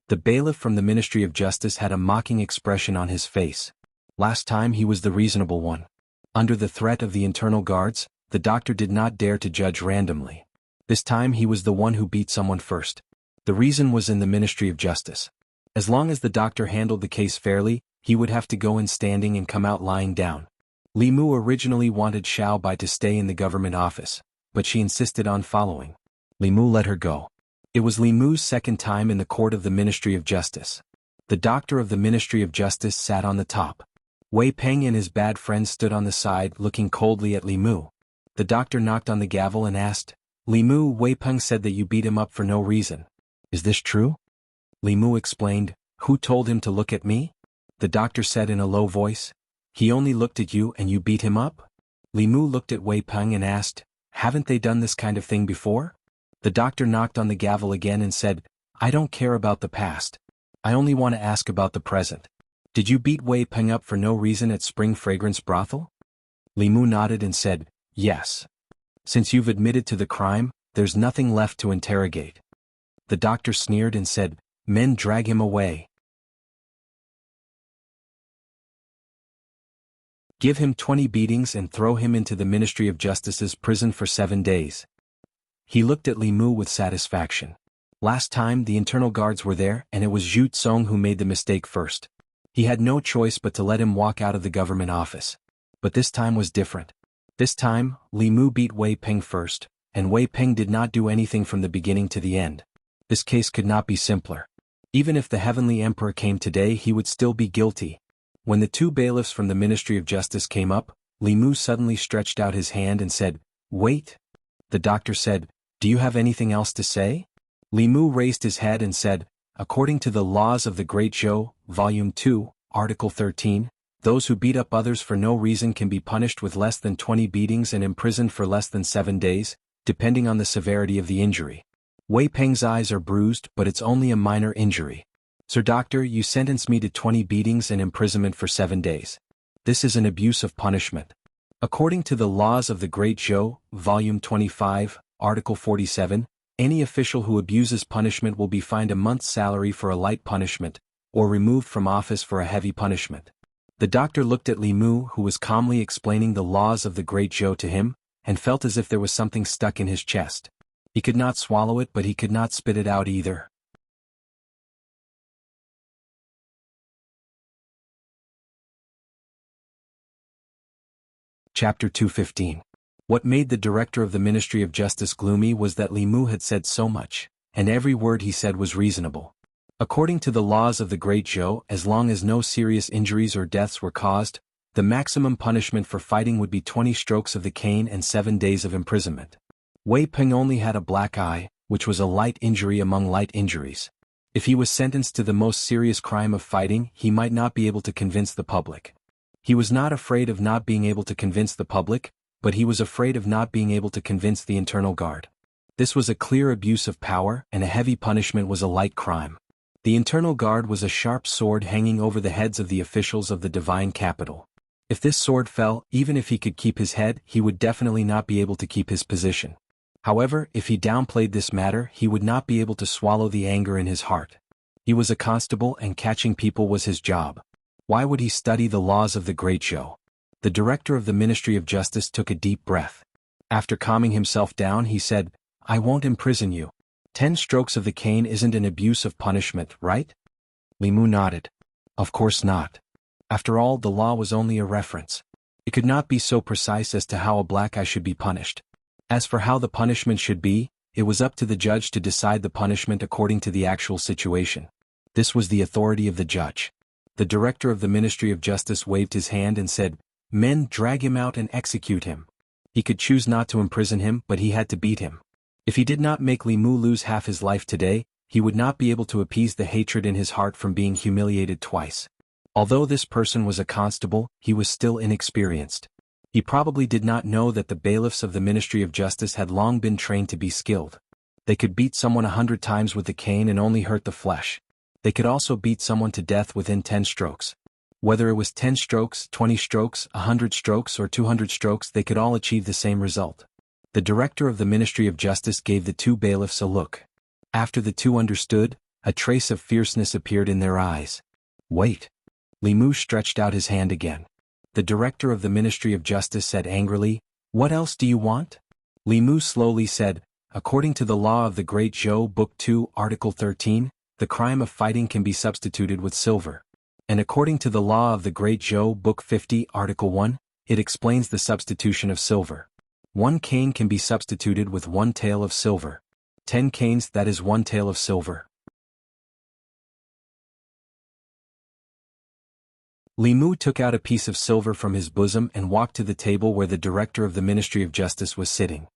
The bailiff from the Ministry of Justice had a mocking expression on his face. Last time he was the reasonable one. Under the threat of the internal guards, the doctor did not dare to judge randomly. This time he was the one who beat someone first. The reason was in the Ministry of Justice. As long as the doctor handled the case fairly, he would have to go in standing and come out lying down. Li Mu originally wanted Xiao Bai to stay in the government office, but she insisted on following. Li Mu let her go. It was Li Mu's 2nd time in the court of the Ministry of Justice. The doctor of the Ministry of Justice sat on the top. Wei Peng and his bad friend stood on the side looking coldly at Li Mu. The doctor knocked on the gavel and asked, "Li Mu, Wei Peng said that you beat him up for no reason. Is this true?" Li Mu explained, "Who told him to look at me?" The doctor said in a low voice, "He only looked at you and you beat him up?" Li Mu looked at Wei Peng and asked, "Haven't they done this kind of thing before?" The doctor knocked on the gavel again and said, "I don't care about the past. I only want to ask about the present. Did you beat Wei Peng up for no reason at Spring Fragrance Brothel?" Li Mu nodded and said, "Yes. Since you've admitted to the crime, there's nothing left to interrogate." The doctor sneered and said, "Men, drag him away. Give him 20 beatings and throw him into the Ministry of Justice's prison for 7 days." He looked at Li Mu with satisfaction. Last time the internal guards were there and it was Zhu Tsong who made the mistake first. He had no choice but to let him walk out of the government office. But this time was different. This time, Li Mu beat Wei Peng first, and Wei Peng did not do anything from the beginning to the end. This case could not be simpler. Even if the Heavenly Emperor came today, he would still be guilty. When the two bailiffs from the Ministry of Justice came up, Li Mu suddenly stretched out his hand and said, "Wait." The doctor said, "Do you have anything else to say?" Li Mu raised his head and said, "According to the laws of the Great Zhou, Volume 2, Article 13, those who beat up others for no reason can be punished with less than 20 beatings and imprisoned for less than 7 days, depending on the severity of the injury. Wei Peng's eyes are bruised, but it's only a minor injury. Sir Doctor, you sentence me to 20 beatings and imprisonment for 7 days. This is an abuse of punishment. According to the laws of the Great Zhou, Volume 25, Article 47, any official who abuses punishment will be fined a month's salary for a light punishment, or removed from office for a heavy punishment." The doctor looked at Li Mu, who was calmly explaining the laws of the Great Zhou to him, and felt as if there was something stuck in his chest. He could not swallow it, but he could not spit it out either. Chapter 215. What made the director of the Ministry of Justice gloomy was that Li Mu had said so much, and every word he said was reasonable. According to the laws of the Great Zhou, as long as no serious injuries or deaths were caused, the maximum punishment for fighting would be 20 strokes of the cane and 7 days of imprisonment. Wei Peng only had a black eye, which was a light injury among light injuries. If he was sentenced to the most serious crime of fighting, he might not be able to convince the public. He was not afraid of not being able to convince the public, but he was afraid of not being able to convince the internal guard. This was a clear abuse of power, and a heavy punishment was a light crime. The internal guard was a sharp sword hanging over the heads of the officials of the divine capital. If this sword fell, even if he could keep his head, he would definitely not be able to keep his position. However, if he downplayed this matter, he would not be able to swallow the anger in his heart. He was a constable and catching people was his job. Why would he study the laws of the Great Zhou? The director of the Ministry of Justice took a deep breath. After calming himself down, he said, "I won't imprison you. 10 strokes of the cane isn't an abuse of punishment, right?" Li Mu nodded. "Of course not. After all, the law was only a reference. It could not be so precise as to how a black eye should be punished. As for how the punishment should be, it was up to the judge to decide the punishment according to the actual situation. This was the authority of the judge." The director of the Ministry of Justice waved his hand and said, "Men, drag him out and execute him." He could choose not to imprison him, but he had to beat him. If he did not make Li Mu lose half his life today, he would not be able to appease the hatred in his heart from being humiliated twice. Although this person was a constable, he was still inexperienced. He probably did not know that the bailiffs of the Ministry of Justice had long been trained to be skilled. They could beat someone 100 times with the cane and only hurt the flesh. They could also beat someone to death within 10 strokes. Whether it was 10 strokes, 20 strokes, 100 strokes or 200 strokes, they could all achieve the same result. The director of the Ministry of Justice gave the two bailiffs a look. After the two understood, a trace of fierceness appeared in their eyes. "Wait." Li Mu stretched out his hand again. The director of the Ministry of Justice said angrily, "What else do you want?" Li Mu slowly said, "According to the law of the Great Zhou, Book 2, Article 13, the crime of fighting can be substituted with silver. And according to the law of the Great Zhou, Book 50, Article 1, it explains the substitution of silver. 1 cane can be substituted with 1 tael of silver. 10 canes, that is 1 tael of silver." Li Mu took out a piece of silver from his bosom and walked to the table where the director of the Ministry of Justice was sitting.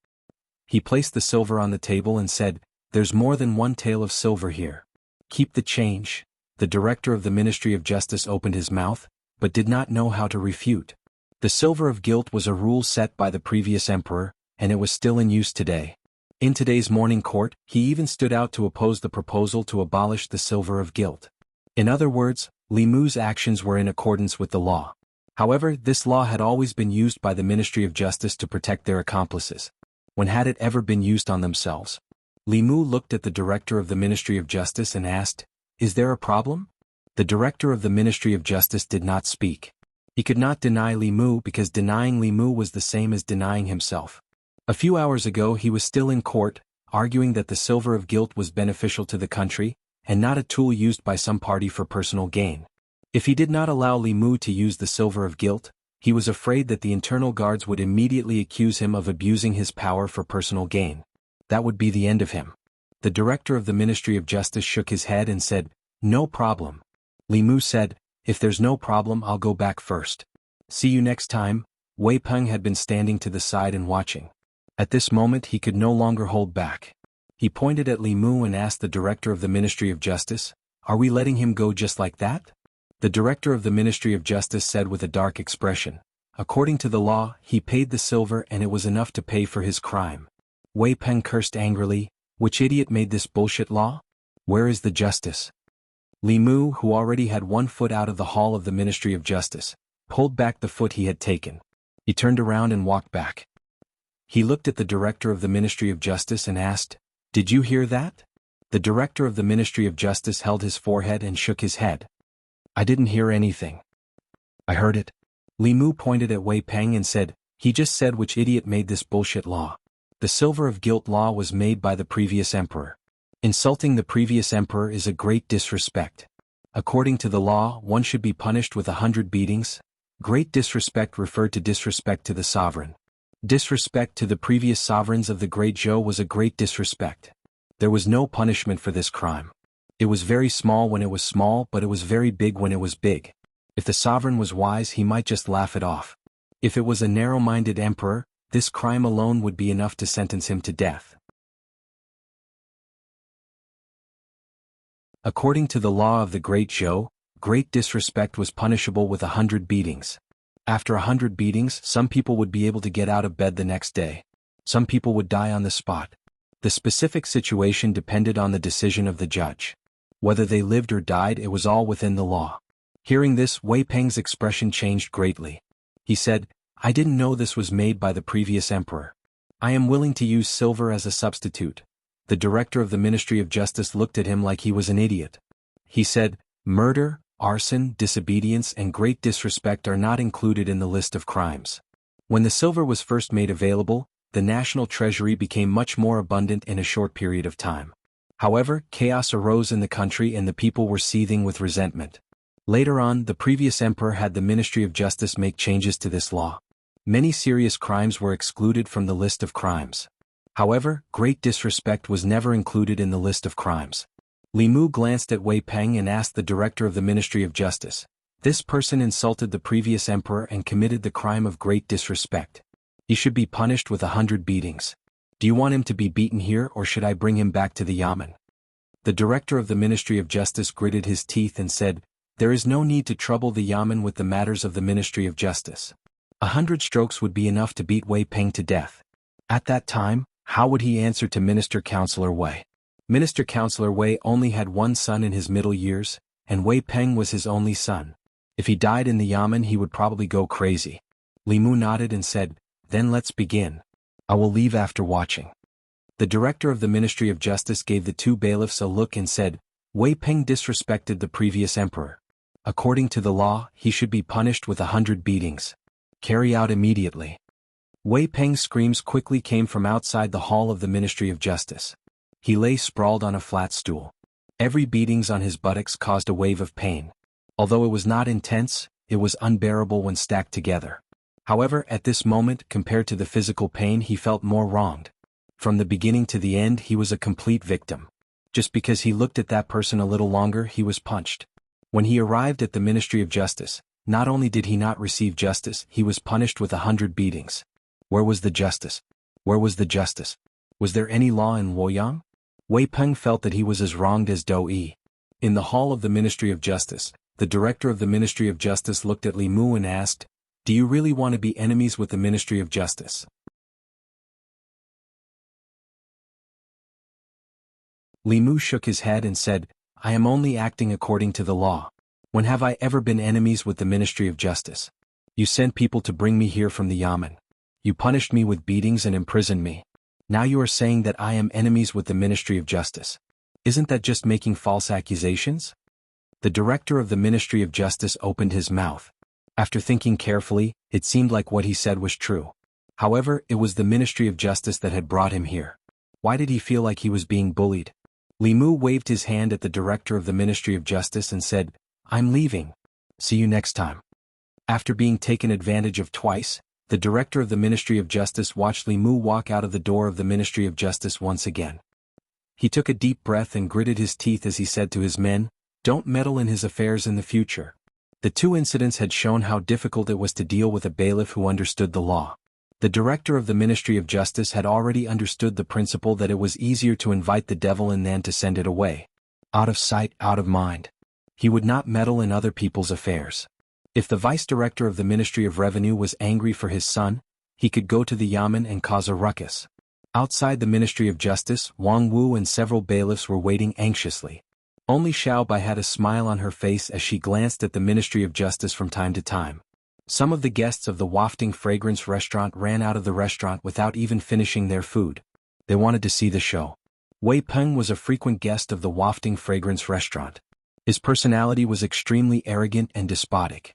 He placed the silver on the table and said, "There's more than 1 tael of silver here. Keep the change." The director of the Ministry of Justice opened his mouth, but did not know how to refute. The silver of guilt was a rule set by the previous emperor, and it was still in use today. In today's morning court, he even stood out to oppose the proposal to abolish the silver of guilt. In other words, Li Mu's actions were in accordance with the law. However, this law had always been used by the Ministry of Justice to protect their accomplices. When had it ever been used on themselves? Li Mu looked at the director of the Ministry of Justice and asked, "Is there a problem?" The director of the Ministry of Justice did not speak. He could not deny Li Mu because denying Li Mu was the same as denying himself. A few hours ago he was still in court, arguing that the silver of guilt was beneficial to the country, and not a tool used by some party for personal gain. If he did not allow Li Mu to use the silver of guilt, he was afraid that the internal guards would immediately accuse him of abusing his power for personal gain. That would be the end of him. The director of the Ministry of Justice shook his head and said, "No problem." Li Mu said, "If there's no problem, I'll go back first. See you next time." Wei Peng had been standing to the side and watching. At this moment he could no longer hold back. He pointed at Li Mu and asked the director of the Ministry of Justice, "Are we letting him go just like that?" The director of the Ministry of Justice said with a dark expression, "According to the law, he paid the silver and it was enough to pay for his crime." Wei Peng cursed angrily, "Which idiot made this bullshit law? Where is the justice?" Li Mu, who already had one foot out of the hall of the Ministry of Justice, pulled back the foot he had taken. He turned around and walked back. He looked at the director of the Ministry of Justice and asked, "Did you hear that?" The director of the Ministry of Justice held his forehead and shook his head. "I didn't hear anything." "I heard it." Li Mu pointed at Wei Peng and said, "He just said which idiot made this bullshit law. The silver of guilt law was made by the previous emperor. Insulting the previous emperor is a great disrespect. According to the law, one should be punished with 100 beatings. Great disrespect referred to disrespect to the sovereign. Disrespect to the previous sovereigns of the Great Zhou was a great disrespect. There was no punishment for this crime. It was very small when it was small, but it was very big when it was big. If the sovereign was wise, he might just laugh it off. If it was a narrow-minded emperor, this crime alone would be enough to sentence him to death. According to the law of the Great Zhou, great disrespect was punishable with 100 beatings. After 100 beatings, some people would be able to get out of bed the next day. Some people would die on the spot. The specific situation depended on the decision of the judge. Whether they lived or died, it was all within the law. Hearing this, Wei Peng's expression changed greatly. He said, "I didn't know this was made by the previous emperor. I am willing to use silver as a substitute." The director of the Ministry of Justice looked at him like he was an idiot. He said, "Murder, arson, disobedience and great disrespect are not included in the list of crimes." When the silver was first made available, the national treasury became much more abundant in a short period of time. However, chaos arose in the country and the people were seething with resentment. Later on, the previous emperor had the Ministry of Justice make changes to this law. Many serious crimes were excluded from the list of crimes. However, great disrespect was never included in the list of crimes. Li Mu glanced at Wei Peng and asked the director of the Ministry of Justice, "This person insulted the previous emperor and committed the crime of great disrespect. He should be punished with 100 beatings. Do you want him to be beaten here or should I bring him back to the Yamen?" The director of the Ministry of Justice gritted his teeth and said, "There is no need to trouble the Yamen with the matters of the Ministry of Justice. 100 strokes would be enough to beat Wei Peng to death." At that time, how would he answer to Minister Counselor Wei? Minister Counselor Wei only had one son in his middle years, and Wei Peng was his only son. If he died in the Yamen, he would probably go crazy. Li Mu nodded and said, "Then let's begin. I will leave after watching." The director of the Ministry of Justice gave the two bailiffs a look and said, "Wei Peng disrespected the previous emperor. According to the law, he should be punished with 100 beatings. Carry out immediately." Wei Peng's screams quickly came from outside the hall of the Ministry of Justice. He lay sprawled on a flat stool. Every beatings on his buttocks caused a wave of pain. Although it was not intense, it was unbearable when stacked together. However, at this moment, compared to the physical pain, he felt more wronged. From the beginning to the end, he was a complete victim. Just because he looked at that person a little longer, he was punched. When he arrived at the Ministry of Justice, not only did he not receive justice, he was punished with 100 beatings. Where was the justice? Where was the justice? Was there any law in Luoyang? Wei Peng felt that he was as wronged as Do Yi. In the hall of the Ministry of Justice, the director of the Ministry of Justice looked at Li Mu and asked, "Do you really want to be enemies with the Ministry of Justice?" Li Mu shook his head and said, "I am only acting according to the law. When have I ever been enemies with the Ministry of Justice? You sent people to bring me here from the Yamen. You punished me with beatings and imprisoned me. Now you are saying that I am enemies with the Ministry of Justice. Isn't that just making false accusations? The director of the Ministry of Justice opened his mouth. After thinking carefully, it seemed like what he said was true. However, it was the Ministry of Justice that had brought him here. Why did he feel like he was being bullied? Li Mu waved his hand at the director of the Ministry of Justice and said, "I'm leaving. See you next time." After being taken advantage of twice, the director of the Ministry of Justice watched Li Mu walk out of the door of the Ministry of Justice once again. He took a deep breath and gritted his teeth as he said to his men, "Don't meddle in his affairs in the future." The two incidents had shown how difficult it was to deal with a bailiff who understood the law. The director of the Ministry of Justice had already understood the principle that it was easier to invite the devil in than to send it away. Out of sight, out of mind. He would not meddle in other people's affairs. If the vice director of the Ministry of Revenue was angry for his son, he could go to the Yamen and cause a ruckus. Outside the Ministry of Justice, Wang Wu and several bailiffs were waiting anxiously. Only Xiao Bai had a smile on her face as she glanced at the Ministry of Justice from time to time. Some of the guests of the wafting fragrance restaurant ran out of the restaurant without even finishing their food. They wanted to see the show. Wei Peng was a frequent guest of the wafting fragrance restaurant. His personality was extremely arrogant and despotic.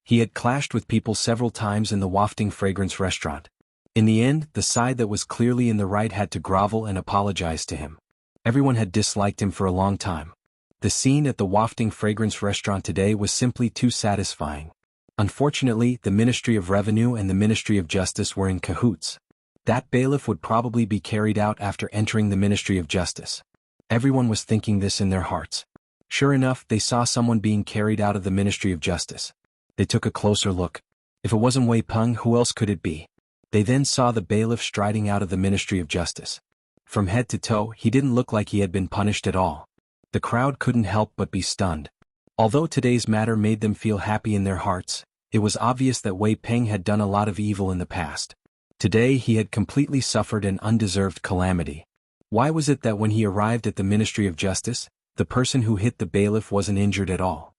He had clashed with people several times in the wafting fragrance restaurant. In the end, the side that was clearly in the right had to grovel and apologize to him. Everyone had disliked him for a long time. The scene at the wafting fragrance restaurant today was simply too satisfying. Unfortunately, the Ministry of Revenue and the Ministry of Justice were in cahoots. That bailiff would probably be carried out after entering the Ministry of Justice. Everyone was thinking this in their hearts. Sure enough, they saw someone being carried out of the Ministry of Justice. They took a closer look. If it wasn't Wei Peng, who else could it be? They then saw the bailiff striding out of the Ministry of Justice. From head to toe, he didn't look like he had been punished at all. The crowd couldn't help but be stunned. Although today's matter made them feel happy in their hearts, it was obvious that Wei Peng had done a lot of evil in the past. Today he had completely suffered an undeserved calamity. Why was it that when he arrived at the Ministry of Justice, the person who hit the bailiff wasn't injured at all?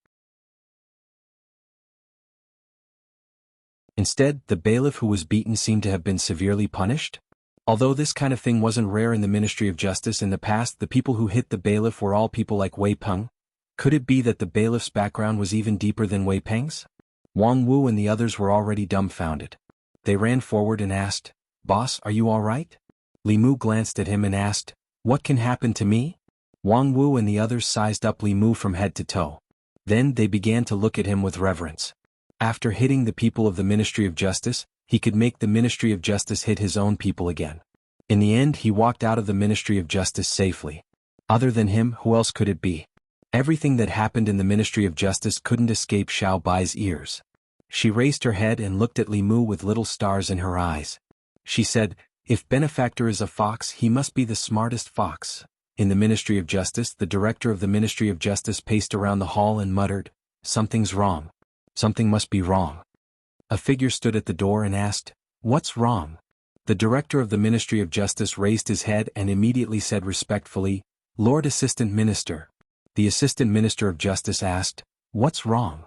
Instead, the bailiff who was beaten seemed to have been severely punished? Although this kind of thing wasn't rare in the Ministry of Justice in the past, the people who hit the bailiff were all people like Wei Peng. Could it be that the bailiff's background was even deeper than Wei Peng's? Wang Wu and the others were already dumbfounded. They ran forward and asked, "Boss, are you all right?" Li Mu glanced at him and asked, "What can happen to me?" Wang Wu and the others sized up Li Mu from head to toe. Then they began to look at him with reverence. After hitting the people of the Ministry of Justice, he could make the Ministry of Justice hit his own people again. In the end, he walked out of the Ministry of Justice safely. Other than him, who else could it be? Everything that happened in the Ministry of Justice couldn't escape Xiao Bai's ears. She raised her head and looked at Li Mu with little stars in her eyes. She said, "If benefactor is a fox, he must be the smartest fox." In the Ministry of Justice, the director of the Ministry of Justice paced around the hall and muttered, "Something's wrong. Something must be wrong." A figure stood at the door and asked, "What's wrong?" The director of the Ministry of Justice raised his head and immediately said respectfully, "Lord Assistant Minister." The Assistant Minister of Justice asked, "What's wrong?"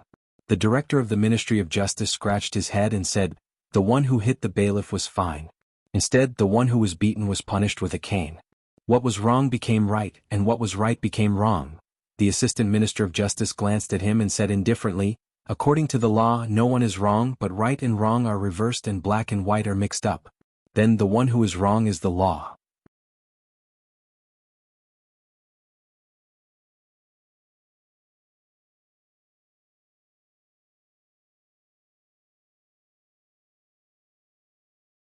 The director of the Ministry of Justice scratched his head and said, "The one who hit the bailiff was fine. Instead, the one who was beaten was punished with a cane. What was wrong became right, and what was right became wrong." The Assistant Minister of Justice glanced at him and said indifferently, "According to the law, no one is wrong, but right and wrong are reversed and black and white are mixed up. Then the one who is wrong is the law."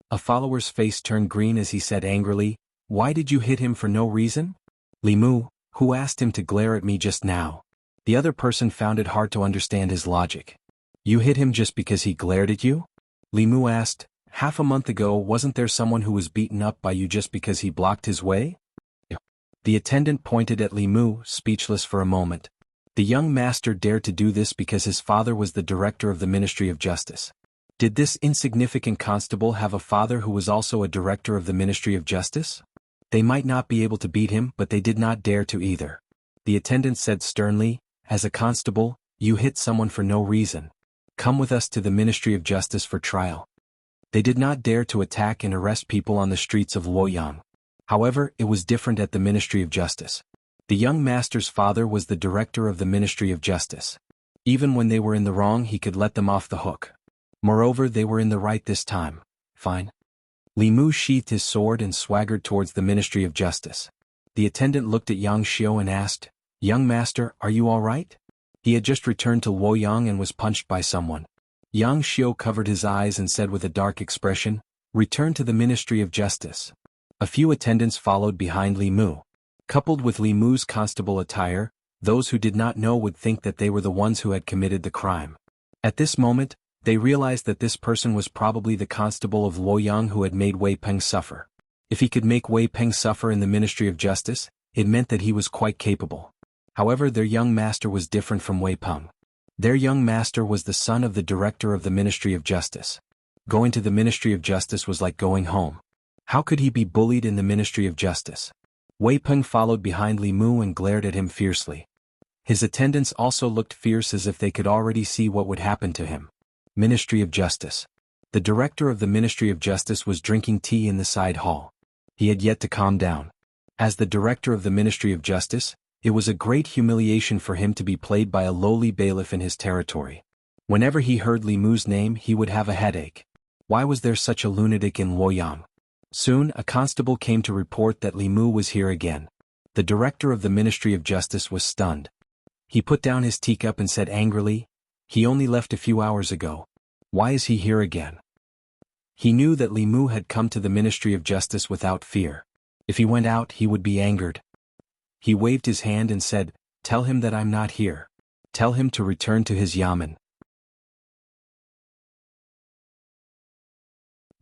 A follower's face turned green as he said angrily, "Why did you hit him for no reason?" "Li Mu, who asked him to glare at me just now?" The other person found it hard to understand his logic. "You hit him just because he glared at you?" Li Mu asked, "Half a month ago wasn't there someone who was beaten up by you just because he blocked his way?" The attendant pointed at Li Mu, speechless for a moment. The young master dared to do this because his father was the director of the Ministry of Justice. Did this insignificant constable have a father who was also a director of the Ministry of Justice? They might not be able to beat him, but they did not dare to either. The attendant said sternly, "As a constable, you hit someone for no reason. Come with us to the Ministry of Justice for trial. They did not dare to attack and arrest people on the streets of Luoyang. However, it was different at the Ministry of Justice. The young master's father was the director of the Ministry of Justice. Even when they were in the wrong, he could let them off the hook. Moreover, they were in the right this time. Fine. Li Mu sheathed his sword and swaggered towards the Ministry of Justice. The attendant looked at Yang Xiu and asked, "Young master, are you all right?" He had just returned to Luoyang and was punched by someone. Yang Xiu covered his eyes and said with a dark expression, "Return to the Ministry of Justice." A few attendants followed behind Li Mu. Coupled with Li Mu's constable attire, those who did not know would think that they were the ones who had committed the crime. At this moment, they realized that this person was probably the constable of Luoyang who had made Wei Peng suffer. If he could make Wei Peng suffer in the Ministry of Justice, it meant that he was quite capable. However, their young master was different from Wei Peng. Their young master was the son of the director of the Ministry of Justice. Going to the Ministry of Justice was like going home. How could he be bullied in the Ministry of Justice? Wei Peng followed behind Li Mu and glared at him fiercely. His attendants also looked fierce as if they could already see what would happen to him. Ministry of Justice. The director of the Ministry of Justice was drinking tea in the side hall. He had yet to calm down. As the director of the Ministry of Justice, it was a great humiliation for him to be played by a lowly bailiff in his territory. Whenever he heard Li Mu's name, he would have a headache. Why was there such a lunatic in Luoyang? Soon, a constable came to report that Li Mu was here again. The director of the Ministry of Justice was stunned. He put down his teacup and said angrily, "He only left a few hours ago. Why is he here again?" He knew that Li Mu had come to the Ministry of Justice without fear. If he went out, he would be angered. He waved his hand and said, "Tell him that I'm not here. Tell him to return to his yamen."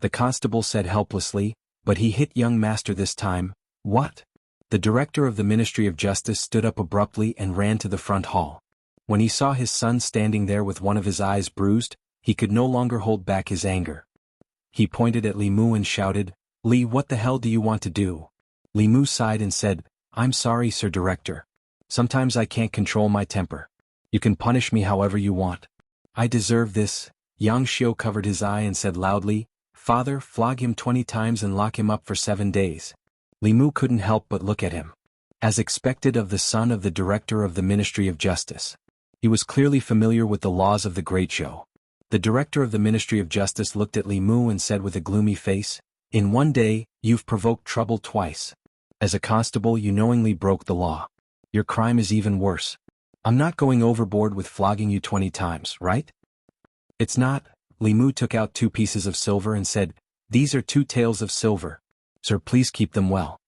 The constable said helplessly, "But he hit young master this time." "What?" The director of the Ministry of Justice stood up abruptly and ran to the front hall. When he saw his son standing there with one of his eyes bruised, he could no longer hold back his anger. He pointed at Li Mu and shouted, "Li, what the hell do you want to do?" Li Mu sighed and said, "I'm sorry, Sir Director. Sometimes I can't control my temper. You can punish me however you want." "I deserve this." Yang Xiu covered his eye and said loudly, "Father, flog him 20 times and lock him up for 7 days. Li Mu couldn't help but look at him. As expected of the son of the director of the Ministry of Justice. He was clearly familiar with the laws of the Great Zhou. The director of the Ministry of Justice looked at Li Mu and said with a gloomy face, "In one day, you've provoked trouble twice. As a constable, you knowingly broke the law. Your crime is even worse. I'm not going overboard with flogging you 20 times, right?" "It's not." Li Mu took out 2 pieces of silver and said, "These are 2 taels of silver. Sir, please keep them well."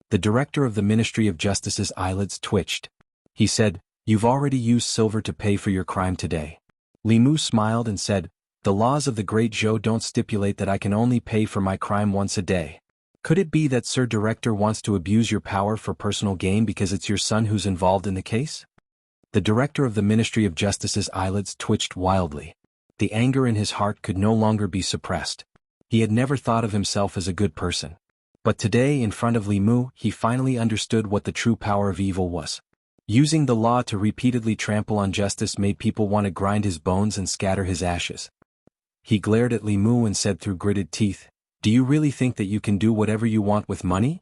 The director of the Ministry of Justice's eyelids twitched. He said, "You've already used silver to pay for your crime today." Li Mu smiled and said, "The laws of the Great Zhou don't stipulate that I can only pay for my crime once a day. Could it be that Sir Director wants to abuse your power for personal gain because it's your son who's involved in the case?" The director of the Ministry of Justice's eyelids twitched wildly. The anger in his heart could no longer be suppressed. He had never thought of himself as a good person. But today, in front of Li Mu, he finally understood what the true power of evil was. Using the law to repeatedly trample on justice made people want to grind his bones and scatter his ashes. He glared at Li Mu and said through gritted teeth, "Do you really think that you can do whatever you want with money?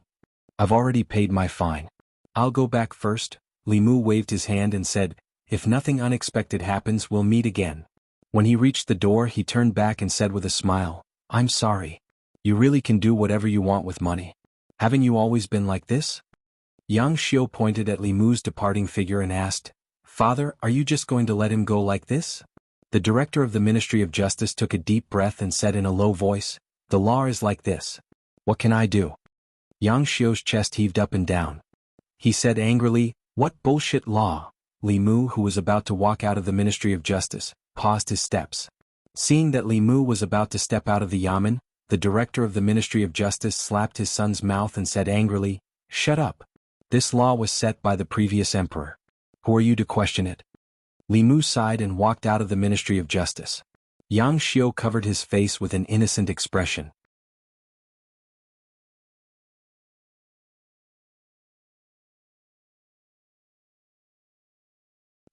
I've already paid my fine. I'll go back first." Li Mu waved his hand and said, "If nothing unexpected happens, we'll meet again." When he reached the door, he turned back and said with a smile, "I'm sorry. You really can do whatever you want with money. Haven't you always been like this?" Yang Xiu pointed at Li Mu's departing figure and asked, "Father, are you just going to let him go like this?" The director of the Ministry of Justice took a deep breath and said in a low voice, "The law is like this. What can I do?" Yang Xiu's chest heaved up and down. He said angrily, "What bullshit law?" Li Mu, who was about to walk out of the Ministry of Justice, paused his steps. Seeing that Li Mu was about to step out of the yamen, the director of the Ministry of Justice slapped his son's mouth and said angrily, "Shut up. This law was set by the previous emperor. Who are you to question it?" Li Mu sighed and walked out of the Ministry of Justice. Yang Xiu covered his face with an innocent expression.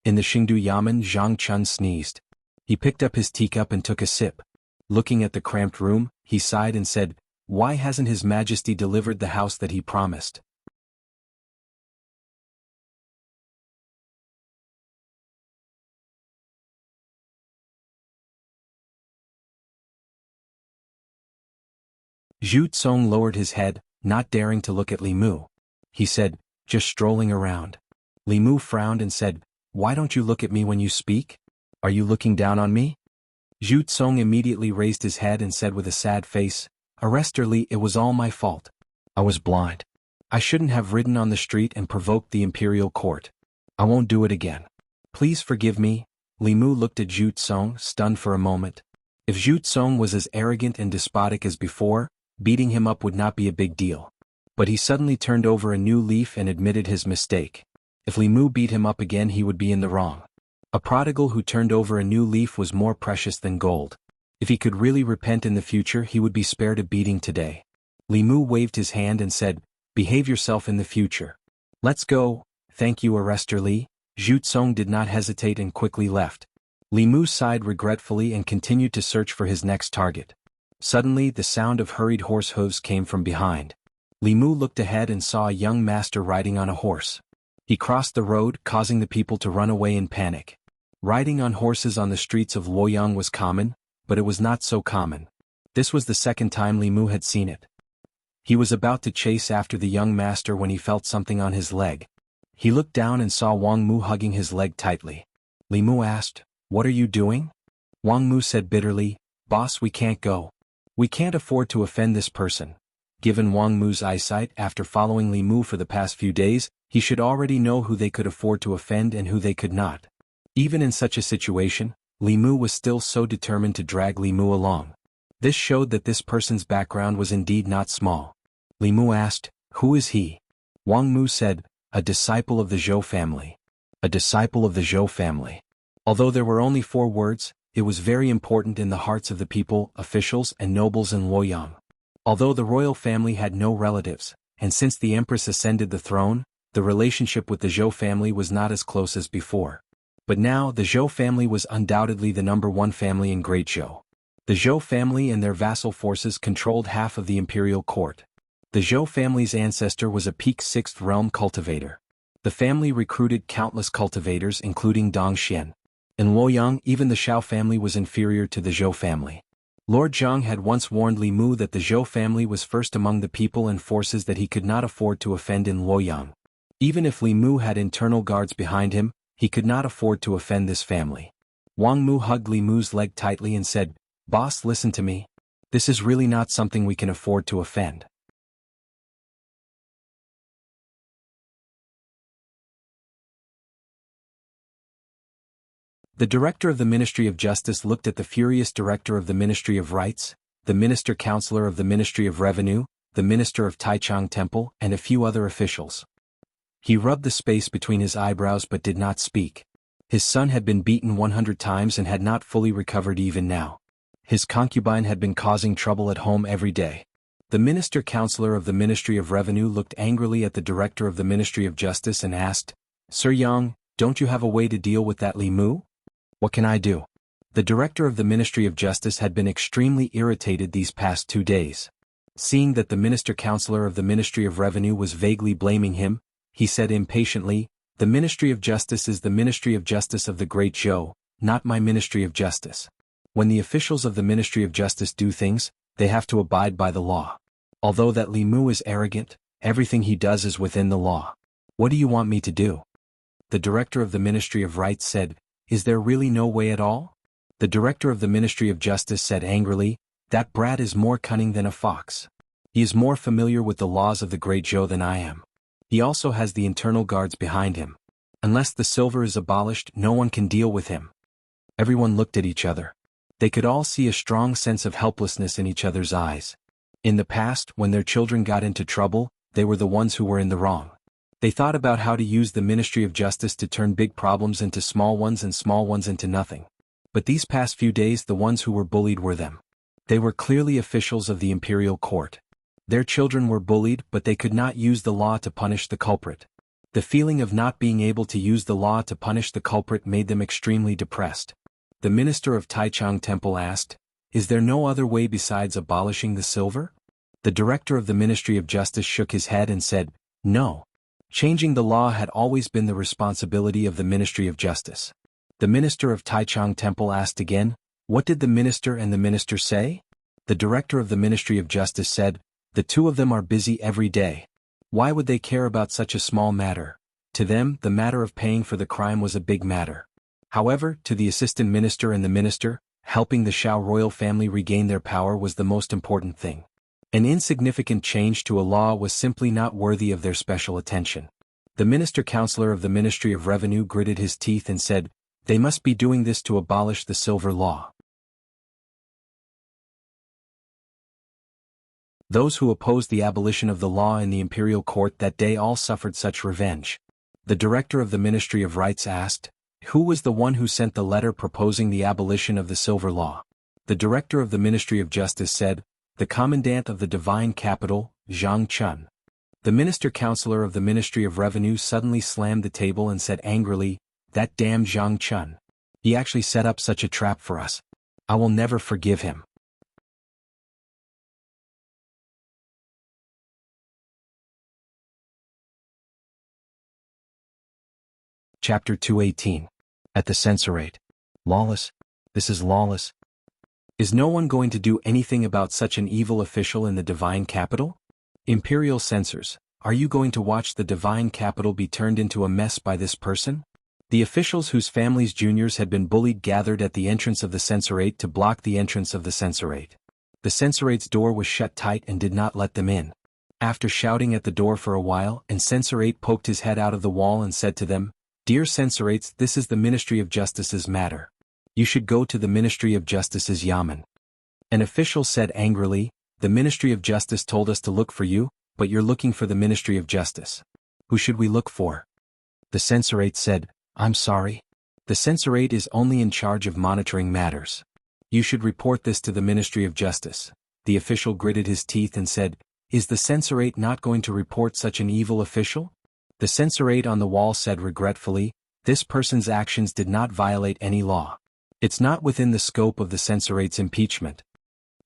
In the Xingdu Yamen, Zhang Chun sneezed. He picked up his teacup and took a sip. Looking at the cramped room, he sighed and said, "Why hasn't His Majesty delivered the house that he promised?" Zhu Tsong lowered his head, not daring to look at Li Mu. He said, "Just strolling around." Li Mu frowned and said, "Why don't you look at me when you speak? Are you looking down on me?" Zhu Tsong immediately raised his head and said with a sad face, "Arrestor Li, it was all my fault. I was blind. I shouldn't have ridden on the street and provoked the imperial court. I won't do it again. Please forgive me." Li Mu looked at Zhu Tsong, stunned for a moment. If Zhu Tsong was as arrogant and despotic as before, beating him up would not be a big deal. But he suddenly turned over a new leaf and admitted his mistake. If Li Mu beat him up again, he would be in the wrong. A prodigal who turned over a new leaf was more precious than gold. If he could really repent in the future, he would be spared a beating today. Li Mu waved his hand and said, "Behave yourself in the future. Let's go." "Thank you, Arrestor Li." Zhu Tsong did not hesitate and quickly left. Li Mu sighed regretfully and continued to search for his next target. Suddenly, the sound of hurried horse hooves came from behind. Li Mu looked ahead and saw a young master riding on a horse. He crossed the road, causing the people to run away in panic. Riding on horses on the streets of Luoyang was common, but it was not so common. This was the second time Li Mu had seen it. He was about to chase after the young master when he felt something on his leg. He looked down and saw Wang Mu hugging his leg tightly. Li Mu asked, "What are you doing?" Wang Mu said bitterly, "Boss, we can't go. We can't afford to offend this person." Given Wang Mu's eyesight after following Li Mu for the past few days, he should already know who they could afford to offend and who they could not. Even in such a situation, Li Mu was still so determined to drag Li Mu along. This showed that this person's background was indeed not small. Li Mu asked, "Who is he?" Wang Mu said, "A disciple of the Zhou family." A disciple of the Zhou family. Although there were only 4 words, it was very important in the hearts of the people, officials, and nobles in Luoyang. Although the royal family had no relatives, and since the empress ascended the throne, the relationship with the Zhou family was not as close as before. But now the Zhou family was undoubtedly the #1 family in Great Zhou. The Zhou family and their vassal forces controlled half of the imperial court. The Zhou family's ancestor was a peak 6th realm cultivator. The family recruited countless cultivators including Dong Xian. In Luoyang, even the Xiao family was inferior to the Zhou family. Lord Zhang had once warned Li Mu that the Zhou family was first among the people and forces that he could not afford to offend in Luoyang. Even if Li Mu had internal guards behind him, he could not afford to offend this family. Wang Mu hugged Li Mu's leg tightly and said, "Boss, listen to me. This is really not something we can afford to offend." The director of the Ministry of Justice looked at the furious director of the Ministry of Rights, the minister-counselor of the Ministry of Revenue, the minister of Taichung Temple, and a few other officials. He rubbed the space between his eyebrows but did not speak. His son had been beaten 100 times and had not fully recovered even now. His concubine had been causing trouble at home every day. The minister-counselor of the Ministry of Revenue looked angrily at the director of the Ministry of Justice and asked, "Sir Yang, don't you have a way to deal with that Li Mu? What can I do?" The director of the Ministry of Justice had been extremely irritated these past 2 days. Seeing that the minister-counselor of the Ministry of Revenue was vaguely blaming him, he said impatiently, "The Ministry of Justice is the Ministry of Justice of the Great Zhou, not my Ministry of Justice. When the officials of the Ministry of Justice do things, they have to abide by the law. Although that Li Mu is arrogant, everything he does is within the law. What do you want me to do?" The director of the Ministry of Rights said, "Is there really no way at all?" The director of the Ministry of Justice said angrily, "That brat is more cunning than a fox. He is more familiar with the laws of the Great Zhou than I am. He also has the internal guards behind him. Unless the silver is abolished, no one can deal with him." Everyone looked at each other. They could all see a strong sense of helplessness in each other's eyes. In the past, when their children got into trouble, they were the ones who were in the wrong. They thought about how to use the Ministry of Justice to turn big problems into small ones and small ones into nothing. But these past few days the ones who were bullied were them. They were clearly officials of the imperial court. Their children were bullied but they could not use the law to punish the culprit. The feeling of not being able to use the law to punish the culprit made them extremely depressed. The minister of Taichung Temple asked, "Is there no other way besides abolishing the silver?" The director of the Ministry of Justice shook his head and said, "No. Changing the law had always been the responsibility of the Ministry of Justice." The minister of Taichung Temple asked again, "What did the minister and the minister say?" The director of the Ministry of Justice said, "The two of them are busy every day. Why would they care about such a small matter? To them, the matter of paying for the crime was a big matter." However, to the assistant minister and the minister, helping the Shao royal family regain their power was the most important thing. An insignificant change to a law was simply not worthy of their special attention. The minister-counselor of the Ministry of Revenue gritted his teeth and said, "They must be doing this to abolish the silver law." Those who opposed the abolition of the law in the imperial court that day all suffered such revenge. The director of the Ministry of Rights asked, "Who was the one who sent the letter proposing the abolition of the silver law?" The director of the Ministry of Justice said, "The commandant of the divine capital, Zhang Chun." The minister-counselor of the Ministry of Revenue suddenly slammed the table and said angrily, "That damn Zhang Chun. He actually set up such a trap for us. I will never forgive him." Chapter 218. At the censorate. Lawless? This is lawless. Is no one going to do anything about such an evil official in the divine capital? Imperial censors, are you going to watch the divine capital be turned into a mess by this person? The officials whose families' juniors had been bullied gathered at the entrance of the censorate to block the entrance of the censorate. The censorate's door was shut tight and did not let them in. After shouting at the door for a while, and censorate poked his head out of the wall and said to them, "Dear censorates, this is the Ministry of Justice's matter. You should go to the Ministry of Justice's yamen." An official said angrily, "The Ministry of Justice told us to look for you, but you're looking for the Ministry of Justice. Who should we look for?" The censorate said, "I'm sorry. The censorate is only in charge of monitoring matters. You should report this to the Ministry of Justice." The official gritted his teeth and said, "Is the censorate not going to report such an evil official?" The censorate on the wall said regretfully, "This person's actions did not violate any law. It's not within the scope of the censorate's impeachment."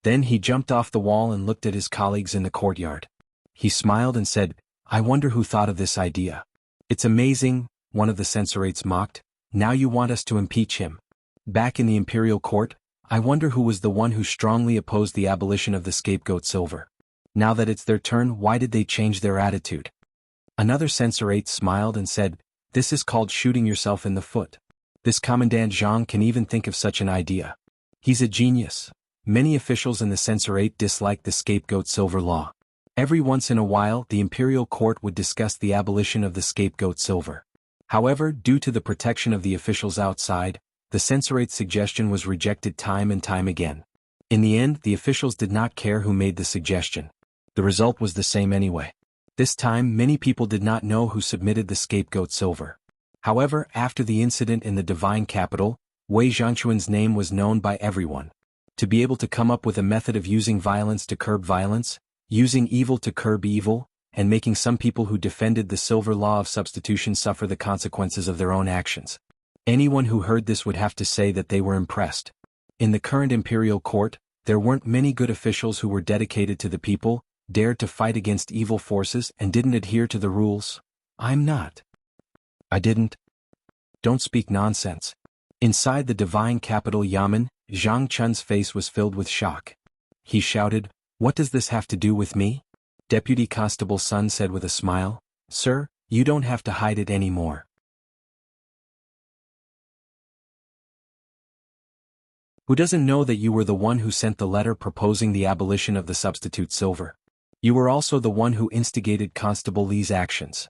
Then he jumped off the wall and looked at his colleagues in the courtyard. He smiled and said, "I wonder who thought of this idea. It's amazing," one of the censorates mocked. "Now you want us to impeach him." Back in the imperial court, I wonder who was the one who strongly opposed the abolition of the scapegoat silver. Now that it's their turn, why did they change their attitude? Another censorate smiled and said, "This is called shooting yourself in the foot. This Commandant Zhang can even think of such an idea. He's a genius." Many officials in the censorate disliked the scapegoat silver law. Every once in a while, the imperial court would discuss the abolition of the scapegoat silver. However, due to the protection of the officials outside, the censorate's suggestion was rejected time and time again. In the end, the officials did not care who made the suggestion. The result was the same anyway. This time, many people did not know who submitted the scapegoat silver. However, after the incident in the divine capital, Wei Zhangquan's name was known by everyone. To be able to come up with a method of using violence to curb violence, using evil to curb evil, and making some people who defended the silver law of substitution suffer the consequences of their own actions. Anyone who heard this would have to say that they were impressed. In the current imperial court, there weren't many good officials who were dedicated to the people, dared to fight against evil forces and didn't adhere to the rules. I'm not. I didn't. Don't speak nonsense. Inside the divine capital yamen, Zhang Chun's face was filled with shock. He shouted, "What does this have to do with me?" Deputy Constable Sun said with a smile, "Sir, you don't have to hide it anymore. Who doesn't know that you were the one who sent the letter proposing the abolition of the substitute silver? You were also the one who instigated Constable Li's actions."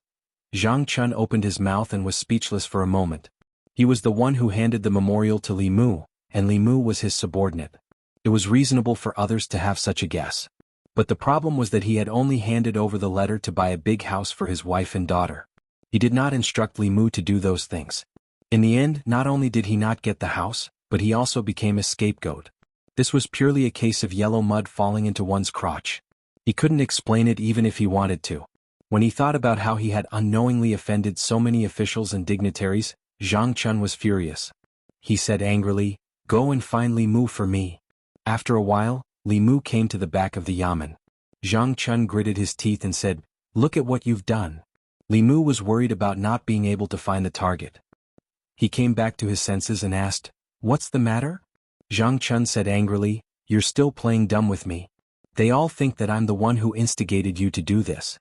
Zhang Chun opened his mouth and was speechless for a moment. He was the one who handed the memorial to Li Mu, and Li Mu was his subordinate. It was reasonable for others to have such a guess. But the problem was that he had only handed over the letter to buy a big house for his wife and daughter. He did not instruct Li Mu to do those things. In the end, not only did he not get the house, but he also became a scapegoat. This was purely a case of yellow mud falling into one's crotch. He couldn't explain it even if he wanted to. When he thought about how he had unknowingly offended so many officials and dignitaries, Zhang Chun was furious. He said angrily, Go and find Li Mu for me. After a while, Li Mu came to the back of the yamen. Zhang Chun gritted his teeth and said, "Look at what you've done." Li Mu was worried about not being able to find the target. He came back to his senses and asked, "What's the matter?" Zhang Chun said angrily, "You're still playing dumb with me. They all think that I'm the one who instigated you to do this."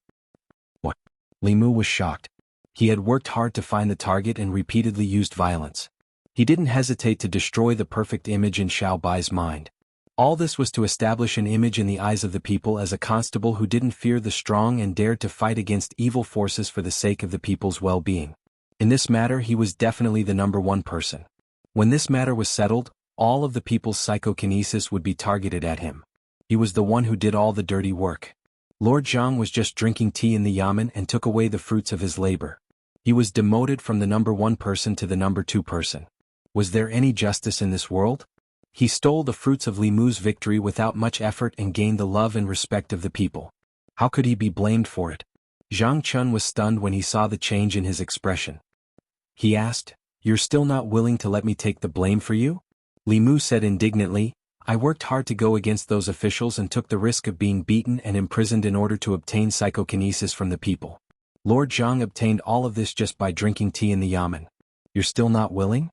What? Li Mu was shocked. He had worked hard to find the target and repeatedly used violence. He didn't hesitate to destroy the perfect image in Xiao Bai's mind. All this was to establish an image in the eyes of the people as a constable who didn't fear the strong and dared to fight against evil forces for the sake of the people's well-being. In this matter he was definitely the number one person. When this matter was settled, all of the people's psychokinesis would be targeted at him. He was the one who did all the dirty work. Lord Zhang was just drinking tea in the yamen and took away the fruits of his labor. He was demoted from the number one person to the number two person. Was there any justice in this world? He stole the fruits of Li Mu's victory without much effort and gained the love and respect of the people. How could he be blamed for it? Zhang Chun was stunned when he saw the change in his expression. He asked, "You're still not willing to let me take the blame for you?" Li Mu said indignantly, "I worked hard to go against those officials and took the risk of being beaten and imprisoned in order to obtain psychokinesis from the people. Lord Zhang obtained all of this just by drinking tea in the yamen. You're still not willing?"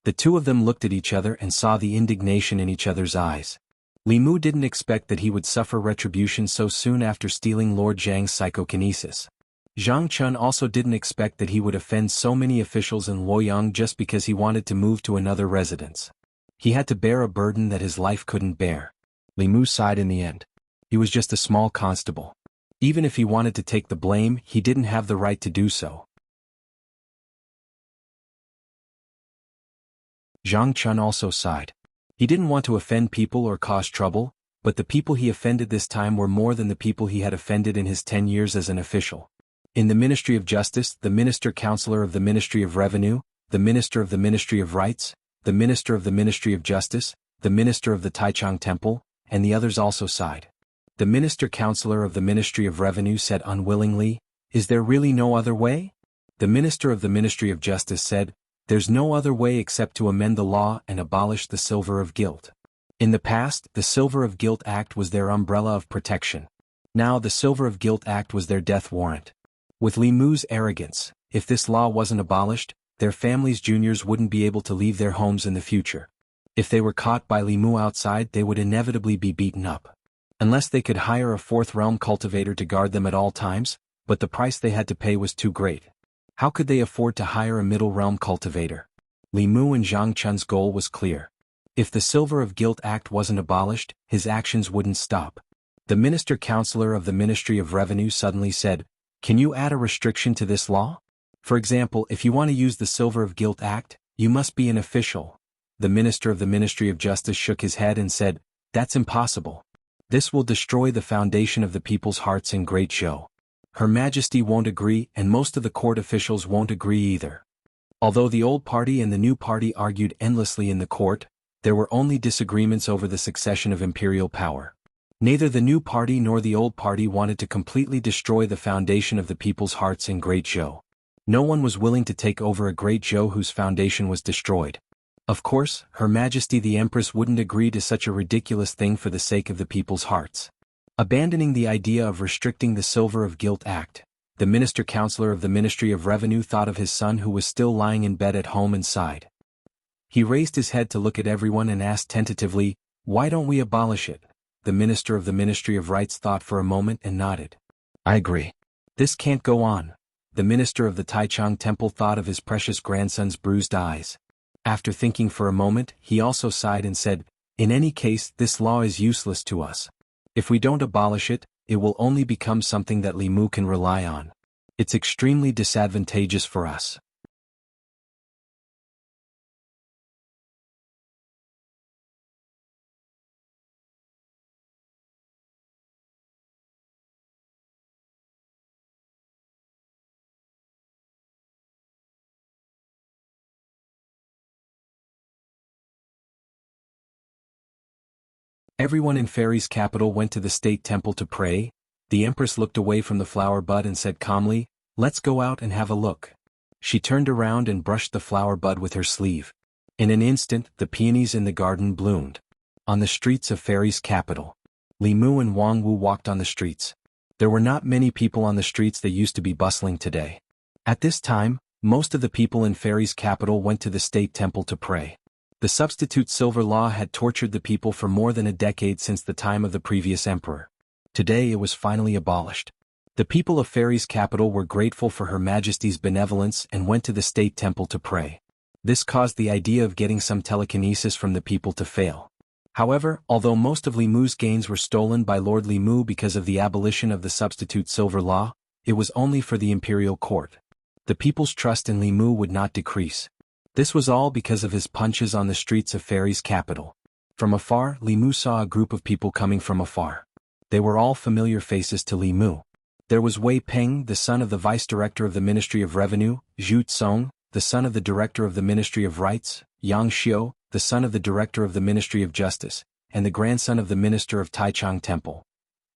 The two of them looked at each other and saw the indignation in each other's eyes. Li Mu didn't expect that he would suffer retribution so soon after stealing Lord Zhang's psychokinesis. Zhang Chun also didn't expect that he would offend so many officials in Luoyang just because he wanted to move to another residence. He had to bear a burden that his life couldn't bear. Li Mu sighed in the end. He was just a small constable. Even if he wanted to take the blame, he didn't have the right to do so. Zhang Chun also sighed. He didn't want to offend people or cause trouble, but the people he offended this time were more than the people he had offended in his 10 years as an official. In the Ministry of Justice, the Minister-Counselor of the Ministry of Revenue, the Minister of the Ministry of Rights, the Minister of the Ministry of Justice, the Minister of the Taichung Temple, and the others also sighed. The Minister-Counselor of the Ministry of Revenue said unwillingly, "Is there really no other way?" The Minister of the Ministry of Justice said, "There's no other way except to amend the law and abolish the Silver of Guilt." In the past, the Silver of Guilt Act was their umbrella of protection. Now the Silver of Guilt Act was their death warrant. With Li Mu's arrogance, if this law wasn't abolished, their families' juniors wouldn't be able to leave their homes in the future. If they were caught by Li Mu outside, they would inevitably be beaten up. Unless they could hire a fourth realm cultivator to guard them at all times, but the price they had to pay was too great. How could they afford to hire a middle realm cultivator? Li Mu and Zhang Chun's goal was clear. If the Silver of Guilt Act wasn't abolished, his actions wouldn't stop. The Minister-Counselor of the Ministry of Revenue suddenly said, "Can you add a restriction to this law? For example, if you want to use the Silver of Guilt Act, you must be an official." The Minister of the Ministry of Justice shook his head and said, "That's impossible. This will destroy the foundation of the people's hearts in great show. Her Majesty won't agree and most of the court officials won't agree either." Although the old party and the new party argued endlessly in the court, there were only disagreements over the succession of imperial power. Neither the new party nor the old party wanted to completely destroy the foundation of the people's hearts in Great Zhou. No one was willing to take over a Great Zhou whose foundation was destroyed. Of course, Her Majesty the Empress wouldn't agree to such a ridiculous thing for the sake of the people's hearts. Abandoning the idea of restricting the Silver of Guilt Act, the Minister-Counselor of the Ministry of Revenue thought of his son who was still lying in bed at home and sighed. He raised his head to look at everyone and asked tentatively, "Why don't we abolish it?" The Minister of the Ministry of Rights thought for a moment and nodded. "I agree. This can't go on." The Minister of the Taichung Temple thought of his precious grandson's bruised eyes. After thinking for a moment, he also sighed and said, "In any case, this law is useless to us. If we don't abolish it, it will only become something that Li Mu can rely on. It's extremely disadvantageous for us." Everyone in Fairy's capital went to the state temple to pray. The Empress looked away from the flower bud and said calmly, "Let's go out and have a look." She turned around and brushed the flower bud with her sleeve. In an instant, the peonies in the garden bloomed. On the streets of Fairy's capital, Li Mu and Wang Wu walked on the streets. There were not many people on the streets that used to be bustling today. At this time, most of the people in Fairy's capital went to the state temple to pray. The substitute silver law had tortured the people for more than a decade since the time of the previous emperor. Today it was finally abolished. The people of Fairy's capital were grateful for Her Majesty's benevolence and went to the state temple to pray. This caused the idea of getting some telekinesis from the people to fail. However, although most of Li Mu's gains were stolen by Lord Li Mu because of the abolition of the substitute silver law, it was only for the imperial court. The people's trust in Li Mu would not decrease. This was all because of his punches on the streets of Fairy's capital. From afar, Li Mu saw a group of people coming from afar. They were all familiar faces to Li Mu. There was Wei Peng, the son of the vice-director of the Ministry of Revenue, Zhu Tsong, the son of the director of the Ministry of Rights, Yang Xiu, the son of the director of the Ministry of Justice, and the grandson of the minister of Taichung Temple.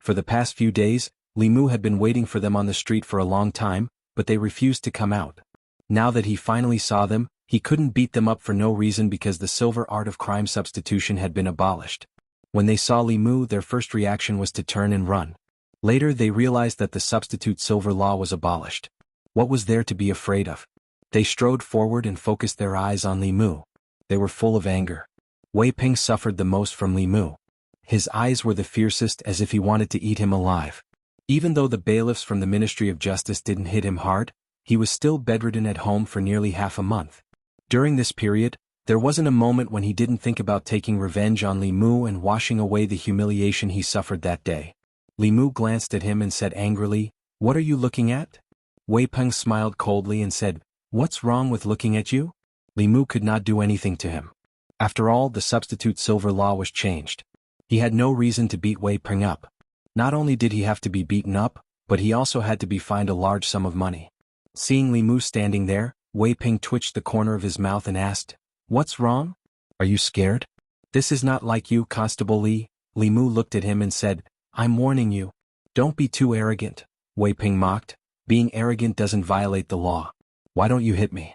For the past few days, Li Mu had been waiting for them on the street for a long time, but they refused to come out. Now that he finally saw them, he couldn't beat them up for no reason because the silver art of crime substitution had been abolished. When they saw Li Mu, their first reaction was to turn and run. Later they realized that the substitute silver law was abolished. What was there to be afraid of? They strode forward and focused their eyes on Li Mu. They were full of anger. Wei Peng suffered the most from Li Mu. His eyes were the fiercest, as if he wanted to eat him alive. Even though the bailiffs from the Ministry of Justice didn't hit him hard, he was still bedridden at home for nearly half a month. During this period, there wasn't a moment when he didn't think about taking revenge on Li Mu and washing away the humiliation he suffered that day. Li Mu glanced at him and said angrily, "What are you looking at?" Wei Peng smiled coldly and said, "What's wrong with looking at you?" Li Mu could not do anything to him. After all, the substitute silver law was changed. He had no reason to beat Wei Peng up. Not only did he have to be beaten up, but he also had to be fined a large sum of money. Seeing Li Mu standing there, Wei Peng twitched the corner of his mouth and asked, "What's wrong? Are you scared?" "This is not like you, Constable Li." Li Mu looked at him and said, "I'm warning you. Don't be too arrogant." Wei Peng mocked, "Being arrogant doesn't violate the law. Why don't you hit me?"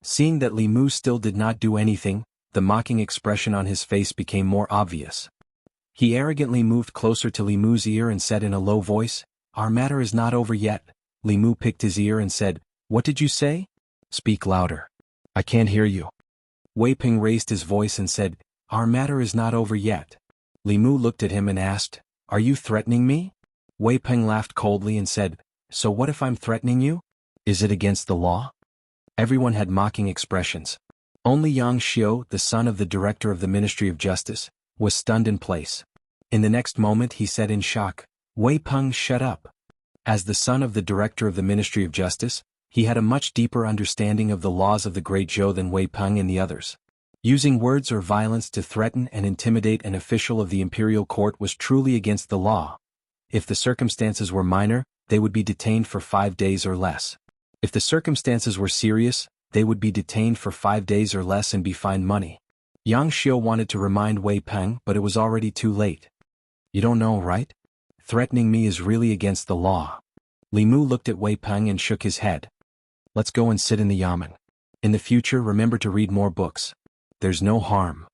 Seeing that Li Mu still did not do anything, the mocking expression on his face became more obvious. He arrogantly moved closer to Li Mu's ear and said in a low voice, "Our matter is not over yet." Li Mu picked his ear and said, "What did you say?" "Speak louder. I can't hear you." Wei Peng raised his voice and said, "Our matter is not over yet." Li Mu looked at him and asked, "Are you threatening me?" Wei Peng laughed coldly and said, "So what if I'm threatening you? Is it against the law?" Everyone had mocking expressions. Only Yang Xiu, the son of the director of the Ministry of Justice, was stunned in place. In the next moment he said in shock, "Wei Peng, shut up." As the son of the director of the Ministry of Justice, he had a much deeper understanding of the laws of the Great Zhou than Wei Peng and the others. Using words or violence to threaten and intimidate an official of the imperial court was truly against the law. If the circumstances were minor, they would be detained for 5 days or less. If the circumstances were serious, they would be detained for 5 days or less and be fined money. Yang Xiu wanted to remind Wei Peng, but it was already too late. "You don't know, right? Threatening me is really against the law." Li Mu looked at Wei Peng and shook his head. "Let's go and sit in the yamen. In the future, remember to read more books. There's no harm."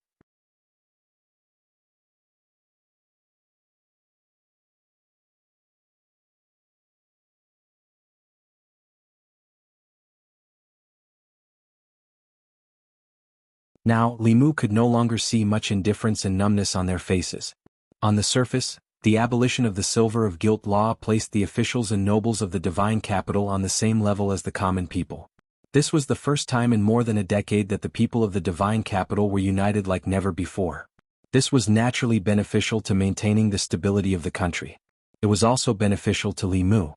Now, Li Mu could no longer see much indifference and numbness on their faces. On the surface, the abolition of the silver of guilt law placed the officials and nobles of the divine capital on the same level as the common people. This was the first time in more than a decade that the people of the divine capital were united like never before. This was naturally beneficial to maintaining the stability of the country. It was also beneficial to Li Mu.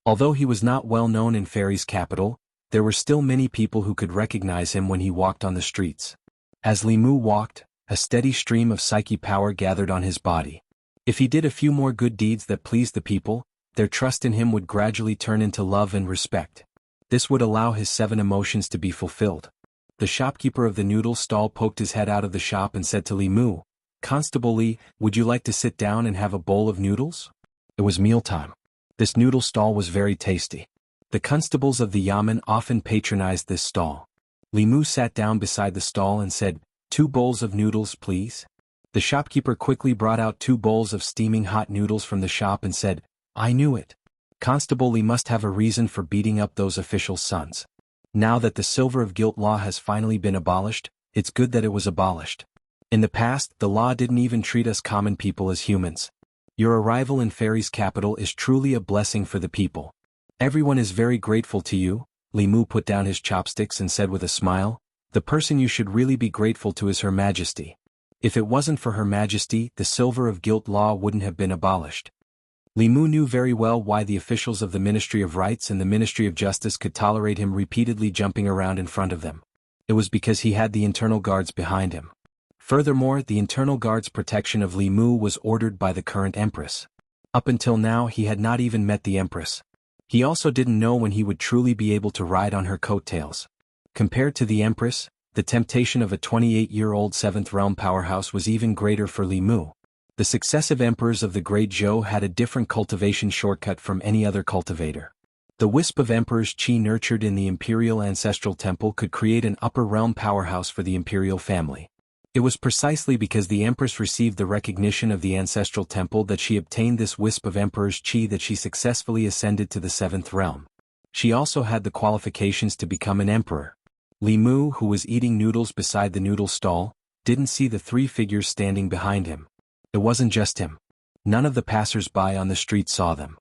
Although he was not well known in Fairy's capital, there were still many people who could recognize him when he walked on the streets. As Li Mu walked, a steady stream of psyche power gathered on his body. If he did a few more good deeds that pleased the people, their trust in him would gradually turn into love and respect. This would allow his 7 emotions to be fulfilled. The shopkeeper of the noodle stall poked his head out of the shop and said to Li Mu, "Constable Li, would you like to sit down and have a bowl of noodles?" It was mealtime. This noodle stall was very tasty. The constables of the yamen often patronized this stall. Li Mu sat down beside the stall and said, "2 bowls of noodles, please." The shopkeeper quickly brought out 2 bowls of steaming hot noodles from the shop and said, "I knew it. Constable Li must have a reason for beating up those officials' sons. Now that the silver of guilt law has finally been abolished, it's good that it was abolished. In the past, the law didn't even treat us common people as humans. Your arrival in Fairy's capital is truly a blessing for the people. Everyone is very grateful to you." Li Mu put down his chopsticks and said with a smile, "The person you should really be grateful to is Her Majesty. If it wasn't for Her Majesty, the silver of guilt law wouldn't have been abolished." Li Mu knew very well why the officials of the Ministry of Rights and the Ministry of Justice could tolerate him repeatedly jumping around in front of them. It was because he had the internal guards behind him. Furthermore, the internal guard's protection of Li Mu was ordered by the current empress. Up until now he had not even met the empress. He also didn't know when he would truly be able to ride on her coattails. Compared to the empress, the temptation of a 28-year-old 7th realm powerhouse was even greater for Li Mu. The successive emperors of the Great Zhou had a different cultivation shortcut from any other cultivator. The wisp of emperor's qi nurtured in the imperial ancestral temple could create an upper realm powerhouse for the imperial family. It was precisely because the empress received the recognition of the ancestral temple that she obtained this wisp of emperor's qi that she successfully ascended to the 7th realm. She also had the qualifications to become an emperor. Li Mu, who was eating noodles beside the noodle stall, didn't see the 3 figures standing behind him. It wasn't just him. None of the passers-by on the street saw them.